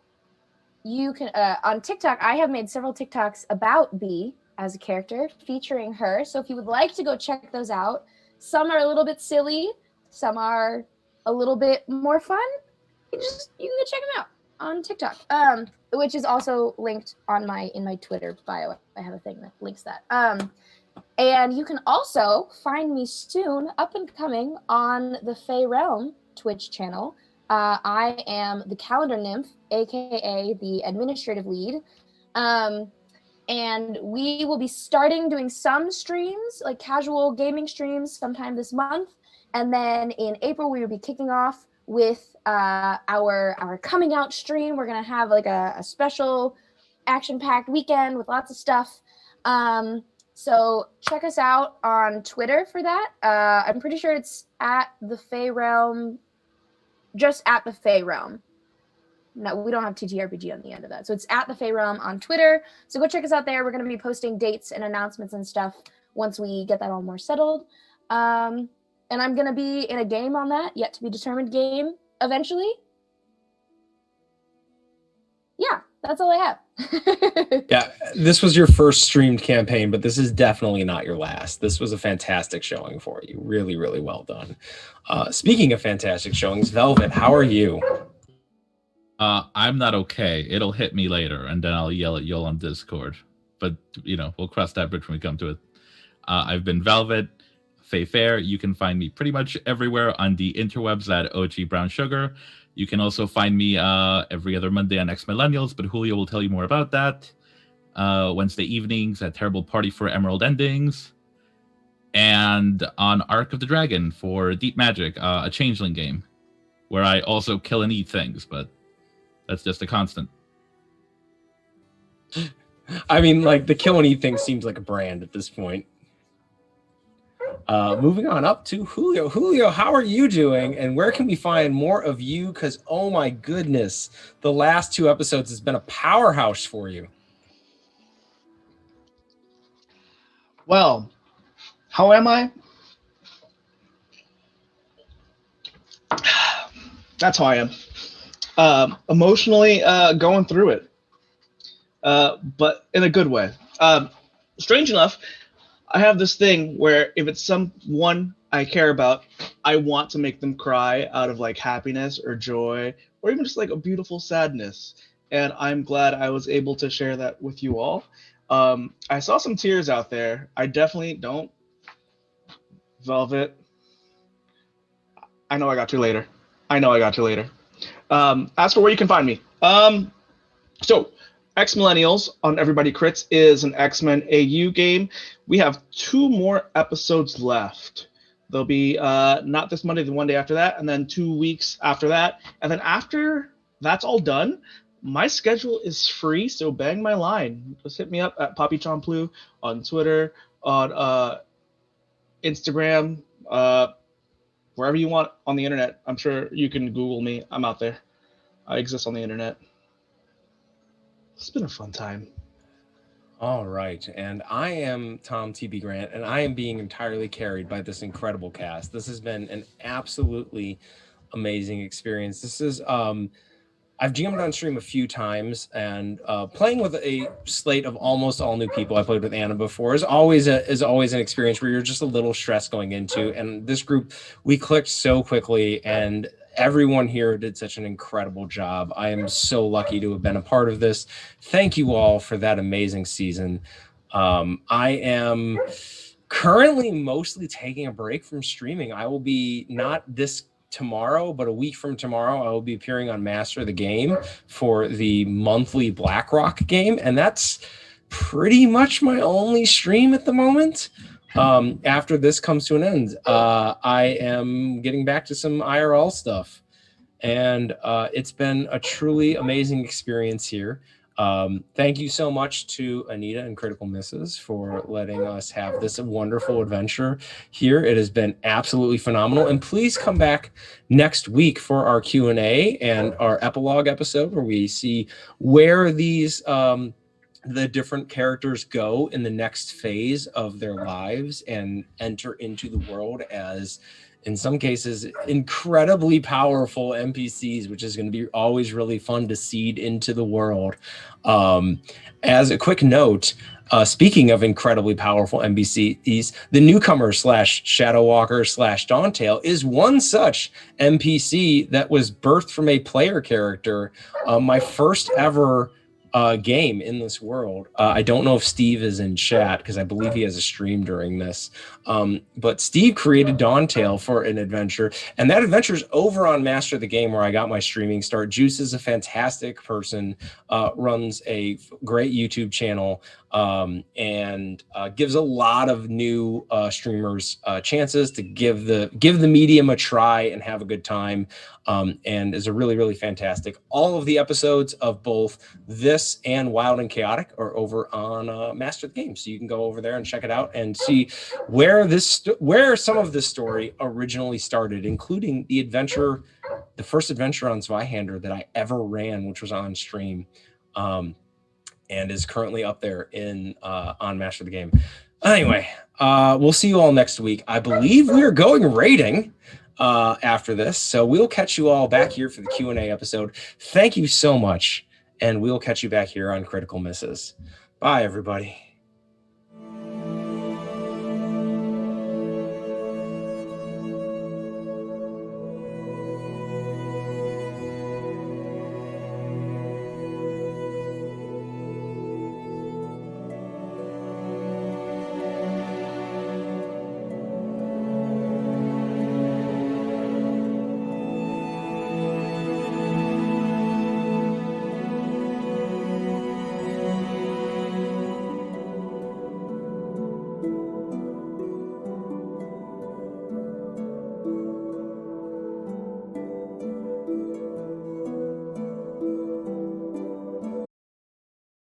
you can on TikTok, I have made several TikToks about Bee as a character, featuring her. So if you would like to go check those out, some are a little bit silly, some are a little bit more fun. You can go check them out on TikTok, which is also linked on in my Twitter bio. I have a thing that links that. And you can also find me soon, up and coming, on the Fey Realm Twitch channel. I am the calendar nymph, aka the administrative lead. And we will be starting doing some streams, like casual gaming streams, sometime this month. And then in April, we will be kicking off with our coming out stream. We're going to have like a special action-packed weekend with lots of stuff. So check us out on Twitter for that. I'm pretty sure it's at the Fey Realm, just at the Fey Realm. No, we don't have TTRPG on the end of that. So it's at the Fey Realm on Twitter. So go check us out there. We're going to be posting dates and announcements and stuff once we get that all more settled. And I'm going to be in a game on that, yet to be determined game eventually. Yeah, that's all I have. Yeah, this was your first streamed campaign, but this is definitely not your last. This was a fantastic showing for you. Really, really well done. Speaking of fantastic showings, Velvet, how are you? I'm not okay. It'll hit me later, and then I'll yell at y'all on Discord. But, we'll cross that bridge when we come to it. I've been Velvet, Faye Fair. You can find me pretty much everywhere on the interwebs at OG Brown Sugar. You can also find me every other Monday on X Millennials, but Julio will tell you more about that. Wednesday evenings at Terrible Party for Emerald Endings. And on Arc of the Dragon for Deep Magic, a changeling game, where I also kill and eat things, but that's just a constant. I mean, like, the kill and eat thing seems like a brand at this point. Moving on up to Julio. Julio, how are you doing? And where can we find more of you? Because, oh my goodness, the last 2 episodes has been a powerhouse for you. Well, how am I? That's how I am. Emotionally going through it, but in a good way. Strange enough, I have this thing where if it's someone I care about, I want to make them cry out of like happiness or joy, or even just like a beautiful sadness. And I'm glad I was able to share that with you all. I saw some tears out there. I definitely don't. Velvet. I know I got you later. As for where you can find me, so X Millennials on Everybody Crits is an X-Men AU game. We have 2 more episodes left. They'll be not this Monday, the one day after that, and then 2 weeks after that. And then after that's all done, my schedule is free, so bang my line. Just hit me up at Poppy Chomplu on Twitter, on Instagram, wherever you want on the internet. I'm sure you can Google me. I'm out there. I exist on the internet. It's been a fun time. All right. And I am Tom T.B. Grant, and I am being entirely carried by this incredible cast. This has been an absolutely amazing experience. This is, I've GM'd on stream a few times, and playing with a slate of almost all new people. I played with Anna before is always an experience where you're just a little stressed going into. And this group, we clicked so quickly, and everyone here did such an incredible job. I am so lucky to have been a part of this. Thank you all for that amazing season. I am currently mostly taking a break from streaming. I will be not this tomorrow, but a week from tomorrow, I will be appearing on Master of the Game for the monthly BlackRock game, and that's pretty much my only stream at the moment. After this comes to an end, I am getting back to some IRL stuff, and it's been a truly amazing experience here. Thank you so much to Anita and Critical Misses for letting us have this wonderful adventure here. It has been absolutely phenomenal. And please come back next week for our Q&A and our epilogue episode where we see where these the different characters go in the next phase of their lives and enter into the world as, in some cases, incredibly powerful NPCs, which is going to be always really fun to seed into the world. As a quick note, speaking of incredibly powerful NPCs, the newcomer / Shadow Walker / Dawntail is one such NPC that was birthed from a player character. My first ever game in this world. I don't know if Steve is in chat because I believe he has a stream during this. But Steve created Dawntail for an adventure, and that adventure is over on Master of the Game where I got my streaming start. Juice is a fantastic person, runs a great YouTube channel. and gives a lot of new streamers chances to give the medium a try and have a good time, and is a really, really fantastic. All of the episodes of both this and Wild and Chaotic are over on Master the Game, so you can go over there and check it out and see where some of this story originally started, including the first adventure on Zweihander that I ever ran, which was on stream, and is currently up there on Master the Game. Anyway, we'll see you all next week. I believe we are going raiding after this, so we'll catch you all back here for the Q&A episode. Thank you so much, and we'll catch you back here on Critical Misses. Bye, everybody.